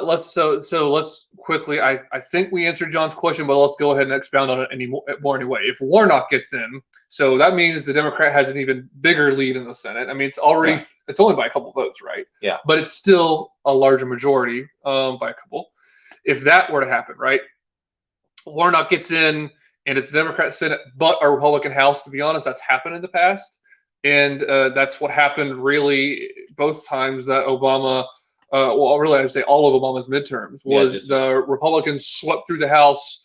Let's quickly, I think we answered John's question, but let's go ahead and expound on it more anyway. If Warnock gets in, so that means the Democrat has an even bigger lead in the Senate. It's already, it's only by a couple votes, right? Yeah. But it's still a larger majority by a couple. If that were to happen, right? Warnock gets in, and it's the Democrat Senate, but a Republican House. To be honest, that's happened in the past. And that's what happened really both times that Obama, I'd say all of Obama's midterms, was the Republicans swept through the House,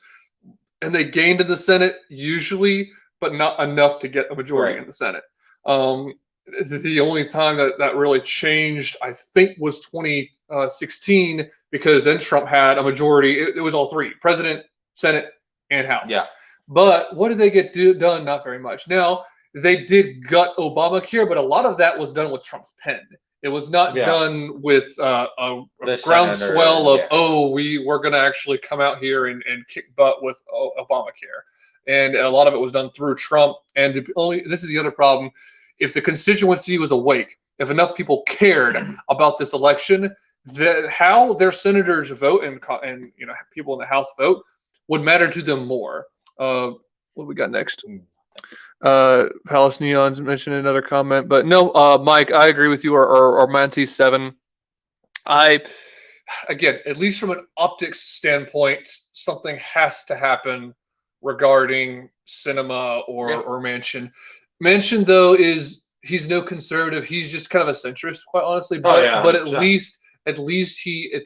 and they gained in the Senate usually, but not enough to get a majority in the Senate. The only time that really changed, I think, was 2016, because then Trump had a majority. It was all 3, President, Senate, and House. Yeah. But what did they get done? Not very much. Now, they did gut Obamacare, but a lot of that was done with Trump's pen. It was not done with a groundswell of, we're going to actually come out here and kick butt with Obamacare. And a lot of it was done through Trump. And this is the other problem. If the constituency was awake, if enough people cared about this election, how their senators vote and people in the House vote would matter to them more. What do we got next? Palace Neons mentioned another comment, but no, Mike, I agree with you. Or Manti 7. Again, at least from an optics standpoint, something has to happen regarding Sinema or Manchin. Manchin, though, he's no conservative. He's just kind of a centrist, quite honestly. But at least he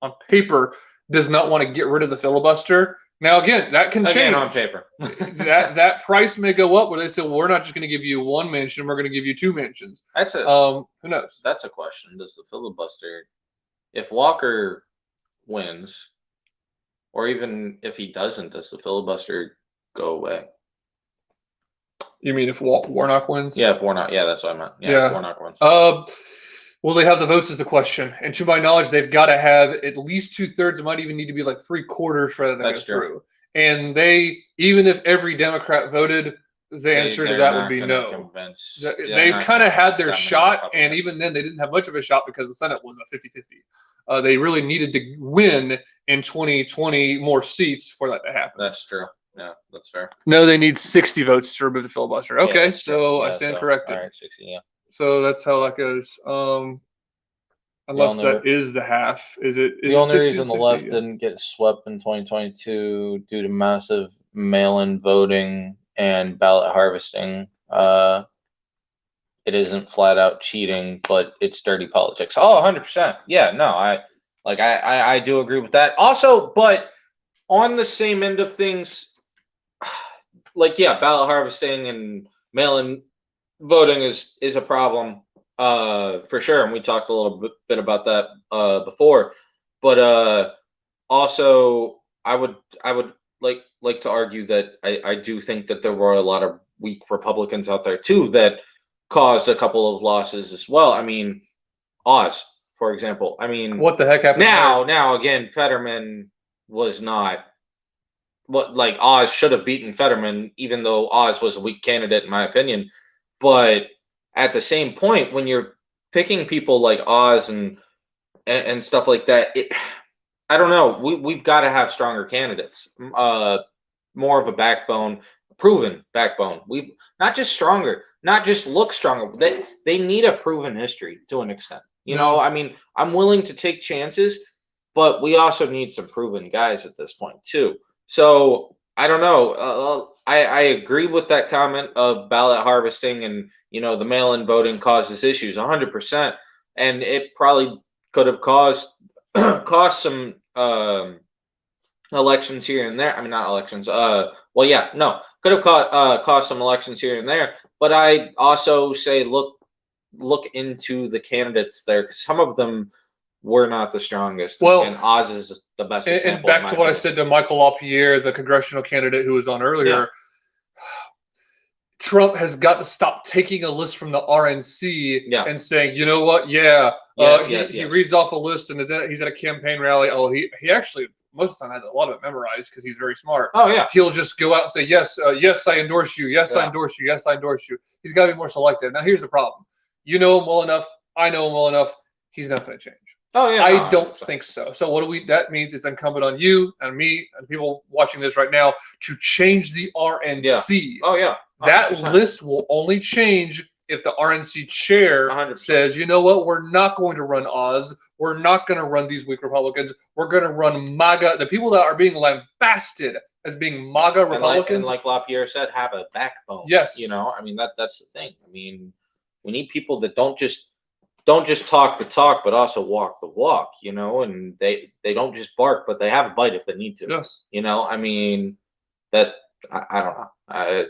on paper does not want to get rid of the filibuster. Now, again, that can change. Again, on paper. that price may go up where they say, well, we're not just going to give you one mansion, we're going to give you 2 mansions. That's a Who knows? that's a question. Does the filibuster, if Walker wins, or even if he doesn't, does the filibuster go away? You mean if Warnock wins? Yeah, if Warnock. Yeah, that's what I meant. Yeah, Yeah. if Warnock wins. Will they have the votes is the question. And to my knowledge, they've got to have at least 2/3. It might even need to be like 3/4 for them to That's go true. through. And they, even if every Democrat voted, the answer to They're that not would be gonna no. convince- They they're not kind gonna of had convince their that many shot, and Republicans. even then, they didn't have much of a shot because the Senate was a 50-50. They really needed to win in 2020 more seats for that to happen. That's true. Yeah, that's fair. No, they need 60 votes to remove the filibuster. Yeah, Okay, that's true. so I Yeah, stand so, corrected. All right, 60. Yeah. So that's how that goes. Unless only that is the half. Is it? Is The it only 60 reason and the 60? left Yeah. didn't get swept in 2022 due to massive mail-in voting and ballot harvesting, it isn't flat out cheating, but it's dirty politics. Oh, 100%. Yeah, no, I do agree with that. Also, but on the same end of things, like, yeah, ballot harvesting and mail-in voting is a problem, for sure, and we talked a little bit about that before. But also, I would like to argue that I do think that there were a lot of weak Republicans out there too that caused a couple of losses as well. I mean, Oz, for example. I mean, What the heck happened there? now again, Fetterman was not what, like, Oz should have beaten Fetterman, even though Oz was a weak candidate in my opinion. But at the same point, when you're picking people like Oz and stuff like that, I don't know. We've got to have stronger candidates, more of a backbone, proven backbone. We've not just stronger, not just look stronger. They need a proven history to an extent. You know, I mean, I'm willing to take chances, but we also need some proven guys at this point too. So I don't know. I agree with that comment of ballot harvesting and, you know, the mail-in voting causes issues 100%, and it probably could have caused some elections here and there. I mean, not elections. Well, yeah, no, could have caused some elections here and there. But I also say look into the candidates there, because some of them were not the strongest. Well, and Oz is the best example. And back to what I said to Michael LaPierre, the congressional candidate who was on earlier. Yeah. Trump has got to stop taking a list from the RNC and saying, you know what? Yeah, he reads off a list and he's at a campaign rally. Oh, he actually most of the time has a lot of it memorized because he's very smart. Oh yeah, he'll just go out and say, yes, yes, I endorse you. Yes, I endorse you. Yes, I endorse you. He's got to be more selective. Now, here's the problem. You know him well enough. I know him well enough. He's not going to change. Oh yeah, I don't think so. So what do we? That means it's incumbent on you and me and people watching this right now to change the RNC. Yeah. Oh yeah. 100%. That list will only change if the RNC chair 100%. says, you know what, we're not going to run Oz. We're not going to run these weak Republicans. We're going to run MAGA. The people that are being lambasted as being MAGA Republicans. And like LaPierre said, have a backbone. Yes. You know, I mean, that's the thing. I mean, we need people that don't just talk the talk, but also walk the walk, you know, and they don't just bark, but they have a bite if they need to. Yes. You know, I mean, that, I don't know.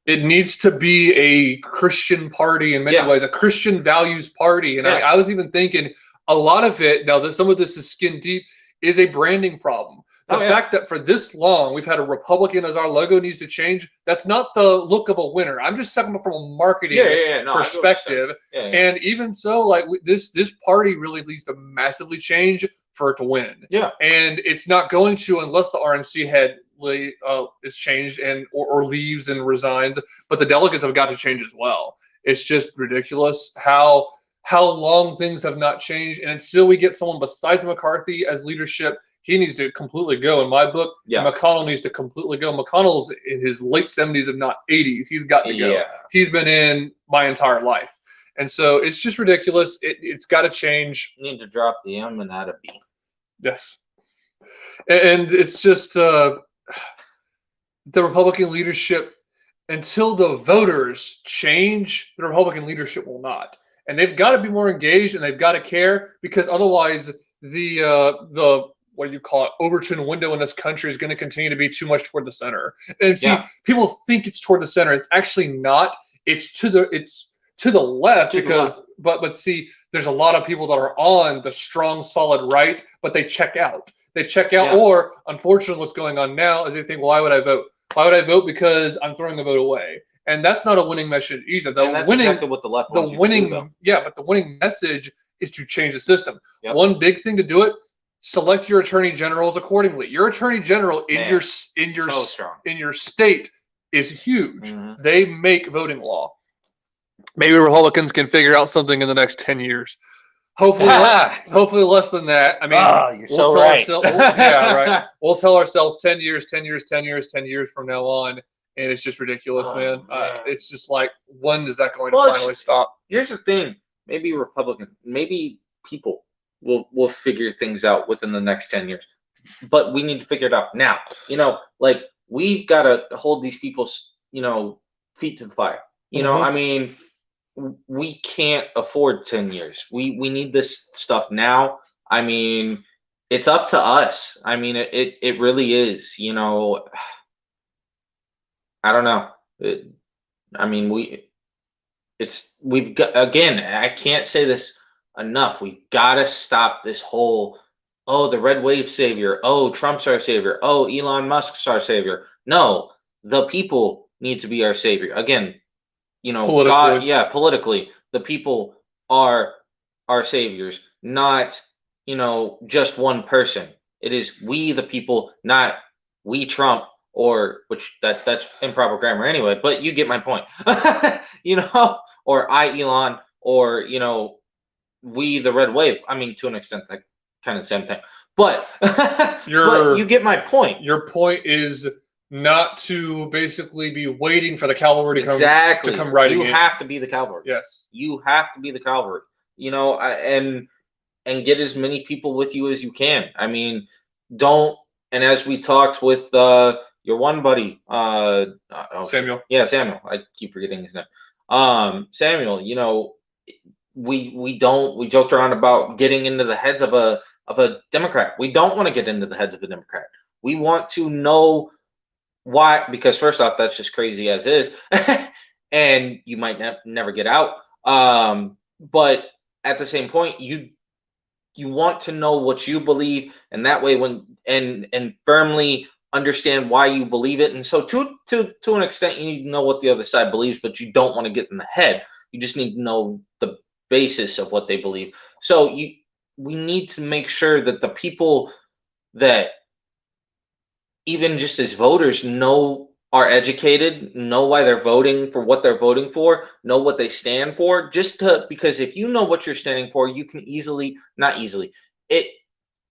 It needs to be a Christian party in many ways, a Christian values party. And I was even thinking a lot of it, now that some of this is skin deep, is a branding problem. The fact that for this long we've had a Republican as our logo needs to change, that's not the look of a winner. I'm just talking about from a marketing perspective. And even so, like this party really needs to massively change for it to win. Yeah. And it's not going to unless the RNC head is changed and or leaves and resigns. But the delegates have got to change as well. It's just ridiculous how long things have not changed. And until we get someone besides McCarthy as leadership, he needs to completely go. In my book, McConnell needs to completely go. McConnell's in his late 70s, if not 80s. He's got to go. Yeah. He's been in my entire life. And so it's just ridiculous. It's got to change. You need to drop the M and add a B. Yes. And it's just the Republican leadership, until the voters change, the Republican leadership will not. And they've got to be more engaged and they've got to care, because otherwise the what do you call it, Overton window in this country is going to continue to be too much toward the center. And see, Yeah. people think it's toward the center. It's actually not. It's to the left To the because but see, there's a lot of people that are on the strong, solid right, but they check out. They check out, Yeah. or unfortunately, what's going on now is they think, why would I vote? Why would I vote? Because I'm throwing a vote away. And that's not a winning message either. And that's exactly what the left wants you to do, though. But the winning message is to change the system. Yep. One big thing to do it: select your attorney generals accordingly. Your attorney general in Man, your so strong. in your state is huge. Mhm. They make voting law. Maybe Republicans can figure out something in the next 10 years. Hopefully, hopefully less than that. I mean, you're we'll tell ourselves, yeah, right. We'll tell ourselves 10 years, 10 years, 10 years, 10 years from now on, and it's just ridiculous, Oh, man. man. It's just like, when is that going Well, to finally stop? Here's the thing. Maybe maybe people will figure things out within the next 10 years. But we need to figure it out now. Like, we've got to hold these people's, feet to the fire. Mhm. I mean, we can't afford 10 years. We need this stuff now. I mean, it's up to us. I mean, it really is. I don't know. We've got, again, I can't say this enough. We've got to stop this whole, oh, the red wave savior. Oh, Trump's our savior. Oh, Elon Musk's our savior. No, the people need to be our savior. Again, Politically. God, yeah, politically, the people are our saviors, not, just one person. It is we, the people, not we, Trump, or that's improper grammar anyway, but you get my point. Or I, Elon, or, we, the red wave. I mean, to an extent, that kind of the same thing. But, but you get my point. Your point is not to basically be waiting for the cavalry to come riding in. You have to be the cavalry. Yes. You have to be the cavalry. And get as many people with you as you can. I mean, don't. And as we talked with your one buddy, Samuel. Yeah, Samuel. I keep forgetting his name. Samuel. We joked around about getting into the heads of a Democrat. We don't want to get into the heads of a Democrat. We want to know why, because first off, that's just crazy as is, and you might never get out. But at the same point, you want to know what you believe, and that way, and firmly understand why you believe it. And so, to an extent, you need to know what the other side believes, but you don't want to get in the head. You just need to know the basis of what they believe. So we need to make sure that the people that, even just as voters, are educated, know why they're voting for what they're voting for, know what they stand for, because if you know what you're standing for, you can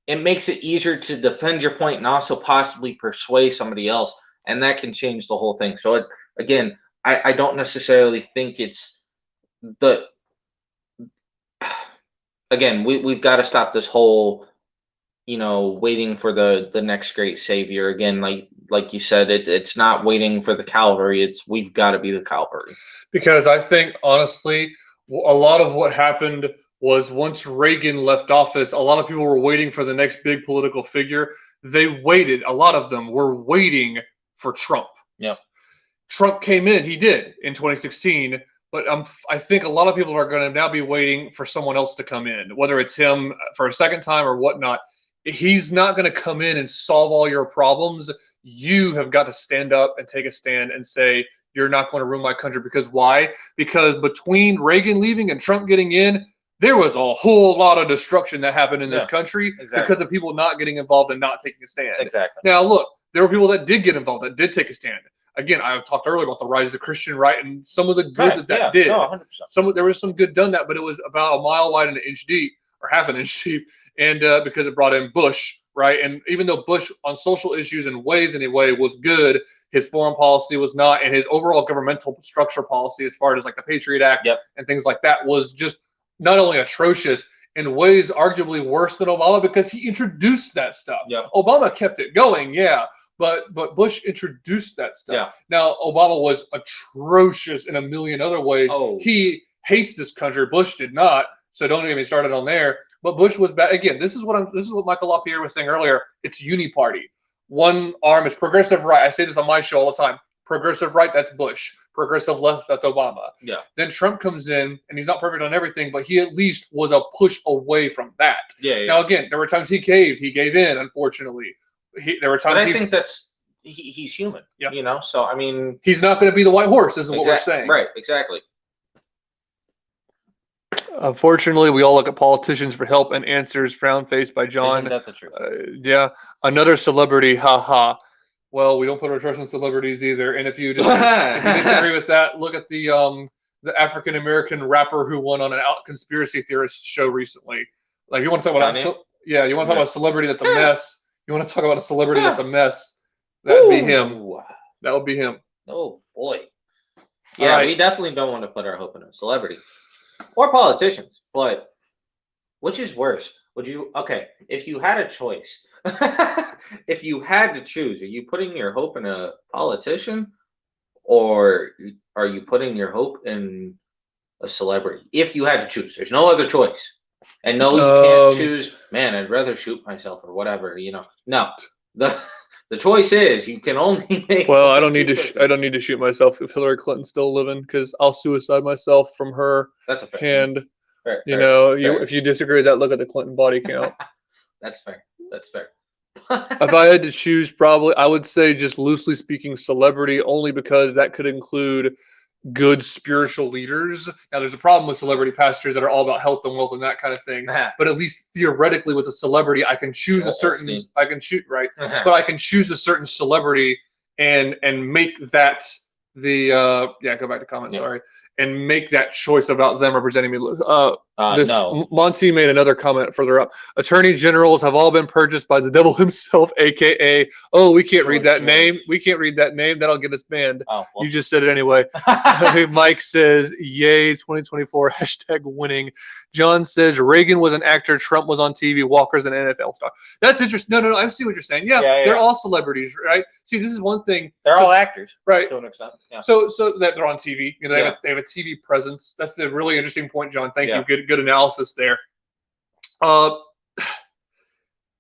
it makes it easier to defend your point and also possibly persuade somebody else, and that can change the whole thing. So again, I don't necessarily think it's again, we've got to stop this whole, waiting for the next great savior. Again, like you said, it's not waiting for the cavalry. We've got to be the cavalry. Because I think, honestly, a lot of what happened was once Reagan left office, a lot of people were waiting for the next big political figure. They waited. A lot of them were waiting for Trump. Yeah. Trump came in. He did in 2016. But I think a lot of people are going to now be waiting for someone else to come in, whether it's him for a second time or whatnot. He's not going to come in and solve all your problems. You have got to stand up and take a stand and say, you're not going to ruin my country. Because why? Because between Reagan leaving and Trump getting in, there was a whole lot of destruction that happened in this country because of people not getting involved and not taking a stand. Exactly. Now, look, there were people that did get involved, that did take a stand. Again, I talked earlier about the rise of the Christian right and some of the good that did. No, 100%. There was some good done that, but it was about a mile wide and an inch deep, or half an inch deep, and because it brought in Bush, right? And even though Bush on social issues and ways anyway was good, his foreign policy was not, and his overall governmental structure policy, as far as like the Patriot Act and things like that, was just not only atrocious, in ways arguably worse than Obama, because he introduced that stuff. Obama kept it going, but Bush introduced that stuff. Now, Obama was atrocious in a million other ways. He hates this country. Bush did not, so don't get me started on there. But Bush was bad. Again, this is what Michael LaPierre was saying earlier. It's uniparty. One arm is progressive right. I say this on my show all the time. Progressive right, that's Bush. Progressive left, that's Obama. Yeah. Then Trump comes in, and he's not perfect on everything, but he at least was a push away from that. Yeah. Now, again, there were times he caved. He gave in, unfortunately. There were times But I think that's he's human. Yeah. You know, so I mean, he's not going to be the white horse. Is what we're saying. Right. Exactly. Unfortunately, we all look at politicians for help and answers. Frown face by John. Isn't that the truth? Yeah, another celebrity. Ha. Well, we don't put our trust in celebrities either. And if you disagree with that, look at the African American rapper who won on an conspiracy theorist show recently. Like, you want to talk about you want to talk about a celebrity that's a mess. You want to talk about a celebrity that's a mess. That'd be him. That would be him. Oh boy. Yeah, right. We definitely don't want to put our hope in a celebrity or politicians. But which is worse? Would you? Okay, if you had a choice, if you had to choose, are you putting your hope in a politician, or are you putting your hope in a celebrity? If you had to choose, there's no other choice, and no, you can't choose. Man, I'd rather shoot myself or whatever. You know, no. The choice is you can only make. Well, I don't need to shoot myself if Hillary Clinton's still living, because I'll suicide myself from her That's a fair hand. Fair, If you disagree with that, look at the Clinton body count. That's fair. If I had to choose, probably I would say, just loosely speaking, celebrity, only because that could include good spiritual leaders. Now, there's a problem with celebrity pastors that are all about health and wealth and that kind of thing. But at least theoretically, with a celebrity, I can choose a certain. I can choose but I can choose a certain celebrity and make that the go back to comments. Sorry. And make that choice about them representing me. No. Monty made another comment further up. Attorney generals have all been purchased by the devil himself, aka. Oh, we can't read that name. We can't read that name. That'll get us banned. Oh, well. You just said it anyway. Mike says, "Yay, 2024 #winning." John says Reagan was an actor. Trump was on TV. Walker's an NFL star. That's interesting. No. I see what you're saying. Yeah, they're all celebrities, right? See, this is one thing. They're all actors, right? To an extent. Yeah. So that they're on TV. You know, they have a TV presence. That's a really interesting point, John. Thank you. Good analysis there.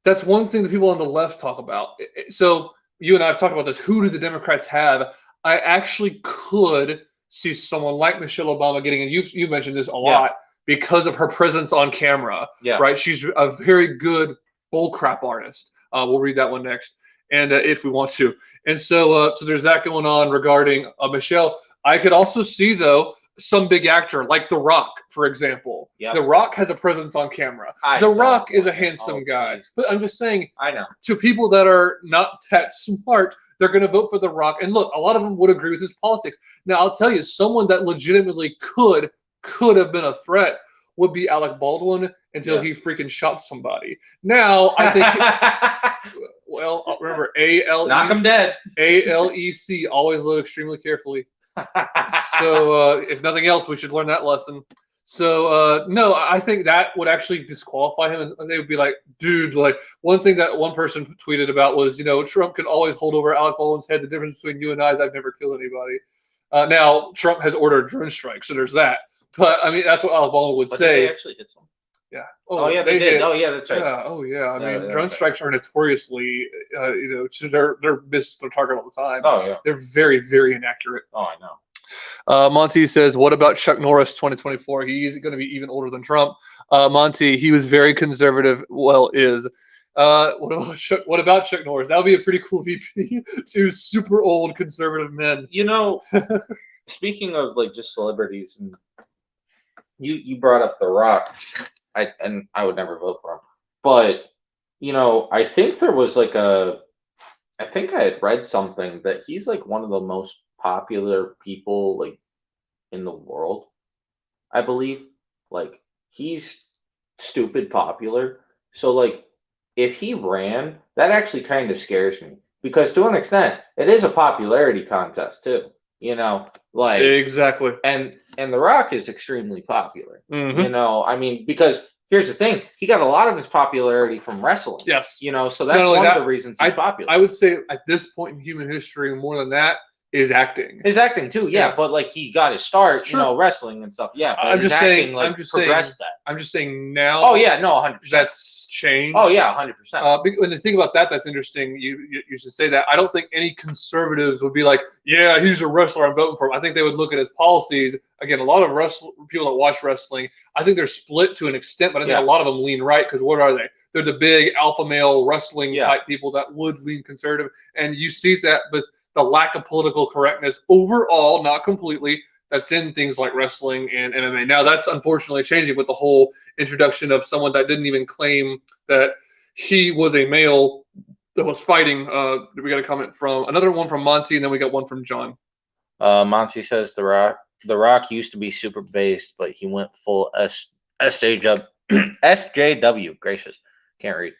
That's one thing that people on the left talk about. So you and I have talked about this. Who do the Democrats have? I actually could see someone like Michelle Obama getting, and you mentioned this a lot, because of her presence on camera. Yeah. Right. She's a very good bullcrap artist. We'll read that one next, and if we want to. And so there's that going on regarding Michelle. I could also see, though, some big actor like The Rock, for example. Yeah. The Rock has a presence on camera. The Rock is a handsome guy. But I'm just saying, I know, to people that are not that smart, they're going to vote for The Rock. And look, a lot of them would agree with his politics. Now, I'll tell you, someone that legitimately could have been a threat would be Alec Baldwin until he freaking shot somebody. Now, I think, well, remember, knock him dead. ALEC, always load extremely carefully. So if nothing else, we should learn that lesson. So no, I think that would actually disqualify him, and they would be like, dude, like, one thing that one person tweeted about was, Trump can always hold over Alec Baldwin's head. The difference between you and I is I've never killed anybody. Now Trump has ordered drone strikes, so there's that. But I mean, that's what Alec Baldwin would say. Did they actually hit someone? Yeah. Oh yeah, they did. Oh yeah, that's right. Yeah. Oh yeah. I mean, drone strikes are notoriously, they're missed their target all the time. Oh yeah. They're very, very inaccurate. Oh, I know. Monty says, "What about Chuck Norris 2024? He's going to be even older than Trump." Monty, he was very conservative. Well, is. What about Chuck Norris? That would be a pretty cool VP. Two super old conservative men. Speaking of like just celebrities, and you brought up The Rock. I would never vote for him, but I think there was like I think I had read something that he's like one of the most popular people like in the world. I believe, like, he's stupid popular. So like, if he ran, that actually kind of scares me, because to an extent it is a popularity contest too. Like, exactly. And The Rock is extremely popular. Mm-hmm. I mean, because here's the thing, he got a lot of his popularity from wrestling. Yes. So that's one of the reasons he's popular. I would say at this point in human history, more than that, is acting. His acting too, yeah, Yeah. but like he got his start, Sure. wrestling and stuff, yeah. But I'm his just acting saying. like I'm just saying. progressed that. I'm just saying now. Oh yeah, no, 100%. That's changed. Oh yeah, 100%. When you think about that, that's interesting. You should say that. I don't think any conservatives would be like, yeah, he's a wrestler, I'm voting for him. I think they would look at his policies. Again, a lot of people that watch wrestling, I think they're split to an extent, but I think a lot of them lean right because what are they? They're the big alpha male wrestling type people that would lean conservative, and you see that with the lack of political correctness overall, not completely. That's in things like wrestling and MMA. Now that's unfortunately changing with the whole introduction of someone that didn't even claim that he was a male that was fighting. We got a comment from another one from Monty, and then we got one from John. Monty says The Rock used to be super based, but he went full SJW. SJW. Gracious, can't read.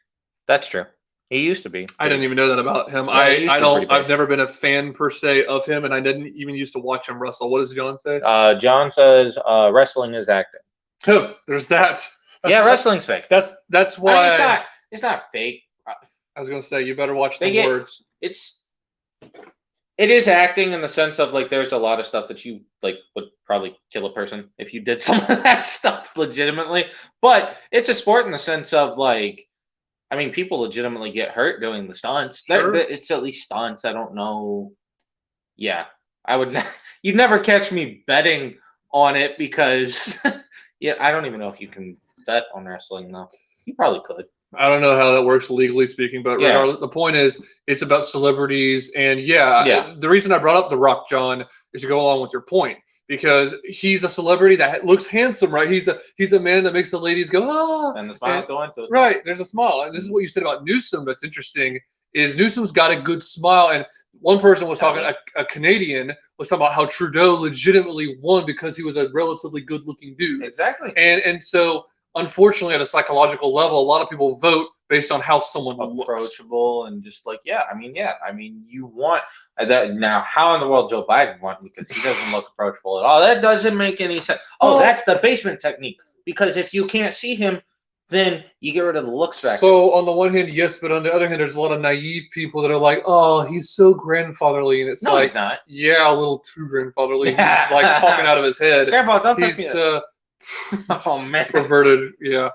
That's true. He used to be. I didn't even know that about him. Yeah, I've never been a fan per se of him, and I didn't even used to watch him wrestle. What does John say? John says wrestling is acting. Oh, there's that. Wrestling's fake. That's why It's not fake. I was gonna say you better watch the words. It is acting in the sense of like there's a lot of stuff that you like would probably kill a person if you did some of that stuff legitimately. But it's a sport in the sense of like, I mean, people legitimately get hurt doing the stunts. Sure. It's at least stunts. I don't know. Yeah, I would. You'd never catch me betting on it because I don't even know if you can bet on wrestling though. You probably could. I don't know how that works legally speaking, but regardless, the point is it's about celebrities. And the reason I brought up The Rock, John, is to go along with your point because he's a celebrity that looks handsome, right? He's a man that makes the ladies go, oh. And the smiles go into it. Right. There's a smile. And this is what you said about Newsom that's interesting is Newsom's got a good smile. And one person was talking, a Canadian was talking about how Trudeau legitimately won because he was a relatively good looking dude. Exactly. And so unfortunately, at a psychological level, a lot of people vote based on how someone looks. Approachable and just like, I mean, you want that now. How in the world Joe Biden won because he doesn't look approachable at all? That doesn't make any sense. Oh, that's the basement technique. Because if you can't see him, then you get rid of the looks factor. So on the one hand, yes, but on the other hand, there's a lot of naive people that are like, oh, he's so grandfatherly, and it's no, like, he's not. Yeah, a little too grandfatherly. He's like talking out of his head. Grandpa, don't he's touch me. the Oh man, perverted. Yeah,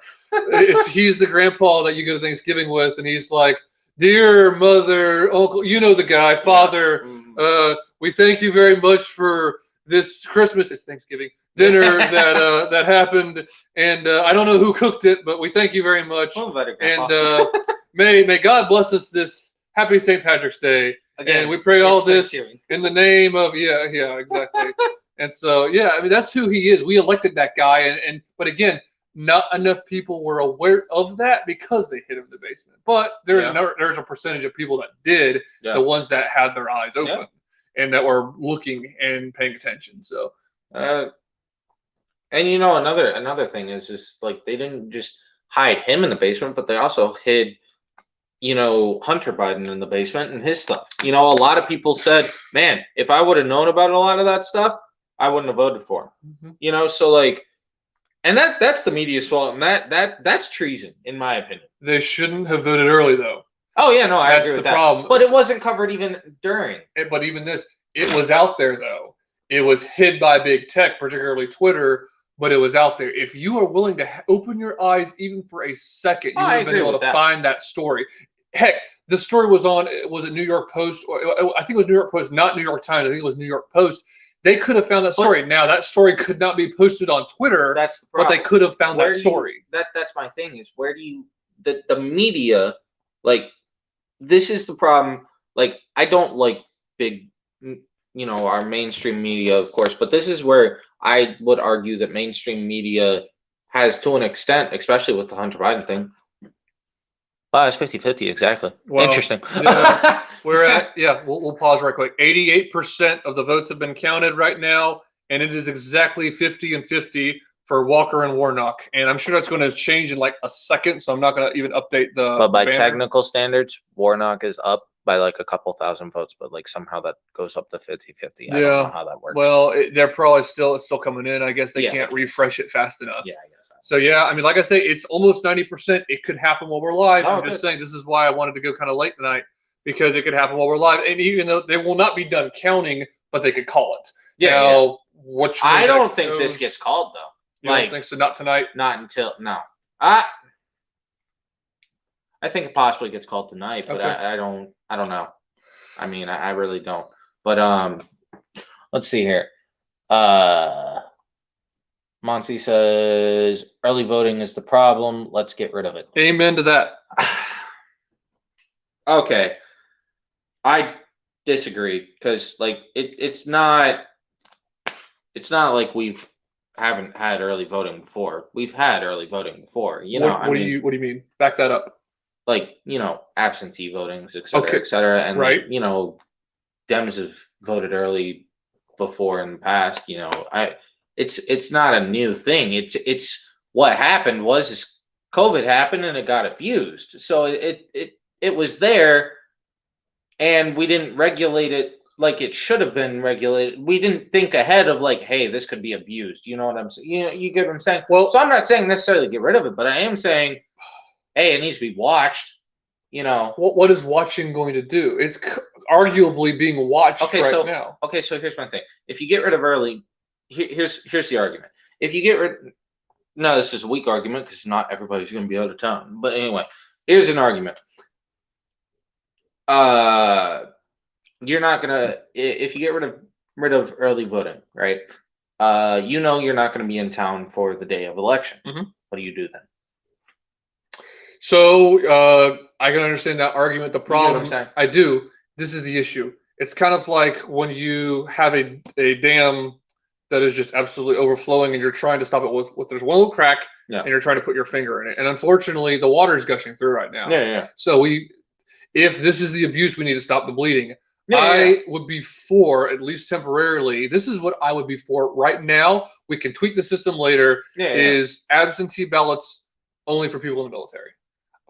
he's the grandpa that you go to Thanksgiving with, and he's like, "Dear mother, uncle, you know the guy, father. We thank you very much for this Christmas. It's Thanksgiving dinner that happened, and I don't know who cooked it, but we thank you very much. And may God bless us this happy St. Patrick's Day. Again, and we pray all this in the name of exactly." And so, I mean, that's who he is. We elected that guy, but again, not enough people were aware of that because they hid him in the basement. But there's a percentage of people that did, the ones that had their eyes open and that were looking and paying attention. So, and you know, another thing is just like they didn't just hide him in the basement, but they also hid, you know, Hunter Biden in the basement and his stuff. You know, a lot of people said, man, if I would have known about a lot of that stuff, I wouldn't have voted for him. Mm-hmm. You know, so like, and that's the media's fault, and that's treason, in my opinion. They shouldn't have voted early, though. Oh yeah, no, I agree with that. Problem. But it wasn't covered even during. But even this, it was out there though. It was hid by big tech, particularly Twitter, but it was out there. If you are willing to open your eyes even for a second, you would have been able to find that story. Heck, the story was it New York Post? Or I think it was New York Post, not New York Times. I think it was New York Post. They could have found that story. Now that story could not be posted on Twitter. That's the problem. But they could have found that story. That's my thing. Is where do you the media, like, this is the problem. Like, I don't like big, you know, our mainstream media, of course, but this is where I would argue that mainstream media has, to an extent, especially with the Hunter Biden thing. It's 50-50, exactly. Well, interesting. We're at, we'll pause right quick. 88% of the votes have been counted right now, and it is exactly 50-50 for Walker and Warnock. And I'm sure that's going to change in like a second, so I'm not going to even update the But by technical standards, Warnock is up by like a couple thousand votes, but like somehow that goes up to 50-50. I don't know how that works. Well, they're probably still coming in. I guess they can't refresh it fast enough. Yeah, I guess. So I mean, like I say, it's almost 90%. It could happen while we're live. I'm just saying this is why I wanted to go kind of late tonight, because it could happen while we're live. And even though they will not be done counting, but they could call it. Yeah, now, which way I that don't think this goes- gets called though. You don't think so? Not tonight. Not until no. I think it possibly gets called tonight, but Okay. I don't know. I mean, I really don't. But let's see here. Monty says early voting is the problem. Let's get rid of it. Amen to that. Okay. I disagree because like it's not like haven't had early voting before. We've had early voting before. You know, what do you mean? Back that up. like, absentee votings, et cetera, Okay. et cetera. And Right. like, Dems have voted early before in the past. It's not a new thing. It's what happened was COVID happened and it got abused. So it was there, and we didn't regulate it like it should have been regulated. We didn't think ahead of like, hey, this could be abused. You know what I'm saying? You get what I'm saying? Well, So I'm not saying necessarily get rid of it, but I am saying, hey, it needs to be watched. what is watching going to do? It's arguably being watched now. Okay, so here's my thing. If you get rid of early, here's the argument. If you get rid, no, this is a weak argument because not everybody's going to be out of town. But anyway, here's an argument. You're not gonna, if you get rid of early voting, right? You're not going to be in town for the day of election. Mhm. What do you do then? So I can understand that argument. The what problem, I'm saying? I do. This is the issue. It's kind of like when you have a dam that is just absolutely overflowing, and you're trying to stop it with there's one little crack, Yeah. and you're trying to put your finger in it. And unfortunately, the water is gushing through right now. Yeah. So if this is the abuse, we need to stop the bleeding. Yeah. I would be for, at least temporarily, this is what I would be for right now. We can tweak the system later. Yeah. Is absentee ballots only for people in the military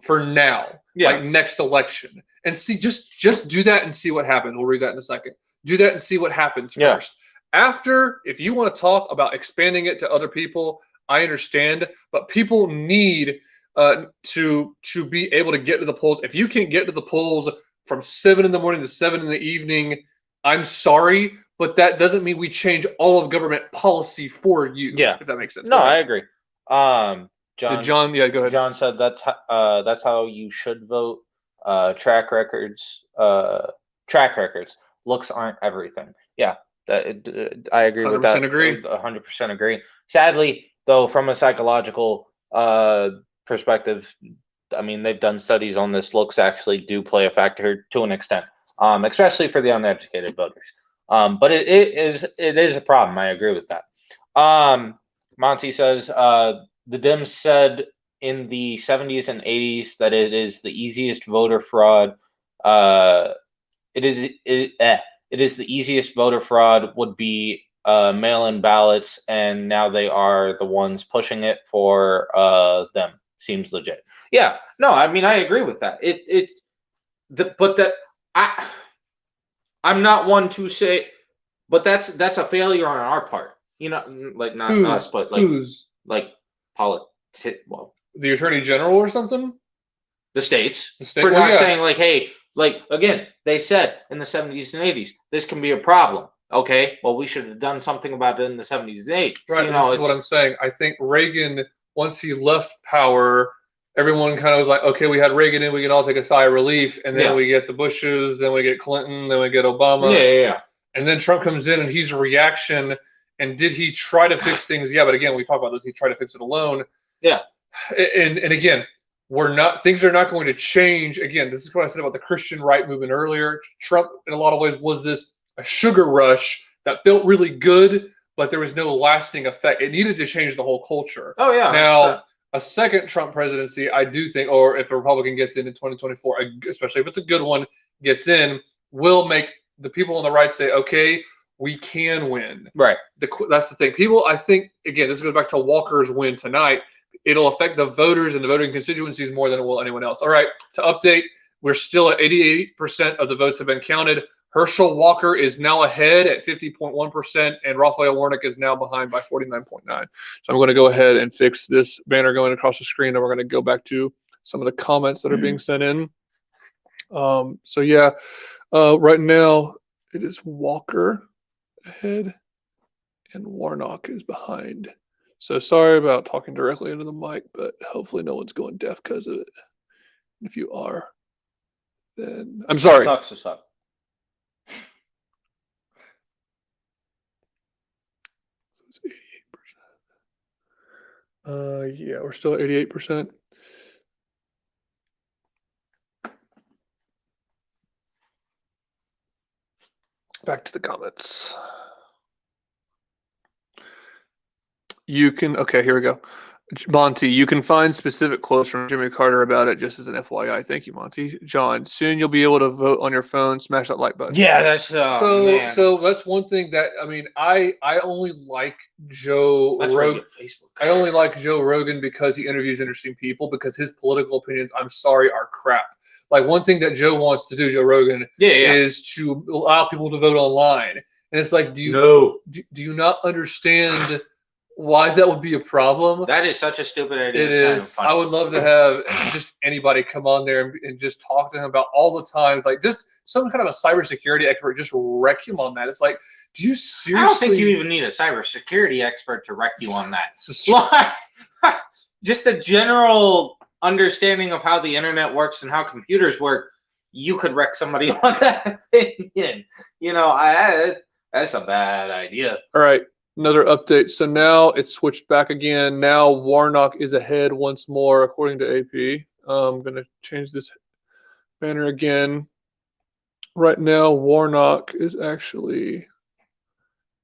for now, Yeah. like next election, and see, just do that and see what happens. We'll read that in a second. Do that and see what happens Yeah. first. After, if you want to talk about expanding it to other people, I understand, but people need to be able to get to the polls. If you can't get to the polls from 7 in the morning to 7 in the evening, I'm sorry, but that doesn't mean we change all of government policy for you. Yeah. If that makes sense. No, Go I ahead. agree. John, Yeah, go ahead. John said that's how you should vote. Track records, looks aren't everything. Yeah, I agree with that. 100% agree. 100% agree. Sadly, though, from a psychological perspective, I mean, they've done studies on this. Looks actually do play a factor to an extent, especially for the uneducated voters. But it is a problem. I agree with that. Monty says the Dems said in the 70s and 80s that it is the easiest voter fraud. It is the easiest voter fraud would be mail-in ballots, and now they are the ones pushing it for them. Seems legit. Yeah, no, I mean I agree with that. I'm not one to say, but that's a failure on our part. Like not us, but like well, the Attorney General or something? the states. The state, For well, not yeah. saying like, hey, like again, they said in the 70s and 80s, this can be a problem. Okay, well, we should have done something about it in the 70s and 80s. Right, this is what I'm saying. I think Reagan, once he left power, everyone kind of was like, okay, we had Reagan in, we can all take a sigh of relief, and then Yeah. we get the Bushes, then we get Clinton, then we get Obama. Yeah. And then Trump comes in, and he's a reaction. And did he try to fix things? Yeah, but again, we talk about this. He tried to fix it alone. Yeah. And again, things are not going to change. Again, this is what I said about the Christian right movement earlier. Trump, in a lot of ways, was a sugar rush that felt really good, but there was no lasting effect. It needed to change the whole culture. Oh yeah. Now, a second Trump presidency, I do think, or if a Republican gets in 2024, especially if it's a good one, gets in, will make the people on the right say, okay, we can win. Right. That's the thing. People, I think, again, this goes back to Walker's win tonight. It'll affect the voters and the voting constituencies more than it will anyone else. All right, to update, we're still at 88% of the votes have been counted. Herschel Walker is now ahead at 50.1%, and Raphael Warnock is now behind by 49.9%. So I'm going to go ahead and fix this banner going across the screen, and we're going to go back to some of the comments that are being sent in. So yeah, right now it is Walker ahead and Warnock is behind. So sorry about talking directly into the mic, but hopefully no one's going deaf because of it. If you are, then I'm sorry. Sucks to suck. So it's 88%. Yeah, we're still at 88%. Back to the comments. You can, okay, here we go. Monty, you can find specific quotes from Jimmy Carter about it, just as an FYI. Thank you, Monty. John, soon you'll be able to vote on your phone. Smash that like button. Yeah, that's man. So that's one thing that I only like Joe That's why you Rogan. get Facebook. I only like Joe Rogan because he interviews interesting people, because his political opinions, I'm sorry, are crap. Like, one thing that Joe wants to do, Joe Rogan, is to allow people to vote online. And it's like, do you not understand why that would be a problem? That is such a stupid idea. It is. I would love to have just anybody come on there and just talk to him about all the times, like just some kind of a cybersecurity expert, just wreck him on that. It's like, do you seriously? I don't think you even need a cybersecurity expert to wreck you on that. Just a general understanding of how the internet works and how computers work, you could wreck somebody on that opinion. That's a bad idea. All right. Another update. So now it's switched back again. Now Warnock is ahead once more, according to AP. I'm going to change this banner again. Right now, Warnock is actually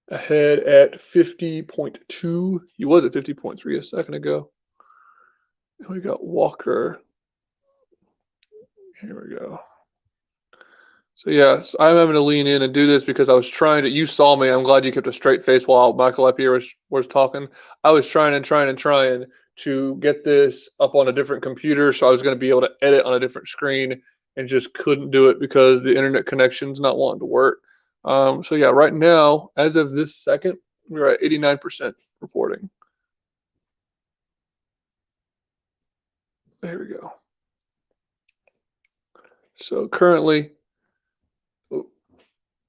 ahead at 50.2. He was at 50.3 a second ago. And we got Walker. Here we go. So yes, I'm having to lean in and do this because I was trying to. You saw me. I'm glad you kept a straight face while Michael up here was talking. I was trying to get this up on a different computer, so I was going to be able to edit on a different screen, and just couldn't do it because the internet connection's not wanting to work. So yeah, right now, as of this second, we're at 89% reporting. There we go. So currently,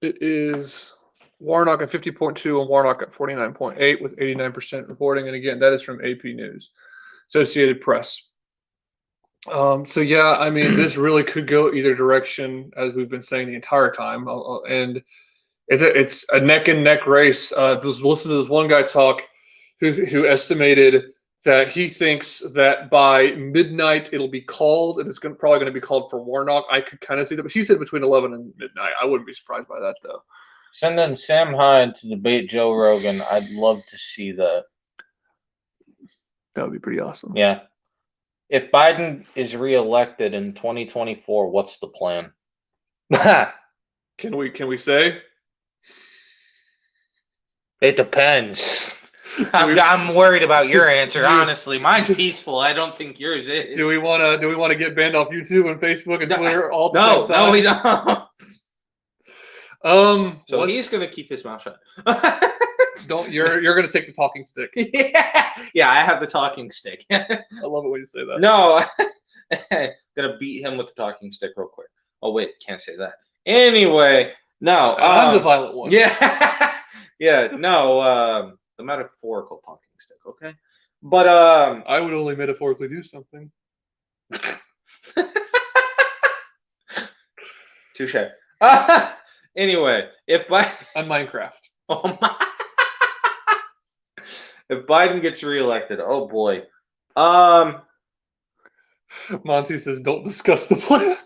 it is Warnock at 50.2 and Warnock at 49.8 with 89% reporting. And again, that is from AP News, Associated Press. So yeah, this really could go either direction, as we've been saying the entire time. And it's a neck and neck race. Listen to this one guy talk who estimated that he thinks that by midnight it'll be called, and it's probably going to be called for Warnock. I could kind of see that, but he said between 11 and midnight. I wouldn't be surprised by that, though. Sending Sam Hyde to debate Joe Rogan. I'd love to see that. That would be pretty awesome. Yeah. If Biden is reelected in 2024, what's the plan? Can we say? It depends. I'm worried about your answer, honestly. Mine's peaceful. I don't think yours is. Do we want to get banned off YouTube and Facebook and Twitter all the same time? No, we don't. So he's gonna keep his mouth shut. You're gonna take the talking stick. Yeah, I have the talking stick. I love it when you say that. No, gonna beat him with the talking stick real quick. Oh wait, can't say that. Anyway, no. I'm the violent one. Yeah, yeah. No. The metaphorical talking stick, okay? But I would only metaphorically do something. Touche. Anyway, if Biden on Minecraft. Oh my. If Biden gets reelected, oh boy. Monty says, "Don't discuss the plan."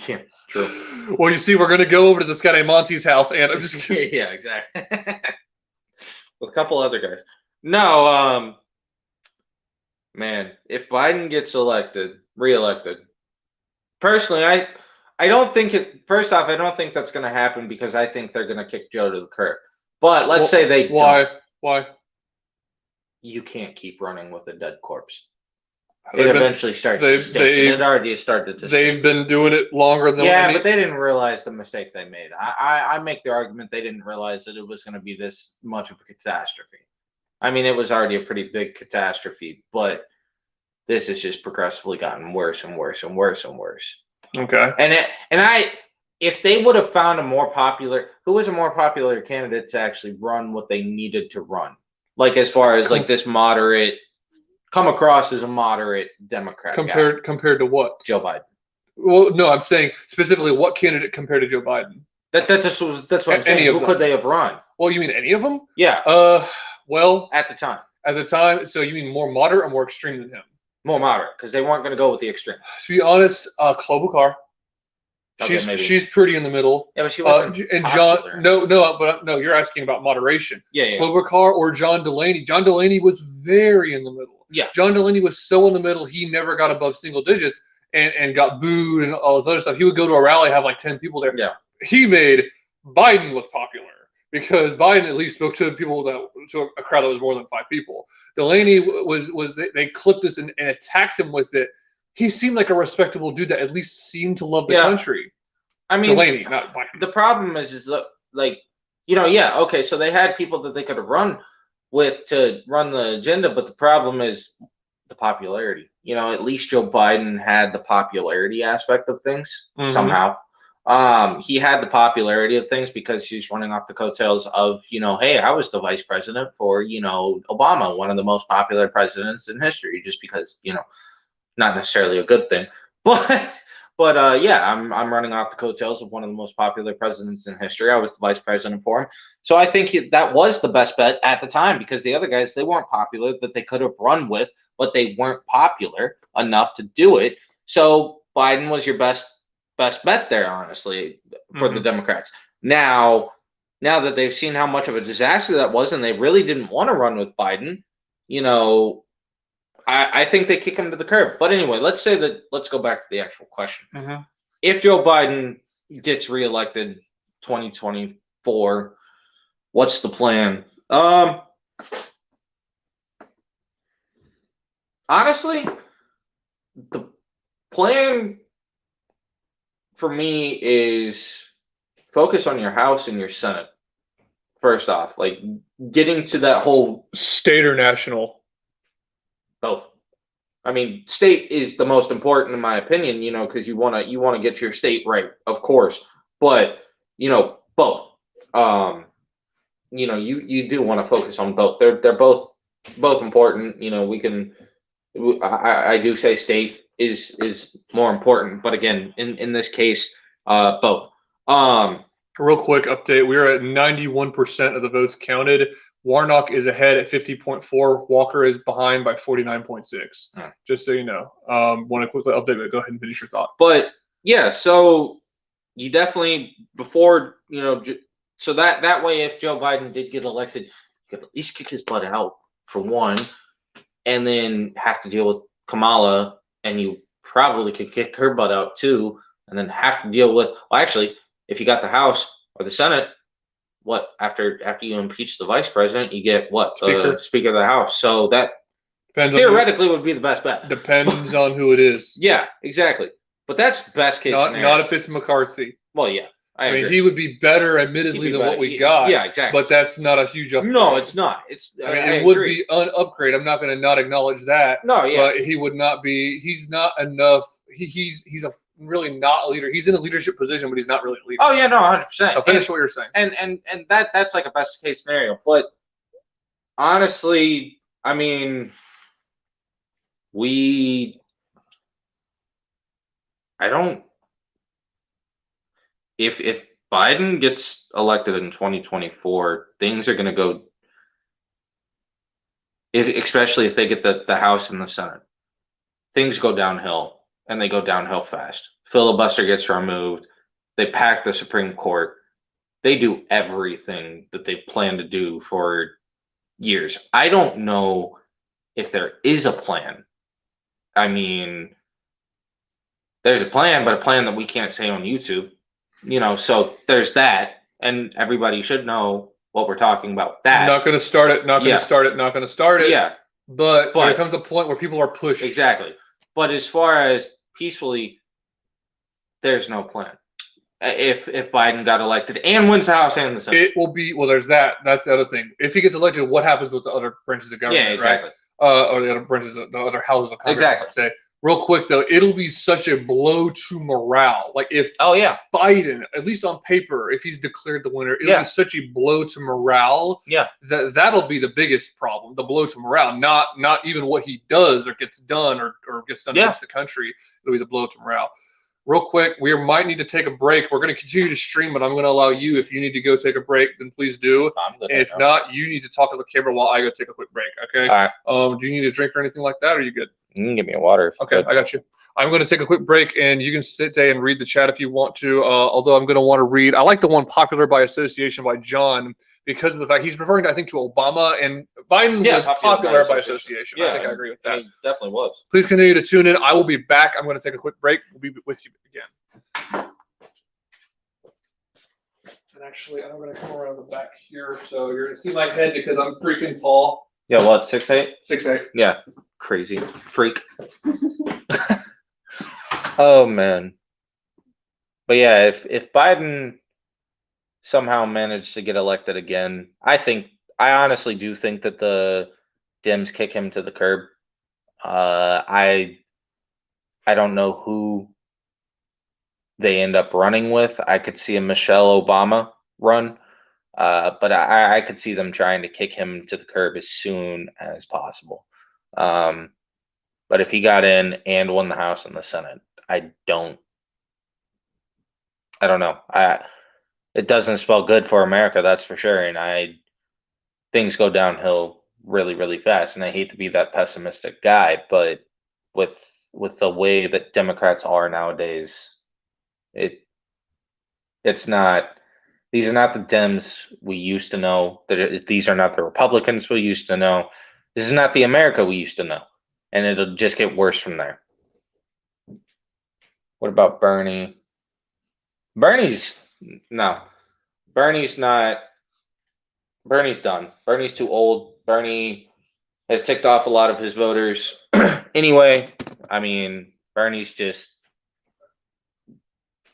Yeah, true. Well, you see, we're gonna go over to this guy named Monty's house, and I'm just kidding. Yeah, exactly. With a couple other guys. No, man, if Biden gets reelected, personally, I don't think first off, I don't think that's going to happen because I think they're going to kick Joe to the curb. But let's say they Why? You can't keep running with a dead corpse. It eventually starts to stick. It already started to They've stick. been doing it longer than but they didn't realize the mistake they made. I make the argument they didn't realize that it was going to be this much of a catastrophe. It was already a pretty big catastrophe, but this has just progressively gotten worse and worse and worse and worse. Okay. If they would have found who was a more popular candidate to actually run what they needed to run, like as far as like this moderate, come across as a moderate Democrat compared to what? Joe Biden. Well, no, I'm saying specifically what candidate compared to Joe Biden. That's what I'm saying. Who could they have run? Well, you mean any of them? Yeah. Well, at the time. So you mean more moderate or more extreme than him? More moderate, because they weren't going to go with the extreme. To be honest, Klobuchar. Okay, she's pretty in the middle. Yeah, but she wasn't and popular. No, you're asking about moderation. Yeah. Klobuchar or John Delaney. John Delaney was very in the middle. Yeah. John Delaney was so in the middle, he never got above single digits and got booed and all this other stuff. He would go to a rally, have like 10 people there. Yeah. He made Biden look popular because Biden at least spoke to a crowd that was more than 5 people. Delaney they clipped us and attacked him with it. He seemed like a respectable dude that at least seemed to love the country. I mean, Delaney, not Biden. The problem is like, okay, so they had people that they could have run with to run the agenda, but the problem is the popularity. At least Joe Biden had the popularity aspect of things somehow. He had the popularity of things because he's running off the coattails of, hey, I was the vice president for, Obama, one of the most popular presidents in history, just because, not necessarily a good thing, but yeah, I'm running off the coattails of one of the most popular presidents in history. I was the vice president for him. So I think that was the best bet at the time, because the other guys, they weren't popular that they could have run with, but they weren't popular enough to do it. So Biden was your best bet there, honestly, for the Democrats. Now that they've seen how much of a disaster that was, and they really didn't want to run with Biden, I think they kick him to the curb. But anyway, let's go back to the actual question. If Joe Biden gets reelected 2024, what's the plan? Honestly, the plan for me is focus on your House and your Senate. First off, like getting to that whole state or national. Both. I mean, state is the most important in my opinion, because you want to get your state right, of course. But, both. You do want to focus on both. They're both important. I do say state is more important, but again, in this case, both. Real quick update: we are at 91% of the votes counted. Warnock is ahead at 50.4. Walker is behind by 49.6. Just so you know. Want to quickly update, but go ahead and finish your thought. But yeah, so you definitely so that way, if Joe Biden did get elected, you could at least kick his butt out for one, and then have to deal with Kamala, and you probably could kick her butt out too, and then have to deal with. Well, actually, if you got the House or the Senate. What after you impeach the vice president, you get what Speaker of the House. So that theoretically would be the best bet. Depends on who it is. Yeah, exactly. But that's best case scenario. Not if it's McCarthy. Well, yeah, I mean, he would be better, admittedly, than what we got. Yeah, exactly. But that's not a huge upgrade. No, it's not. It would be an upgrade. I'm not going to not acknowledge that. No, yeah. But he would not be. He's not enough. He's really not a leader. He's in a leadership position, but he's not really a leader. Oh yeah, no, 100%. So finish what you're saying. And that's like a best case scenario. But honestly, I mean, if Biden gets elected in 2024, things are going to go. Especially if they get the House and the Senate, things go downhill. And they go downhill fast. Filibuster gets removed. They pack the Supreme Court. They do everything that they plan to do for years. I don't know if there is a plan. I mean, there's a plan, but a plan that we can't say on YouTube. So there's that. And everybody should know what we're talking about. That. Not going to start it. Not going to start it. Not going to start it. Yeah. But there comes a point where people are pushed. Exactly. But as far as peacefully, there's no plan. If Biden got elected and wins the House and the Senate, it will be there's that. That's the other thing. If he gets elected, what happens with the other branches of government? Yeah, exactly. Right? Or the other branches, the other houses of Congress. Exactly. Say Real quick though, it'll be such a blow to morale. Like if Oh yeah, Biden, at least on paper, if he's declared the winner, it'll Yeah. be such a blow to morale yeah, that'll be the biggest problem, the blow to morale, not even what he does or gets done or gets done Yeah. against the country. It'll be the blow to morale. Real quick, we might need to take a break. We're going to continue to stream, but I'm going to allow you, if you need to go take a break, then please do. I'm good. And if not, you need to talk to the camera while I go take a quick break. Okay. All right, Do you need a drink or anything like that? Or are you good? you can give me a water. If you Okay, could. I got you. I'm going to take a quick break, and you can sit there and read the chat if you want to. Although I'm going to want to read, I like the one popular by association by John because of the fact he's referring, I think, to Obama, and Biden Yeah, was popular by association. I think I agree with that. He definitely was. Please continue to tune in. I will be back. I'm going to take a quick break. We'll be with you again. And actually, I'm going to come around the back here, so you're going to see my head because I'm freaking tall. Yeah, what, 6'8"? 6'8". Yeah, crazy freak. Oh man. But yeah, if Biden somehow managed to get elected again, I honestly do think that the Dems kick him to the curb. I don't know who they end up running with. I could see a Michelle Obama run, but I could see them trying to kick him to the curb as soon as possible. But if he got in and won the House and the Senate, I don't know. It doesn't spell good for America, that's for sure. And things go downhill really, really fast. And I hate to be that pessimistic guy, but with the way that Democrats are nowadays, it's not. These are not the Dems we used to know. These are not the Republicans we used to know. This is not the America we used to know. And it'll just get worse from there. What about Bernie? Bernie's not. Bernie's done. Bernie's too old. Bernie has ticked off a lot of his voters. Anyway, I mean, Bernie's just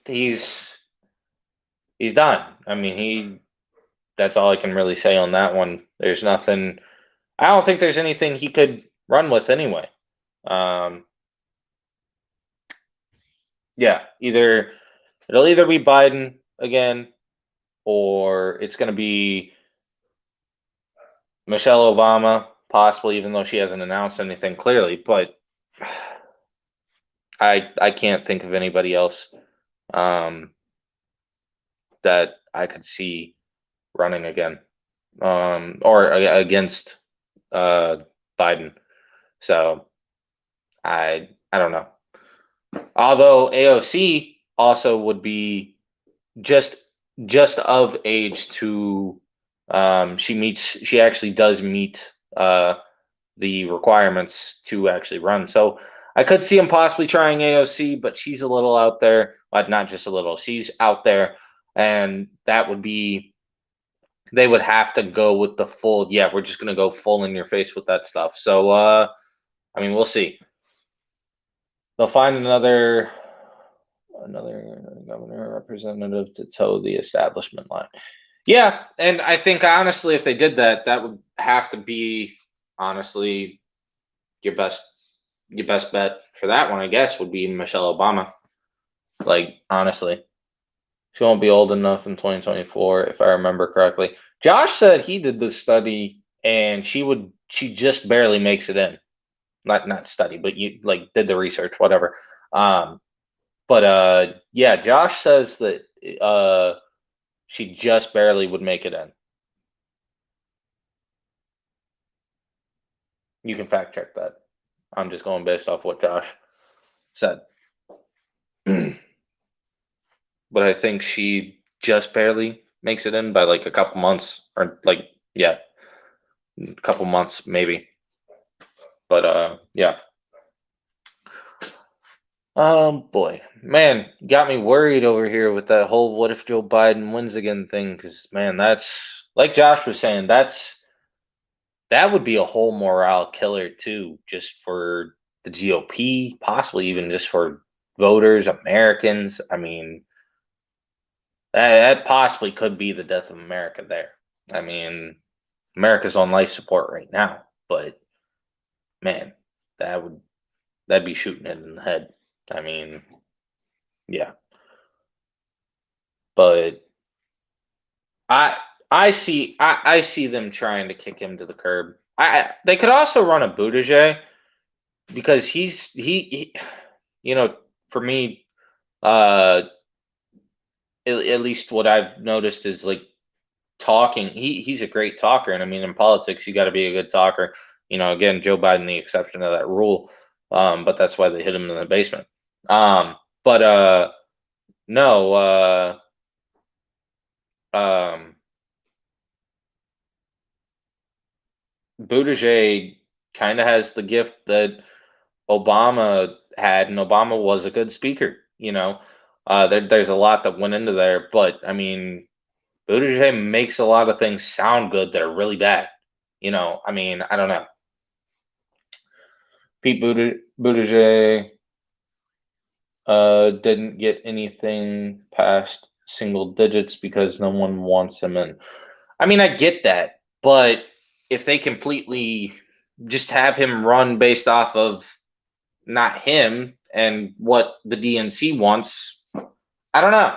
he's done. I mean, that's all I can really say on that one. There's nothing. I don't think there's anything he could run with anyway. Yeah, it'll either be Biden again, or it's going to be Michelle Obama, possibly, even though she hasn't announced anything clearly. But I can't think of anybody else that I could see running again, or against Biden. So I don't know. Although AOC also would be just of age to she actually does meet the requirements to actually run. So I could see him possibly trying AOC, but she's a little out there, but not just a little. She's out there, and that would be they would have to go with the full. Yeah, we're just gonna go full in your face with that stuff. So I mean, we'll see. They'll find another governor representative to toe the establishment line. Yeah, and I think honestly, if they did that, that would have to be honestly your best bet for that one. I guess would be Michelle Obama. Like honestly, she won't be old enough in 2024, if I remember correctly. Josh said he did the study, and she just barely makes it in. Not study, but you like did the research, whatever. But yeah, Josh says that she just barely would make it in. You can fact check that. I'm just going based off what Josh said. But I think she just barely makes it in by like a couple months, or like, yeah, a couple months maybe. But yeah. Boy, man, got me worried over here with that whole "what if Joe Biden wins again" thing. Because man, that's like Josh was saying, that would be a whole morale killer too, just for the GOP, possibly even just for voters, Americans. I mean, that possibly could be the death of America there. I mean, America's on life support right now, but man, that would that'd be shooting it in the head. I mean, yeah. But I see them trying to kick him to the curb. They could also run a Buttigieg because he for me, at least what I've noticed is like talking. He's a great talker, and I mean in politics you got to be a good talker. Again, Joe Biden the exception to that rule, but that's why they hit him in the basement. But no, Buttigieg kind of has the gift that Obama had, and Obama was a good speaker. There's a lot that went into there, but I mean, Buttigieg makes a lot of things sound good that are really bad. I mean, I don't know. Pete Buttigieg didn't get anything past single digits because no one wants him in. I mean, I get that, but if they completely just have him run based off of not him and what the DNC wants, I don't know.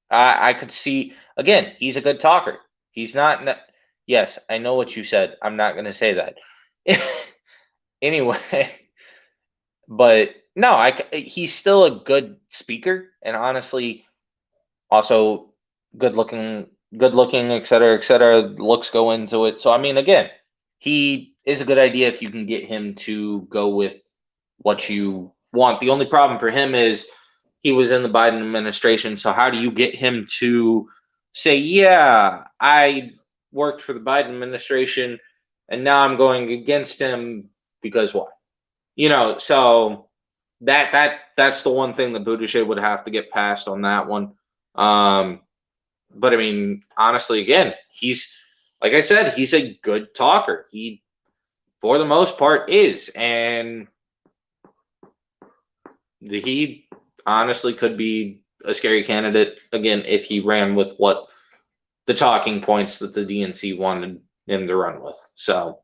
I could see, again, he's a good talker. He's not. Yes, I know what you said. I'm not going to say that. Anyway, but no, he's still a good speaker, and honestly, also good looking, et cetera, et cetera. Looks go into it. So I mean, again, he is a good idea if you can get him to go with what you want. The only problem for him is he was in the Biden administration. So how do you get him to say, yeah, I worked for the Biden administration and now I'm going against him because why? So that's the one thing that Buttigieg would have to get past on that one. But I mean, honestly, again, he's, like I said, he's a good talker. He, for the most part, is. And he honestly could be a scary candidate, again, if he ran with what the talking points that the DNC wanted him to run with. So,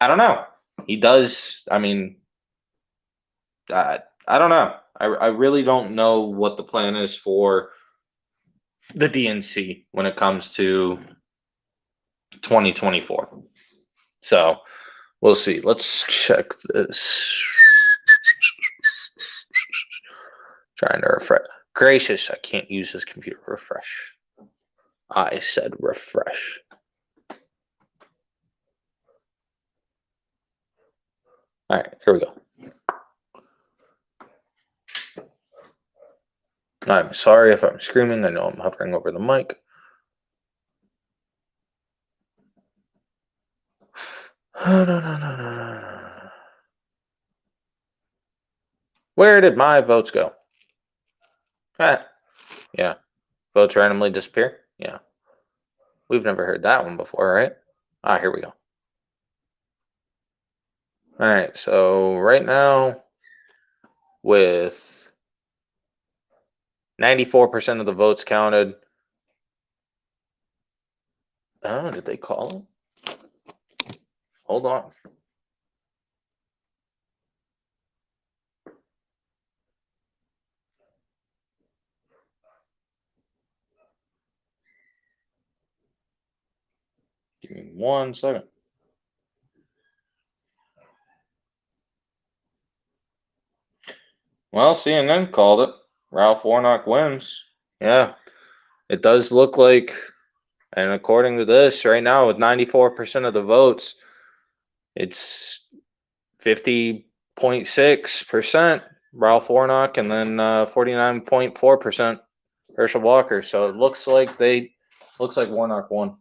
I don't know. He does, I mean, I don't know. I really don't know what the plan is for the DNC when it comes to 2024. So we'll see. Let's check this. Trying to refresh. Gracious, I can't use this computer. Refresh. I said refresh. All right, here we go. I'm sorry if I'm screaming. I know I'm hovering over the mic. Where did my votes go? Yeah. Votes randomly disappear? Yeah. We've never heard that one before, right? Here we go. All right, so right now, with 94% of the votes counted. Oh, did they call it? Hold on. Give me 1 second. Well, CNN called it. Ralph Warnock wins. Yeah, it does look like, and according to this, right now with 94% of the votes, it's 50.6% Ralph Warnock and then 49.4% Herschel Walker. So it looks like Warnock won.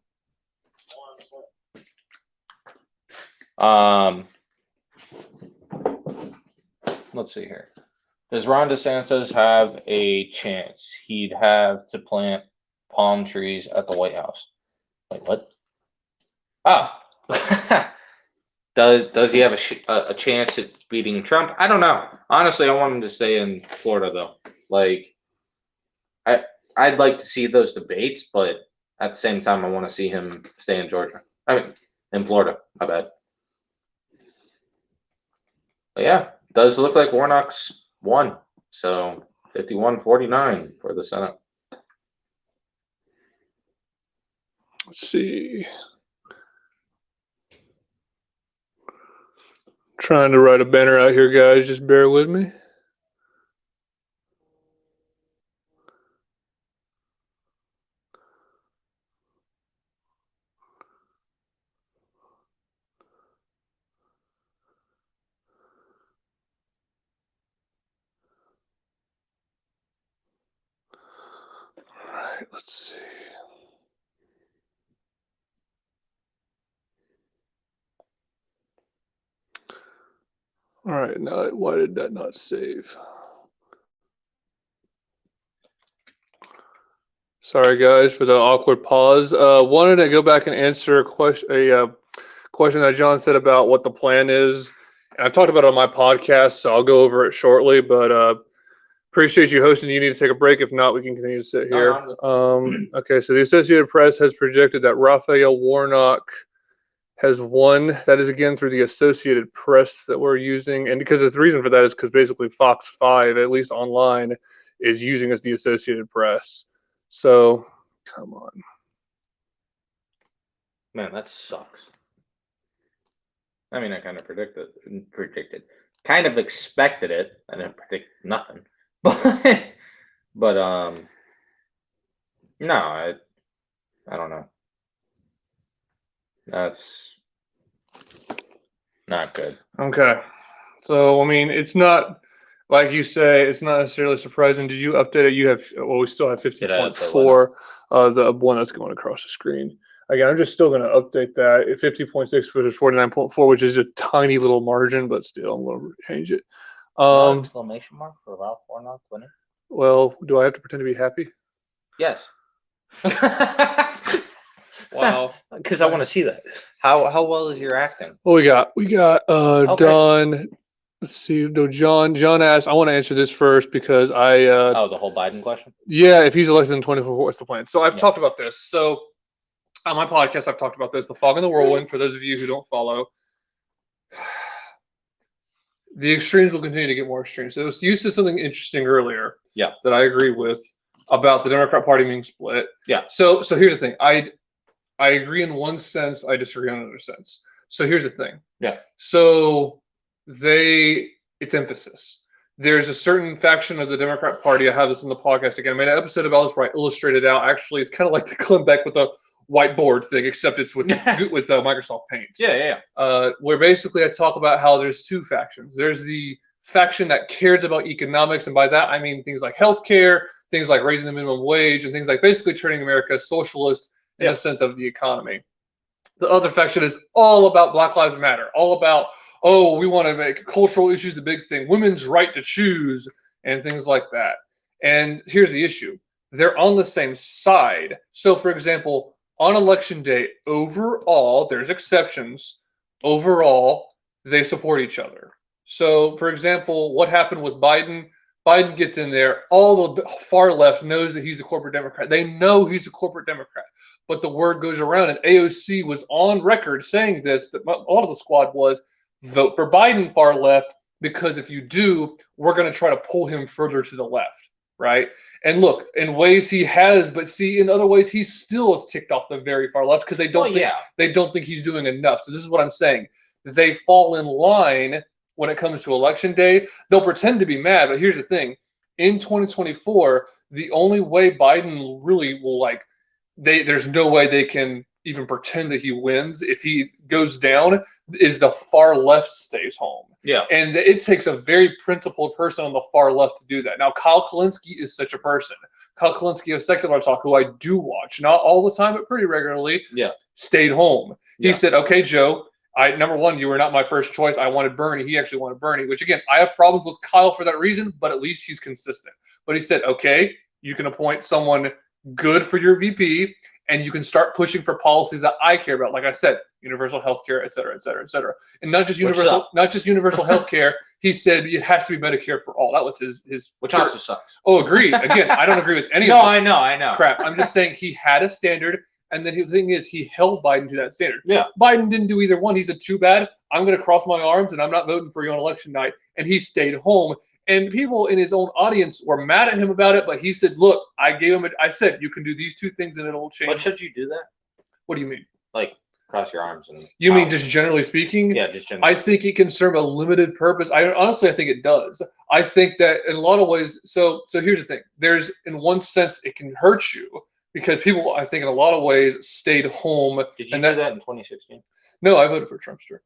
Let's see here. Does Ron DeSantis have a chance? He'd have to plant palm trees at the White House. Wait, what? Oh. Does he have a chance at beating Trump? I don't know. Honestly, I want him to stay in Florida, though. Like, I'd like to see those debates, but at the same time, I want to see him stay in Georgia. I mean, in Florida. My bad. But yeah, does look like Warnock's won. So 51-49 for the Senate. Let's see. Trying to write a banner out here, guys. Just bear with me. All right, let's see. All right, now why did that not save? Sorry, guys, for the awkward pause. Wanted to go back and answer a question that John said about what the plan is. And I've talked about it on my podcast, so I'll go over it shortly. But appreciate you hosting. You need to take a break. If not, we can continue to sit here. Okay, so the Associated Press has projected that Raphael Warnock has won. That is again through the Associated Press that we're using, and because the reason for that is because basically Fox 5, at least online, is using as the Associated Press. So, come on. Man, that sucks. I mean, I kind of predicted, kind of expected it. I didn't predict nothing, but no, I don't know. That's not good. Okay. So, I mean, it's not, like you say, it's not necessarily surprising. Did you update it? You have, well, we still have Did I update 50.4, the one that's going across the screen. Again, I'm just still going to update that. 50.6 versus 49.4, which is a tiny little margin, but still, I'm going to change it. No exclamation mark for Ralph Warnock winning? Well, do I have to pretend to be happy? Yes. Wow. Because I want to see that. How well is your acting? What we got? We got Okay. Don. Let's see. No, John asked. I want to answer this first because I. Oh, the whole Biden question? Yeah, if he's elected in 2024, what's the plan? So I've Yeah. talked about this. So on my podcast, I've talked about this. The fog and the whirlwind. For those of you who don't follow, the extremes will continue to get more extreme. So you said something interesting earlier. Yeah. That I agree with about the Democrat Party being split. Yeah. So here's the thing. I agree in one sense. I disagree in another sense. So here's the thing. Yeah. So it's emphasis. There's a certain faction of the Democrat Party. I have this in the podcast again. I made an episode about this where I illustrated out. Actually, it's kind of like the Clem Beck with a whiteboard thing, except it's with Microsoft Paint. Yeah. Where basically I talk about how there's two factions. There's the faction that cares about economics, and by that I mean things like healthcare, things like raising the minimum wage, and things like basically turning America socialist in a sense of the economy. The other faction is all about Black Lives Matter, all about, oh, we want to make cultural issues the big thing, women's right to choose, and things like that. And here's the issue. They're on the same side. So, for example, on election day, overall, there's exceptions. Overall, they support each other. So, for example, what happened with Biden? Biden gets in there. All the far left knows that he's a corporate Democrat. They know he's a corporate Democrat. But the word goes around, and AOC was on record saying this, that all of the squad was, vote for Biden, far left, because if you do, we're going to try to pull him further to the left, right? And look, in ways he has, but see, in other ways, he still is ticked off the very far left because they don't think he's doing enough. So this is what I'm saying. They fall in line when it comes to election day. They'll pretend to be mad, but here's the thing. In 2024, the only way Biden really will there's no way they can even pretend that he wins if he goes down is the far left stays home. Yeah. And it takes a very principled person on the far left to do that. Now, Kyle Kalinske is such a person. Kyle Kalinske of Secular Talk, who I do watch, not all the time, but pretty regularly, stayed home. He said, okay, Joe, number one, you were not my first choice. I wanted Bernie. He actually wanted Bernie, which, again, I have problems with Kyle for that reason, but at least he's consistent. But he said, okay, you can appoint someone good for your VP, and you can start pushing for policies that I care about. Like I said, universal health care, et cetera, et cetera, et cetera. And not just universal health care. He said it has to be Medicare for all. That was his which also sucks. Oh, agreed. Again, I don't agree with any of No, this. I know. Crap. I'm just saying he had a standard, and then the thing is he held Biden to that standard. Yeah. Biden didn't do either one. He said, too bad. I'm going to cross my arms and I'm not voting for you on election night. And he stayed home. And people in his own audience were mad at him about it, but he said, look, I said, you can do these two things and it'll change. But should you do that? What do you mean? Like cross your arms and You mean just generally speaking? Yeah, just generally. I think it can serve a limited purpose. I think it does. I think that in a lot of ways, so here's the thing. There's, in one sense, it can hurt you because people, I think in a lot of ways, stayed home. Did you do that in 2016? No, I voted for Trumpster.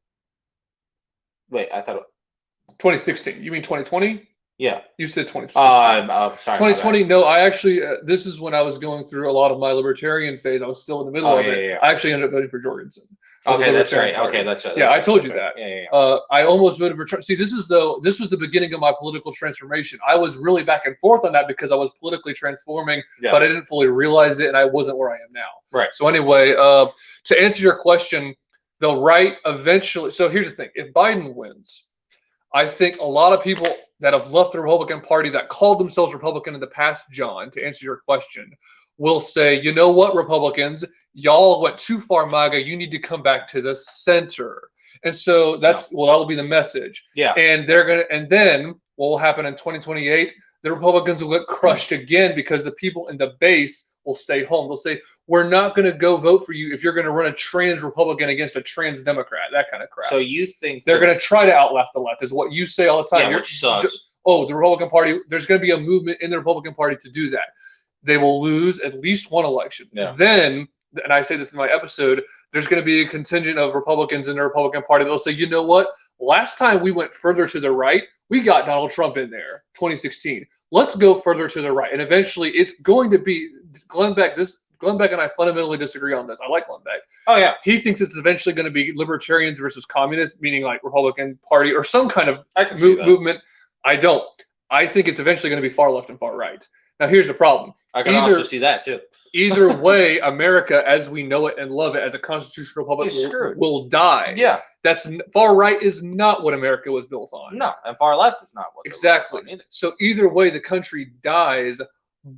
Wait, I thought 2016. You mean 2020? Yeah. You said 2016. Sorry. 2020. No, I actually. This is when I was going through a lot of my libertarian phase. I was still in the middle of it. Yeah. I actually ended up voting for Jorgensen. Okay, that's right. Okay, that's right. Yeah, I told you that. Yeah. I almost voted for Trump. See, this was the beginning of my political transformation. I was really back and forth on that because I was politically transforming, but I didn't fully realize it, and I wasn't where I am now. Right. So anyway, to answer your question, the right eventually. So here's the thing: if Biden wins, I think a lot of people that have left the Republican Party that called themselves Republican in the past, John, to answer your question, will say, you know what, Republicans, y'all went too far, MAGA. You need to come back to the center. And so that'll be the message. Yeah. And then what will happen in 2028? The Republicans will get crushed again because the people in the base will stay home. They'll say, we're not going to go vote for you if you're going to run a trans Republican against a trans Democrat, that kind of crap. So you think they're going to try to outleft the left, is what you say all the time. Yeah, which sucks. The Republican Party, there's going to be a movement in the Republican Party to do that. They will lose at least one election. Yeah. Then, and I say this in my episode, there's going to be a contingent of Republicans in the Republican Party. They'll say, you know what? Last time we went further to the right, we got Donald Trump in there, 2016. Let's go further to the right. And eventually it's going to be Glenn Beck and I fundamentally disagree on this. I like Glenn Beck. Oh, yeah. He thinks it's eventually going to be libertarians versus communists, meaning like Republican Party or some kind of movement. I don't. I think it's eventually going to be far left and far right. Now, here's the problem. I can also see that, too. Either way, America, as we know it and love it as a constitutional republic, will die. Yeah. Far right is not what America was built on. No, and far left is not what exactly. Either. So either way, the country dies,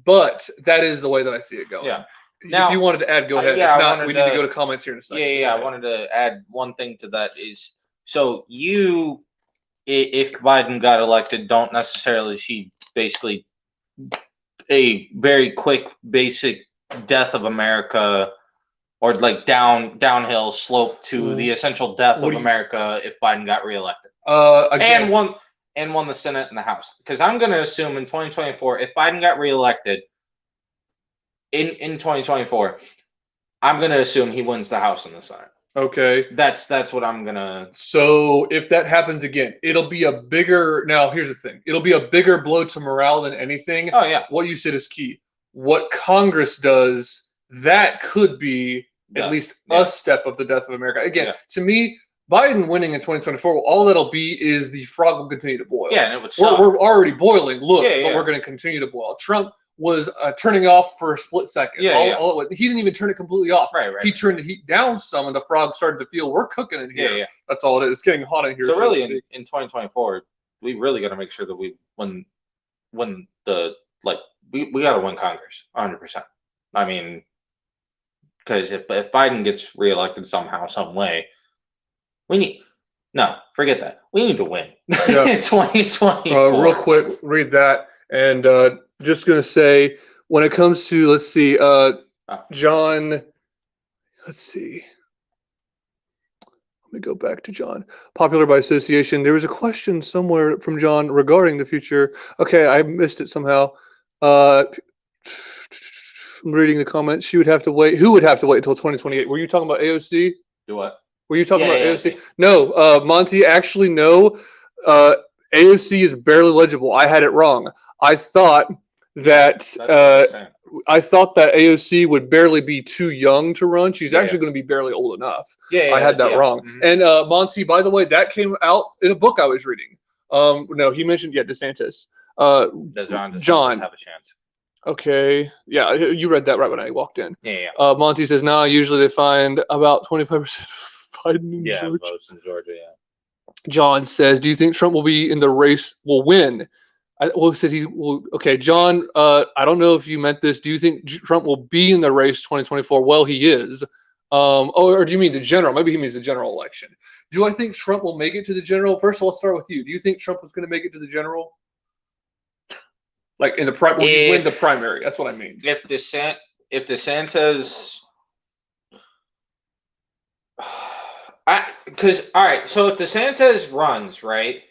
but that is the way that I see it going. Yeah. Now, if you wanted to add, go ahead. Yeah, if not, we need to go to comments here in a second. Yeah. I wanted to add one thing to that is, so you, if Biden got elected, don't necessarily see basically a very quick, basic death of America, or like downhill slope to the essential death of America if Biden got reelected. Again, and won the Senate and the House. Because I'm going to assume in 2024, if Biden got reelected in 2024, I'm going to assume he wins the House and the Senate. Okay. That's what I'm going to. So if that happens again, it'll be a bigger. Now, here's the thing. It'll be a bigger blow to morale than anything. Oh, yeah. What you said is key. What Congress does, that could be at least a step of the death of America. Again, to me, Biden winning in 2024, all that'll be is the frog will continue to boil. Yeah, and it would suck. We're already boiling. Look, but we're going to continue to boil. Trump was turning off for a split second. He didn't even turn it completely off. Right. He turned the heat down some, and the frog started to feel we're cooking in here. Yeah. That's all it is. It's getting hot in here. So really, in 2024, we really got to make sure that we win the we got to win Congress 100%. I mean, because if Biden gets reelected somehow, some way, forget that. We need to win in 2024. Real quick, read that. And just going to say, when it comes to, let's see, John, let's see. Let me go back to John. Popular by association. There was a question somewhere from John regarding the future. Okay, I missed it somehow. I'm reading the comments. She would have to wait. Who would have to wait until 2028? Were you talking about AOC? Do what? Were you talking about AOC? No, Monty, actually, no. AOC is barely legible. I had it wrong. I thought that AOC would barely be too young to run. She's actually going to be barely old enough. I had that wrong. Mm-hmm. And Monty, by the way, that came out in a book I was reading. No, he mentioned DeSantis. Does John have a chance? Okay. Yeah, you read that right when I walked in. Yeah. Monty says, usually they find about 25% of Biden in Georgia. Votes in Georgia, John says, do you think Trump will be in the race, will win? Said he will. Okay, John, I don't know if you meant this. Do you think Trump will be in the race 2024? Well, he is. Or do you mean the general? Maybe he means the general election. Do I think Trump will make it to the general? First of all, let's start with you. Do you think Trump is going to make it to the general? Like in the will you win the primary? That's what I mean. If DeSantis, because all right, so if DeSantis runs, right,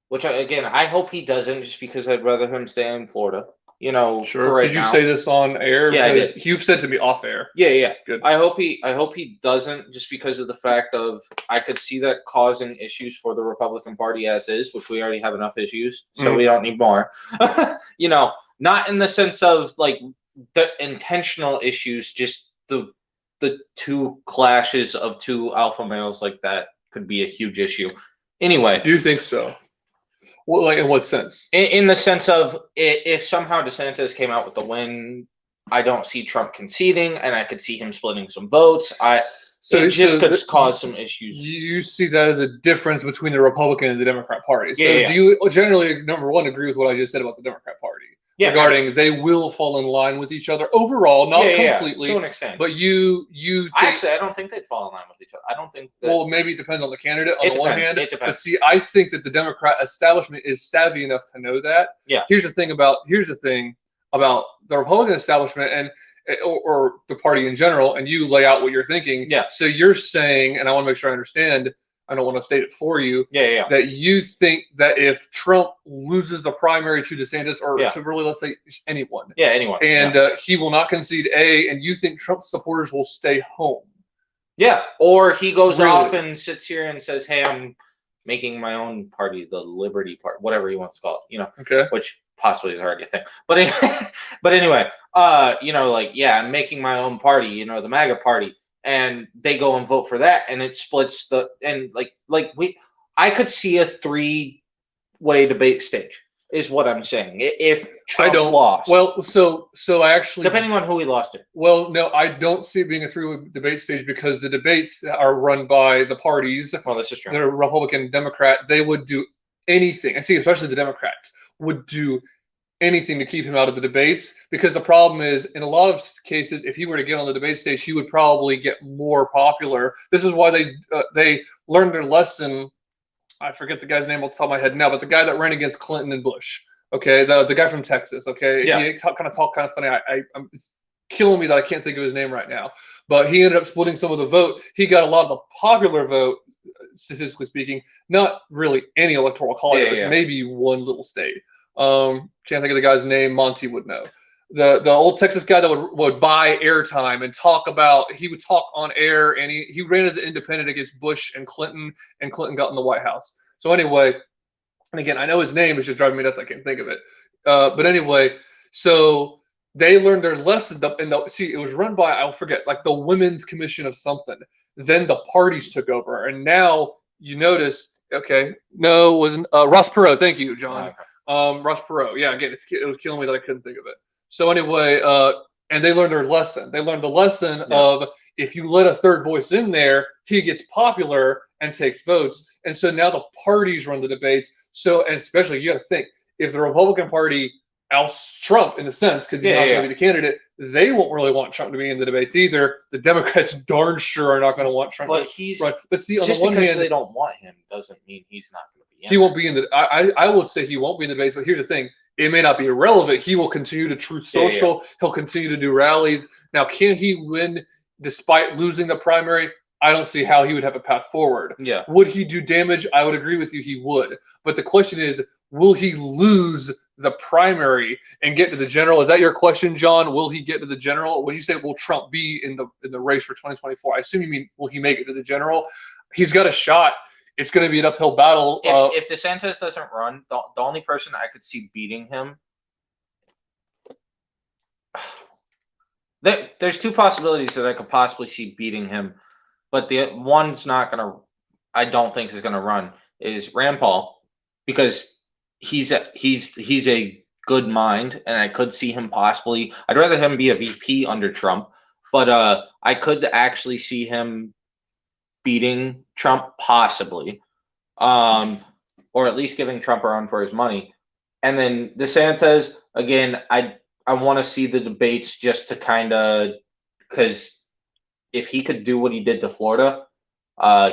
which I hope he doesn't, just because I'd rather him stay in Florida. Sure. For right Did you now. say this on air? Yeah, because I did. You've said to me off air. Yeah. Good. I hope he doesn't, just because of the fact of I could see that causing issues for the Republican Party as is, which we already have enough issues, so we don't need more. Not in the sense of like the intentional issues, just the two clashes of two alpha males like that could be a huge issue. Anyway, Do you think so? Well, like in what sense? in the sense of if somehow DeSantis came out with the win, I don't see Trump conceding, and I could see him splitting some votes. It could cause some issues. You see that as a difference between the Republican and the Democrat Party. So Yeah. do you generally, number one, agree with what I just said about the Democrat Party? Yeah, regarding they will fall in line with each other overall, not completely, to an extent. But you think, I don't think they'd fall in line with each other. I don't think that. Well, maybe it depends on the candidate on the one hand. It depends. But see, I think that the Democrat establishment is savvy enough to know that. Yeah. Here's the thing about the Republican establishment and or the party in general, and you lay out what you're thinking. Yeah. So you're saying, and I want to make sure I understand. I don't want to state it for you. Yeah. That you think that if Trump loses the primary to DeSantis, or to really, let's say, anyone. Yeah, anyone. And he will not concede and you think Trump supporters will stay home. Yeah, or he goes off and sits here and says, "Hey, I'm making my own party, the Liberty Party, whatever he wants to call it." Okay. Which possibly is already a thing. But anyway, I'm making my own party, the MAGA party. And they go and vote for that, and it splits I could see a 3-way debate stage, is what I'm saying. If Trump lost. Well, so I actually, depending on who he lost to. Well, no, I don't see it being a 3-way debate stage, because the debates are run by the parties. Well, this is true. The Republican, Democrat, they would do anything. I see, especially the Democrats would do anything to keep him out of the debates, because the problem is, in a lot of cases, if he were to get on the debate stage, he would probably get more popular. This is why they learned their lesson. I forget the guy's name off the top of my head now, but the guy that ran against Clinton and Bush, okay, the guy from Texas, okay, yeah. He kind of talked kind of funny. It's killing me that I can't think of his name right now, but he ended up splitting some of the vote. He got a lot of the popular vote, statistically speaking, not really any electoral college, maybe one little state. Can't think of the guy's name. Monty would know. The old Texas guy that would buy airtime and he would talk on air, and he ran as an independent against Bush and Clinton got in the White House. So anyway, and again, I know his name, is just driving me nuts. I can't think of it. But anyway, so they learned their lesson. See, it was run by, I'll forget, like the Women's Commission of something. Then the parties took over, and now you notice, okay, no, it wasn't Ross Perot. Thank you, John. Okay. Ross Perot. Yeah, again, it was killing me that I couldn't think of it. So anyway, and they learned their lesson. They learned the lesson of, if you let a third voice in there, he gets popular and takes votes. And so now the parties run the debates. So, and especially, you got to think, if the Republican Party ousts Trump, in a sense, because he's not going to be the candidate, they won't really want Trump to be in the debates either. The Democrats darn sure are not going to want Trump. But he's right. But see, on just the one because hand, they don't want him doesn't mean he's not going to be in. He won't be in the. I would say he won't be in the debates. But here's the thing: it may not be irrelevant. He will continue to Truth Social. He'll continue to do rallies. Now, can he win despite losing the primary? I don't see how he would have a path forward. Yeah. Would he do damage? I would agree with you. He would. But the question is, will he lose the primary and get to the general? Is that your question, John? Will he get to the general? When you say, will Trump be in the race for 2024? I assume you mean, will he make it to the general? He's got a shot. It's going to be an uphill battle. If DeSantis doesn't run, the only person I could see beating him, there's two possibilities that I could possibly see beating him, but the one's not going to, I don't think is going to run, is Rand Paul, because he's a good mind, and I could see him possibly. I'd rather him be a VP under Trump, but I could actually see him beating Trump possibly, or at least giving Trump a run for his money. And then DeSantis, again, I want to see the debates just to kind of, because if he could do what he did to Florida,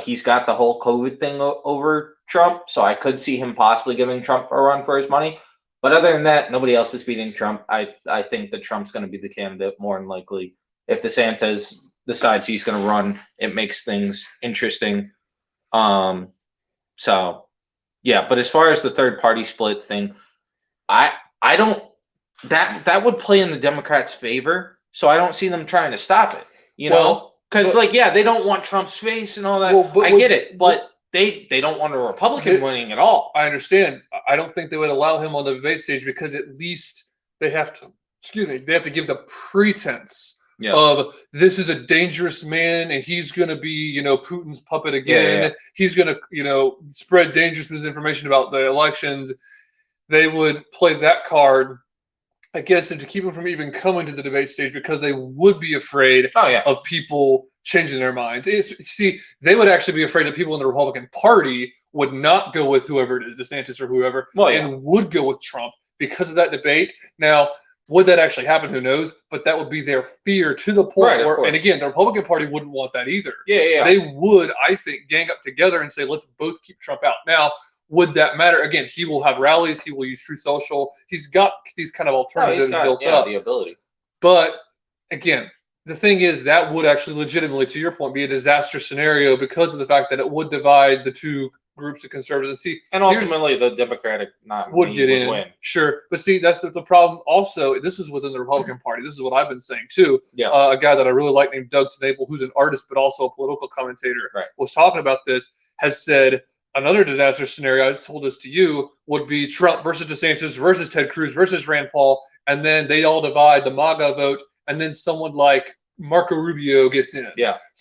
he's got the whole COVID thing over Trump, so I could see him possibly giving Trump a run for his money. But other than that, nobody else is beating Trump. I think that Trump's going to be the candidate more than likely. If DeSantis decides he's going to run, it makes things interesting. So yeah, but as far as the third party split thing, I don't that would play in the Democrats' favor. So I don't see them trying to stop it. You know, because like they don't want Trump's face and all that. I get it, but they don't want a Republican winning at all. I understand. I don't think they would allow him on the debate stage because at least they have to. Excuse me. They have to give the pretense of this is a dangerous man and he's going to be, Putin's puppet again. He's going to, spread dangerous misinformation about the elections. They would play that card, I guess, and to keep him from even coming to the debate stage because they would be afraid of people changing their minds. See, they would actually be afraid that people in the Republican Party would not go with whoever it is, DeSantis or whoever, and would go with Trump because of that debate. Now, would that actually happen? Who knows? But that would be their fear to the point where, and again, the Republican Party wouldn't want that either. They would, I think, gang up together and say, let's both keep Trump out. Now, would that matter? Again, he will have rallies. He will use True Social. He's got these kind of alternatives built up. The ability. But again, the thing is that would actually legitimately, to your point, be a disaster scenario because of the fact that it would divide the two groups of conservatives. And ultimately, the Democratic would win. Sure. But see, that's the problem. Also, this is within the Republican Party. This is what I've been saying, too. A guy that I really like named Doug Tenable, who's an artist but also a political commentator, was talking about this, has said, another disaster scenario, I told this to you, would be Trump versus DeSantis versus Ted Cruz versus Rand Paul, and then they all divide the MAGA vote, and then someone like Marco Rubio gets in,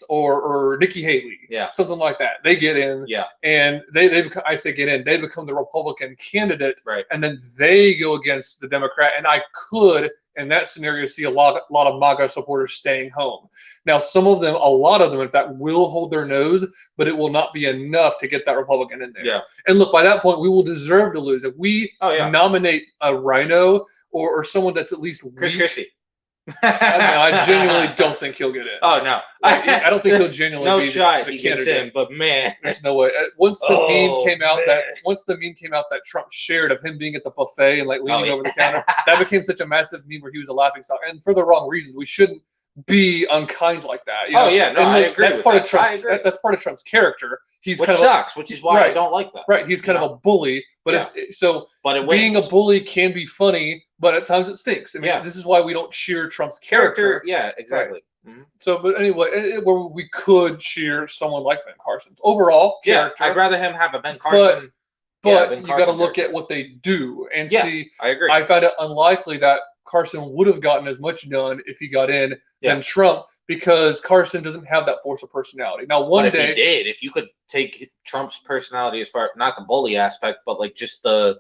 or Nikki Haley, something like that. They get in, and they become, I say get in, they become the Republican candidate, and then they go against the Democrat, and I could, in that scenario, see a lot of MAGA supporters staying home. Now, a lot of them, in fact, will hold their nose, but it will not be enough to get that Republican in there. And look, by that point, we will deserve to lose. If we nominate a rhino or someone that's at least Chris Christie. I genuinely don't think he'll get in. Oh no, I don't think he'll genuinely be shot the he candidate. Gets in, but man, there's no way. Once the meme came out that Trump shared of him being at the buffet and like leaning over the counter, that became such a massive meme where he was a laughing stock, and for the wrong reasons. We shouldn't be unkind like that. I agree. That's part of Trump's. That's part of Trump's character. Which sucks, which is why I don't like that. Right, he's kind of a bully, but being a bully can be funny, but at times it stinks. I mean, this is why we don't cheer Trump's character. Yeah, exactly. Right. So, but anyway, where we could cheer someone like Ben Carson. Overall, character. I'd rather him have a Ben Carson. But you got to look at what they do and see. I agree. I find it unlikely that Carson would have gotten as much done if he got in than Trump, because Carson doesn't have that force of personality. Now, if he did, if you could take Trump's personality as far, not the bully aspect, but like just the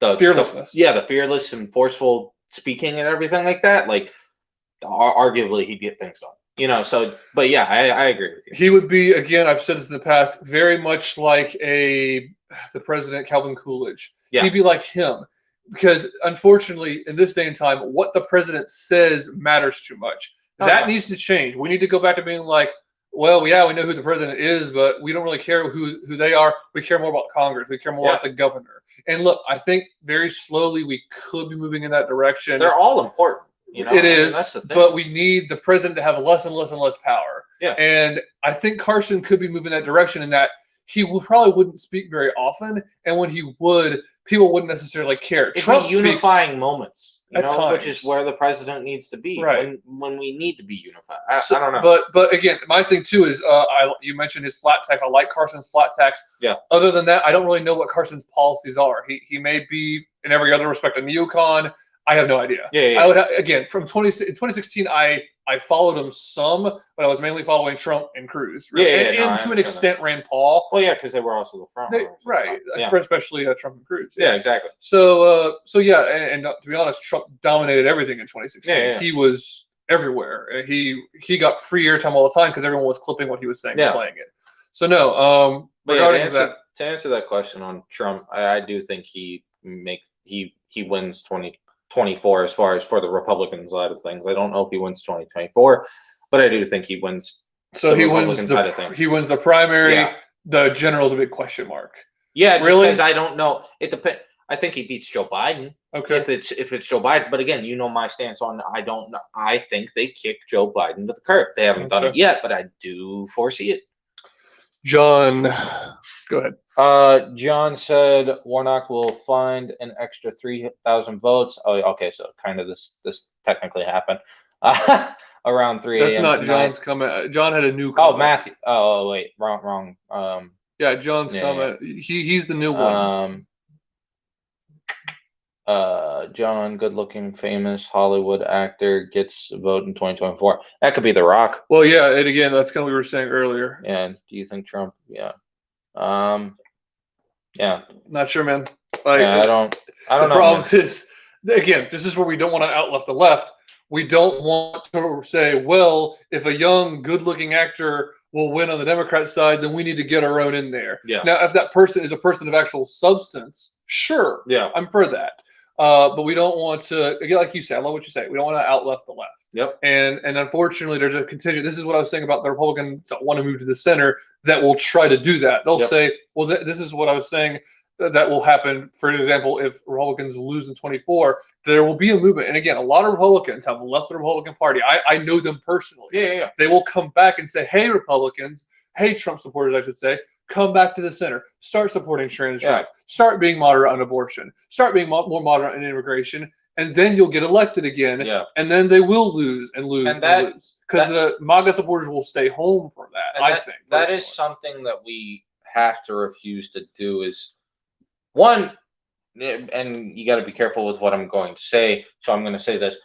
fearlessness. The fearless and forceful speaking and everything like that, like arguably he'd get things done. So, but yeah, I agree with you. He would be, again, I've said this in the past, very much like the president, Calvin Coolidge. He'd be like him. Because unfortunately, in this day and time, what the president says matters too much. That needs to change. We need to go back to being like, well, we know who the president is, but we don't really care who they are. We care more about Congress. We care more about the governor. And look, I think very slowly we could be moving in that direction. They're all important. It is, but we need the president to have less and less and less power. And I think Carson could be moving that direction in that he probably wouldn't speak very often, and when he would, people wouldn't necessarily care. Trump unifying moments, which is where the president needs to be when we need to be unified. I don't know. But again, my thing too is you mentioned his flat tax. I like Carson's flat tax. Other than that, I don't really know what Carson's policies are. He may be in every other respect a neocon. I have no idea. I would again from 2016. I followed him some, but I was mainly following Trump and Cruz. Really. And to an extent, Rand Paul. Well, yeah, because they were also the front runners. Especially Trump and Cruz. Yeah, exactly. So yeah, and to be honest, Trump dominated everything in 2016. He was everywhere. He got free airtime all the time because everyone was clipping what he was saying and playing it. So no, but to answer that question on Trump, I do think he wins 2024 as far as for the Republican side of things. I don't know if he wins 2024. but I do think he wins. So The he Republican wins side of things. he wins the primary. Yeah. The general's a big question mark. Yeah, just Really? because I don't know. It depends. I think he beats Joe Biden Okay. if it's Joe Biden. But again, you know my stance on I don't know. I think they kick Joe Biden to the curb. They haven't done it Okay. yet, but I do foresee it. John, go ahead. John said Warnock will find an extra 3,000 votes. Oh, okay, so kind of this technically happened around 3 a.m. That's not tonight. John's comment. John had a new Oh, comment. Matthew. Oh, wait, wrong. Yeah, John's Yeah, comment. He's the new one. John, good-looking, famous Hollywood actor, gets a vote in 2024. That could be The Rock. Well, yeah, and again, that's kind of what we were saying earlier. And do you think Trump? Yeah. Yeah. Not sure, man. Like, Yeah, I don't know. The problem is, again, this is where we don't want to outleft the left. We don't want to say, well, if a young, good-looking actor will win on the Democrat side, then we need to get our own in there. Yeah. Now, if that person is a person of actual substance, sure. Yeah. I'm for that. But we don't want to, again, like you said, I love what you say. We don't want to outleft the left. Yep. And unfortunately, there's a contingent. This is what I was saying about the Republicans that want to move to the center that will try to do that. They'll say, well, this is what I was saying that will happen. For example, if Republicans lose in 24, there will be a movement. And again, a lot of Republicans have left the Republican Party. I know them personally. Yeah. They will come back and say, hey, Republicans, hey, Trump supporters, I should say, come back to the center. Start supporting trans rights. Start being moderate on abortion. Start being more moderate on immigration. And then you'll get elected again. Yeah. And then they will lose and lose and lose. Because the MAGA supporters will stay home from that, I think. That is something that we have to refuse to do is, one, and you got to be careful with what I'm going to say. So I'm going to say this.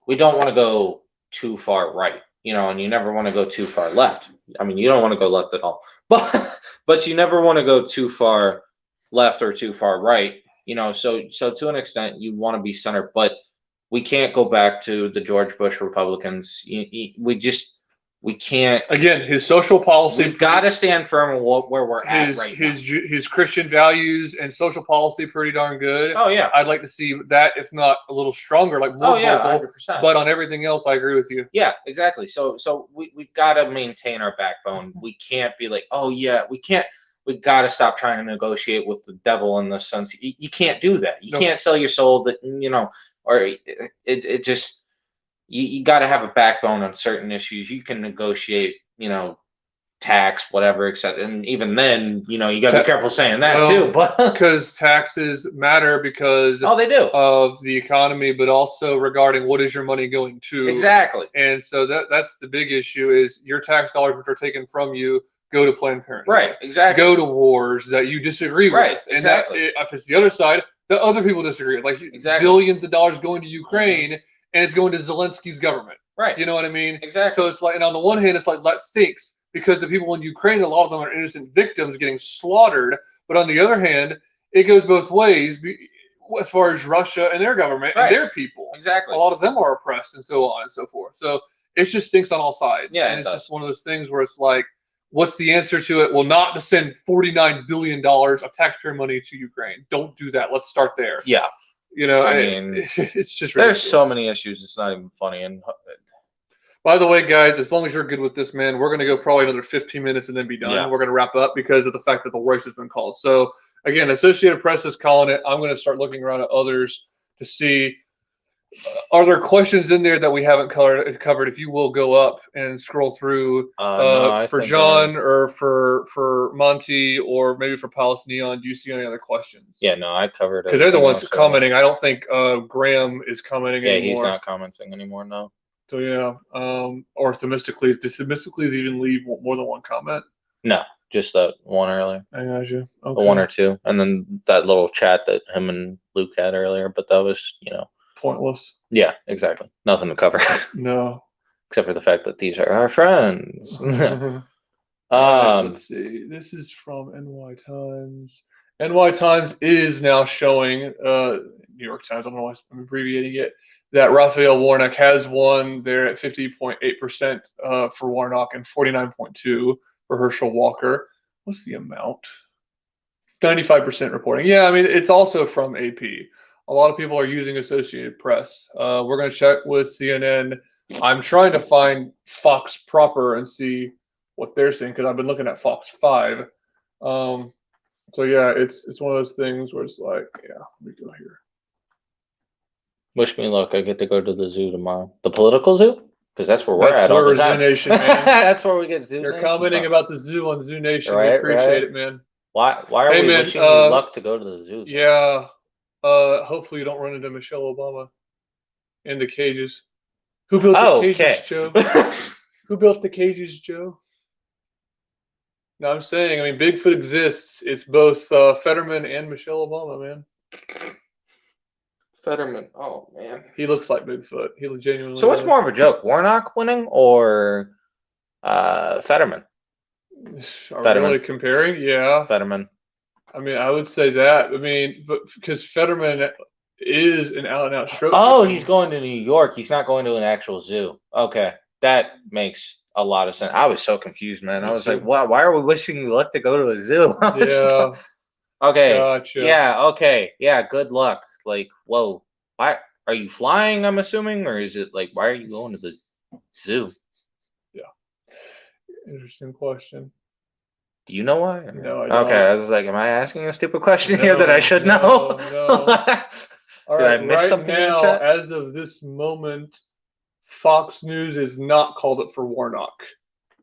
We don't want to go too far right, and you never want to go too far left. I mean, you don't want to go left at all. But you never want to go too far left or too far right. So to an extent, you want to be center, but we can't go back to the George Bush Republicans. We can't. Again, his social policy. We've got to stand firm on where we're at right now. His Christian values and social policy pretty darn good. Oh yeah, I'd like to see that, if not a little stronger, like more vocal. 100%. But on everything else, I agree with you. Yeah, exactly. So we've got to maintain our backbone. We can't be like, oh yeah, we can't. We've got to stop trying to negotiate with the devil in this sense. You can't do that. You can't sell your soul. Or it just. You got to have a backbone on certain issues. You can negotiate, tax, whatever, etc. And even then, you got to be careful saying that too. But because taxes matter because they do of the economy, but also regarding what is your money going to. Exactly. And so that's the big issue is your tax dollars, which are taken from you, go to Planned Parenthood. Right. Exactly. Go to wars that you disagree with. Right. Exactly. And if it's the other side, the other people disagree. Like billions of dollars going to Ukraine. And it's going to Zelensky's government. Right. You know what I mean? Exactly. So it's like, and on the one hand, it's like, that stinks because the people in Ukraine, a lot of them are innocent victims getting slaughtered. But on the other hand, it goes both ways as far as Russia and their government and their people. Exactly. A lot of them are oppressed and so on and so forth. So it just stinks on all sides. Yeah. And it's just one of those things where it's like, what's the answer to it? Well, not to send $49 billion of taxpayer money to Ukraine. Don't do that. Let's start there. Yeah. I mean, it's just ridiculous. There's so many issues. It's not even funny. And by the way, guys, as long as you're good with this, man, we're going to go probably another 15 minutes and then be done. Yeah. We're going to wrap up because of the fact that the race has been called. So again, Associated Press is calling it. I'm going to start looking around at others to see are there questions in there that we haven't covered. If you will go up and scroll through for John or for Monty or maybe for Palace Neon, do you see any other questions? Yeah, no, I covered it. Because they're the ones commenting. I don't think Graham is commenting anymore. Yeah, he's not commenting anymore, no. So yeah, or Themistocles. Did Themistocles even leave more than one comment? No, just that one earlier. I got you. Okay. The one or two, and then that little chat that him and Luke had earlier. But that was, pointless. Yeah, exactly. Nothing to cover. No. Except for the fact that these are our friends. Let's see. This is from NY Times. NY Times is now showing, New York Times, I don't know why I'm abbreviating it, that Raphael Warnock has won. They're at 50.8% for Warnock and 49.2% for Herschel Walker. What's the amount? 95% reporting. Yeah, I mean, it's also from AP. A lot of people are using Associated Press. We're going to check with CNN. I'm trying to find Fox proper and see what they're saying because I've been looking at Fox 5. So yeah, it's one of those things where it's like, yeah, let me go here. Wish me luck. I get to go to the zoo tomorrow. The political zoo? Because that's where we're That's at all where the time. Zoo Nation, man. That's where we get Zoo You're Nation commenting from. about the zoo on Zoo Nation. We Right, appreciate right. it, man. Why are Hey, we man, wishing you luck to go to the zoo? Yeah. Hopefully you don't run into Michelle Obama in the cages. Who built the cages, Joe? Who built the cages, Joe? No, I'm saying, I mean, Bigfoot exists. It's both Fetterman and Michelle Obama, man. Fetterman. Oh man. He looks like Bigfoot. He genuinely. So what's does. more of a joke? Warnock winning or Fetterman? Are we Fetterman. really comparing? Yeah. Fetterman. I mean, I would say that. I mean, but because Fetterman is an out-and-out stroke. Oh, victim. he's going to New York. He's not going to an actual zoo. Okay, that makes a lot of sense. I was so confused, man. I was like, why are we wishing you luck to go to a zoo? Yeah. Okay. Gotcha. Yeah. Okay. Yeah. Good luck. Like, whoa. Why are you flying? I'm assuming, or is it like, why are you going to the zoo? Yeah. Interesting question. Do you know why? No, I don't. Okay, I was like, am I asking a stupid question here that No, I should no, know? no. All Did right, I miss right something in the now, chat? as of this moment, Fox News is not called up for Warnock.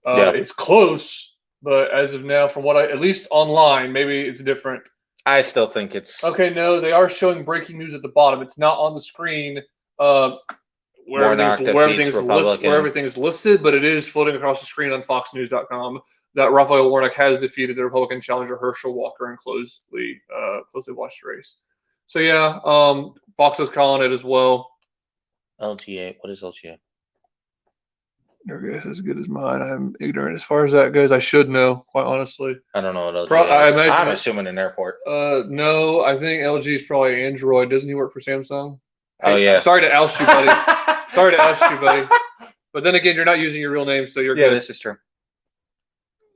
Yeah. It's close, but as of now, from what at least online, maybe it's different. I still think it's Okay. No, they are showing breaking news at the bottom. It's not on the screen where Warnock defeats Republican. where everything's listed, but it is floating across the screen on FoxNews.com that Raphael Warnock has defeated the Republican challenger Herschel Walker in closely watched race. So yeah, Fox is calling it as well. LGA. What is LGA? Your guess is as good as mine. I'm ignorant as far as that goes. I should know, quite honestly. I don't know what LGA is. I'm assuming an airport. No, I think LG is probably Android. Doesn't he work for Samsung? Oh, Hey, yeah. Sorry to oust you, buddy. Sorry to oust you, buddy. But then again, you're not using your real name, so you're Yeah, good. this is true.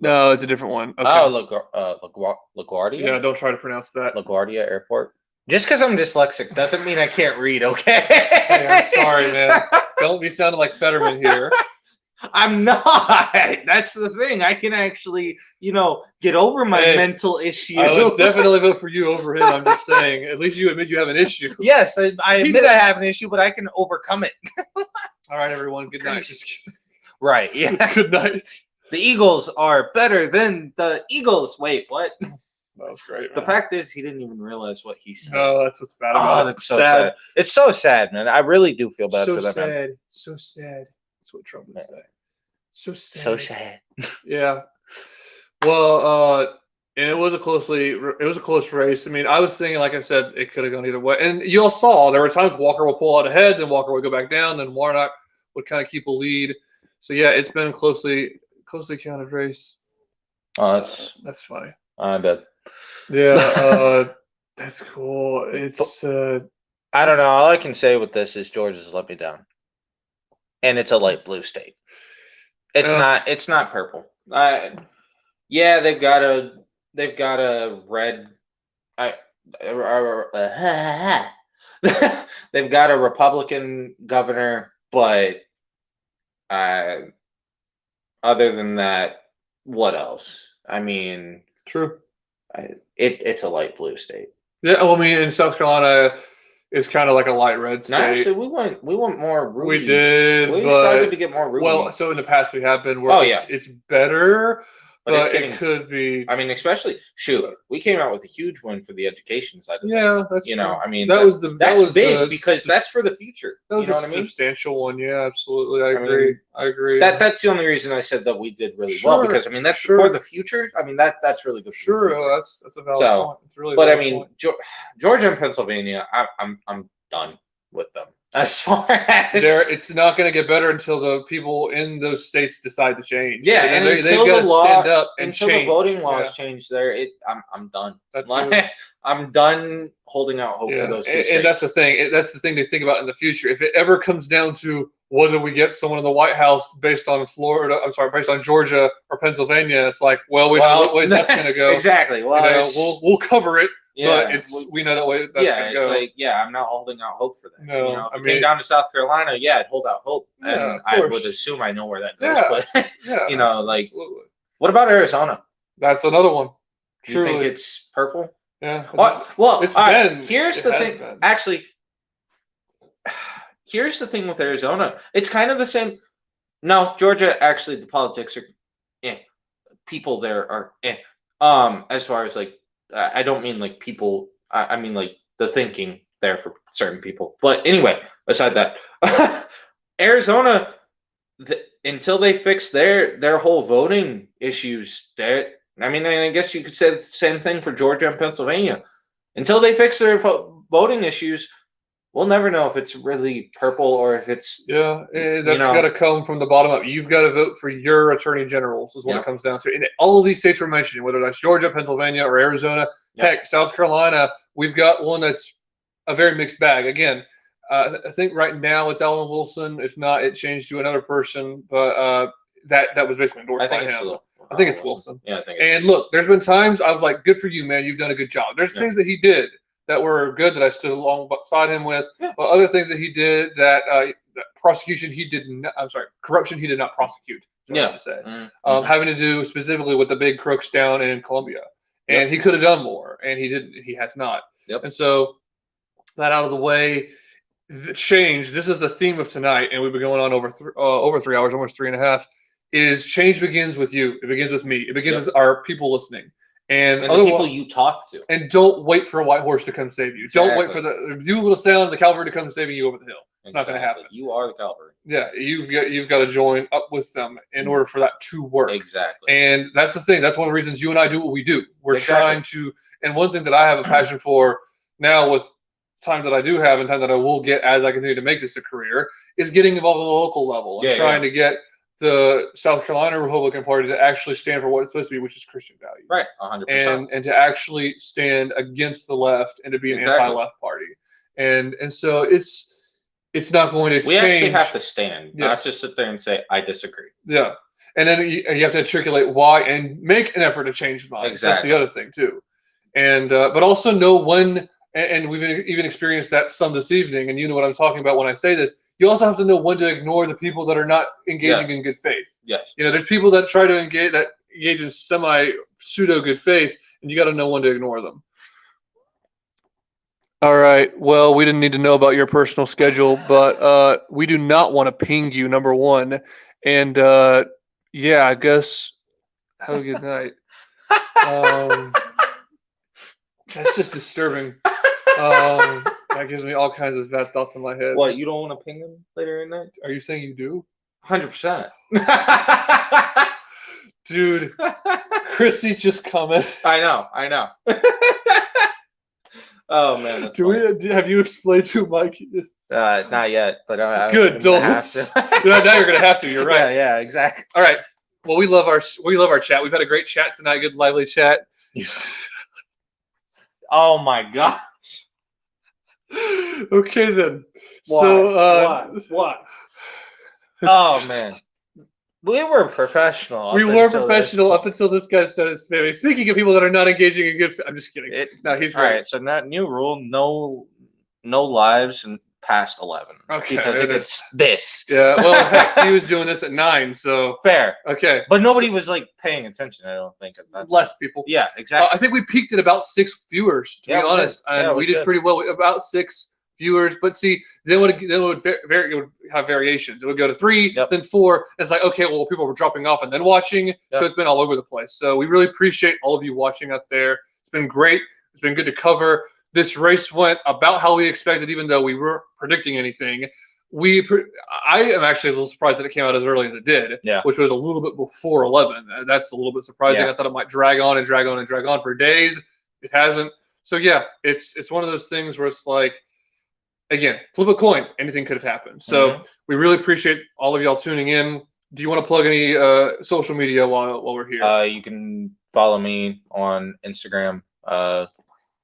No, it's a different one. Okay. Oh, LaGuardia? Yeah, don't try to pronounce that. LaGuardia Airport. Just because I'm dyslexic doesn't mean I can't read, okay? Hey, I'm sorry, man. Don't be sounding like Fetterman here. I'm not. That's the thing. I can actually, get over my mental issue. I would definitely vote for you over him. I'm just saying. At least you admit you have an issue. Yes, I admit I have an issue, but I can overcome it. All right, everyone. Good night. Just kidding. Right. Yeah. Good night. The Eagles are better than the Eagles. Wait, what? That was great. The Man. fact is, he didn't even realize what he said. No, that's what's bad about it. That's so sad. It's so sad, man. I really do feel bad for that man. So sad. That's what Trump would say. So sad. So sad. Yeah. Well, and it was a close race. I mean, I was thinking, like I said, it could have gone either way. And you all saw there were times Walker will pull out ahead, then Walker would go back down, then Warnock would kind of keep a lead. So yeah, it's been a closely counted race. Oh, that's funny. I bet. Yeah, that's cool. It's I don't know. All I can say with this is Georgia's let me down, and it's a light blue state. It's not purple. Yeah, they've got a red. They've got a Republican governor, but other than that, what else? I mean, true. It's a light blue state. Yeah, well, I mean, in South Carolina, it's kind of like a light red state. No, actually, we want more ruby. We did. We started to get more ruby. Well, so in the past we have been. It's better. But it could be. I mean, especially we came out with a huge win for the education side of things. Yeah, that's true. I mean, that's big because that's for the future. That was a substantial one. Yeah, absolutely. I agree. That's the only reason I said that we did really well because I mean that's for the future. I mean that's really good. Sure, that's a valid point. It's really. But I mean, Georgia and Pennsylvania, I'm done with them. As far as it's not going to get better until the people in those states decide to change. Yeah, and until they've got to stand up and until change. The voting laws change there, I'm done. I'm done holding out hope for those two states. And that's the thing. That's the thing to think about in the future. If it ever comes down to whether we get someone in the White House based on based on Georgia or Pennsylvania, it's like, well, we know what ways that's going to go. Exactly. Well, we'll cover it. Yeah, but we know that way that's yeah, gonna it's go. like, yeah, I'm not holding out hope for that. No, you know, if I it came mean- down to South Carolina, yeah, I'd hold out hope, Yeah, and of I would course. assume I know where that goes. Yeah, But yeah, you know, like, absolutely. what about Arizona? That's another one. Do you think Truly, it's purple? yeah. Well, It's all right, been. here's It the has thing. been. Actually, here's the thing with Arizona. It's kind of the same. No, Georgia, actually, the politics are, people there are, as far as like, I don't mean like people. I mean like the thinking there for certain people. But anyway, aside that, Arizona, until they fix their whole voting issues, I mean, I guess you could say the same thing for Georgia and Pennsylvania. Until they fix their voting issues, we'll never know if it's really purple or if it's Yeah, that's know- got to come from the bottom up. You've got to vote for your attorney generals, is what Yep. it comes down to. And all of these states we're mentioning, whether that's Georgia, Pennsylvania, or Arizona, Yep. heck, South Carolina, we've got one that's a very mixed bag. Again, I think right now it's Alan Wilson. If not, it changed to another person, but that was basically endorsed I think by it's him. I think it's Wilson. Yeah, I think. And look, there's been times I was like, good for you, man. You've done a good job. There's Yeah. things that he did that were good that I stood alongside him with, Yeah. but other things that he did that, that prosecution he did not, I'm sorry, corruption he did not prosecute. Is what I Yeah. want to say. Mhm. Having to do specifically with the big crooks down in Colombia. And he could have done more, and he didn't. He has not. Yep. And so that out of the way, the change. This is the theme of tonight, and we've been going on over 3 hours, almost 3.5. Is change begins with you. It begins with me. It begins Yep. with our people listening. And And the people you talk to. and don't wait for a white horse to come save you. Don't wait Exactly. for the you will sound the cavalry to come saving you over the hill. It's not going to Exactly. happen. You are the cavalry. Yeah, you've got to join up with them in order for that to work. Exactly. And that's the thing. That's one of the reasons you and I do what we do. We're Exactly. trying to. And one thing that I have a passion for now, with time that I do have and time that I will get as I continue to make this a career, is getting involved at the local level and trying to get the South Carolina Republican Party to actually stand for what it's supposed to be, which is Christian values. Right. 100%. And to actually stand against the left and to be an Exactly. anti-left party. And so it's not going to We change. actually have to stand, not Yes. just sit there and say, I disagree. Yeah. And then you have to articulate why and make an effort to change minds. Exactly. That's the other thing too. And but also know when, and we've even experienced that some this evening, and you know what I'm talking about when I say this. You also have to know when to ignore the people that are not engaging Yes. in good faith. Yes. You know, there's people that try to engage in semi pseudo good faith, and you got to know when to ignore them. All right. Well, we didn't need to know about your personal schedule, but we do not want to ping you, number one. And yeah, I guess have a good night. That's just disturbing. That gives me all kinds of bad thoughts in my head. What, you don't want to ping him later at night? Are you saying you do? 100%. Dude, Chrissy just commented. I know. Oh, man. That's funny. Have you explained to Mike? Not yet, but Good, I'm gonna don't. have to. Now you're gonna have to. You're right. Yeah, exactly. All right. Well, we love our chat. We've had a great chat tonight. Good lively chat. Oh my god. Okay then. So What? Oh man. We were professional. we up were until professional this up until this guy started spamming. Speaking of people that are not engaging in good, I'm just kidding. No, he's All right. right, so that new rule: no lives and past 11. Okay, because it it gets this. Yeah. Well, heck, he was doing this at 9, so Fair, okay. but nobody was like paying attention. I don't think that's Less people. Yeah, exactly. I think we peaked at about 6 viewers, to Yeah, be we honest, did. Yeah, and it we was did good. pretty well. About 6 viewers, but see, then it would have variations. It would go to 3, Yep. then 4. It's like, okay, well, people were dropping off and then watching, so Yep. it's been all over the place. So we really appreciate all of you watching out there. It's been great. It's been good to cover. This race went about how we expected, even though we weren't predicting anything. I am actually a little surprised that it came out as early as it did, Yeah. which was a little bit before 11. That's a little bit surprising. Yeah. I thought it might drag on and drag on and drag on for days. It hasn't. So yeah, it's one of those things where it's like, again, flip a coin. Anything could have happened. So we really appreciate all of y'all tuning in. Do you want to plug any social media while we're here? You can follow me on Instagram,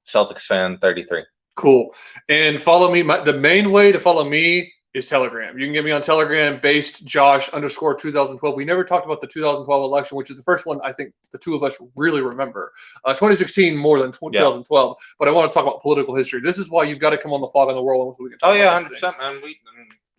Celtics fan 33. Cool. And follow me. The main way to follow me is Telegram. You can get me on Telegram, based Josh _ 2012. We never talked about the 2012 election, which is the first one I think the two of us really remember. 2016 more than 2012, but I want to talk about political history. This is why you've got to come on the Fog in the Whirlwind so we can talk about these 100%, things.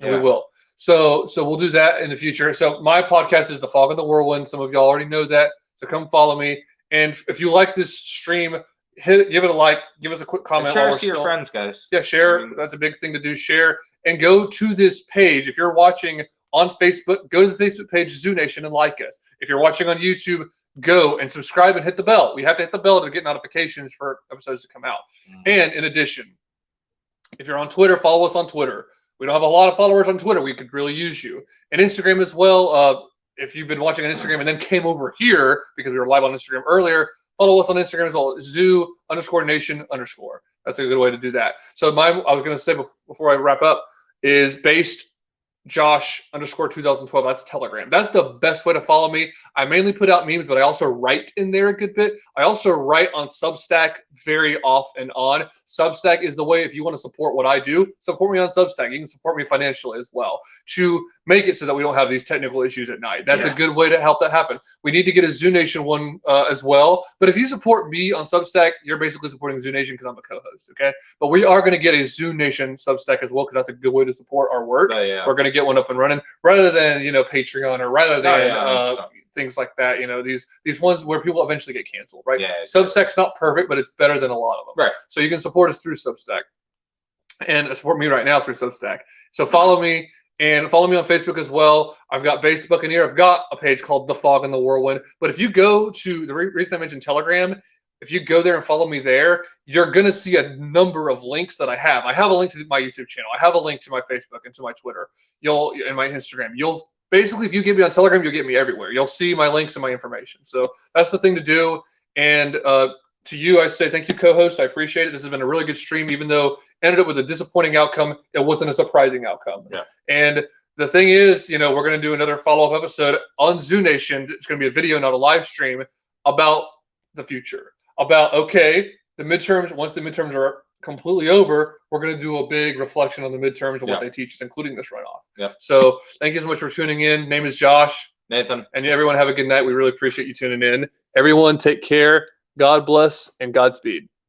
man. We will. So we'll do that in the future. So my podcast is the Fog in the Whirlwind. Some of y'all already know that. So come follow me. And if you like this stream, give it a like, give us a quick comment. Share us to your friends, guys. Yeah, share. That's a big thing to do. Share and go to this page. If you're watching on Facebook, go to the Facebook page Zoo Nation and like us. If you're watching on YouTube, go and subscribe and hit the bell. We have to hit the bell to get notifications for episodes to come out. And in addition, if you're on Twitter, follow us on Twitter. We don't have a lot of followers on Twitter. We could really use you. And Instagram as well. If you've been watching on Instagram and then came over here because we were live on Instagram earlier, follow us on Instagram as well. Zoo _nation _. That's a good way to do that. So I was going to say before I wrap up is based Josh _ 2012. That's Telegram. That's the best way to follow me. I mainly put out memes, but I also write in there a good bit. I also write on Substack very off and on. Substack is the way, if you want to support what I do, support me on Substack. You can support me financially as well to make it so that we don't have these technical issues at night. That's a good way to help that happen. We need to get a Zoo Nation one as well. But if you support me on Substack, you're basically supporting Zoo Nation because I'm a co-host, okay? But we are going to get a Zoo Nation Substack as well because that's a good way to support our work. We're going to get one up and running rather than, Patreon or rather than things like that. These ones where people eventually get canceled, right? Substack's not perfect, but it's better than a lot of them. Right. So you can support us through Substack and support me right now through Substack. So follow me. And follow me on Facebook as well. I've got Based Buccaneer. I've got a page called The Fog in the Whirlwind. But if you go to the reason I mentioned Telegram, if you go there and follow me there, you're going to see a number of links that I have. I have a link to my YouTube channel. I have a link to my Facebook and to my Twitter. And my Instagram. You'll basically, if you get me on Telegram, you'll get me everywhere. You'll see my links and my information. So that's the thing to do. And to you, I say thank you, co-host. I appreciate it. This has been a really good stream, even though ended up with a disappointing outcome. It wasn't a surprising outcome. Yeah. And the thing is, we're going to do another follow-up episode on Zoo Nation. It's going to be a video, not a live stream, about the future. About, the midterms, once the midterms are completely over, we're going to do a big reflection on the midterms and what they teach us, including this runoff. Yeah. So thank you so much for tuning in. Name is Josh. Nathan. And everyone have a good night. We really appreciate you tuning in. Everyone take care. God bless and Godspeed.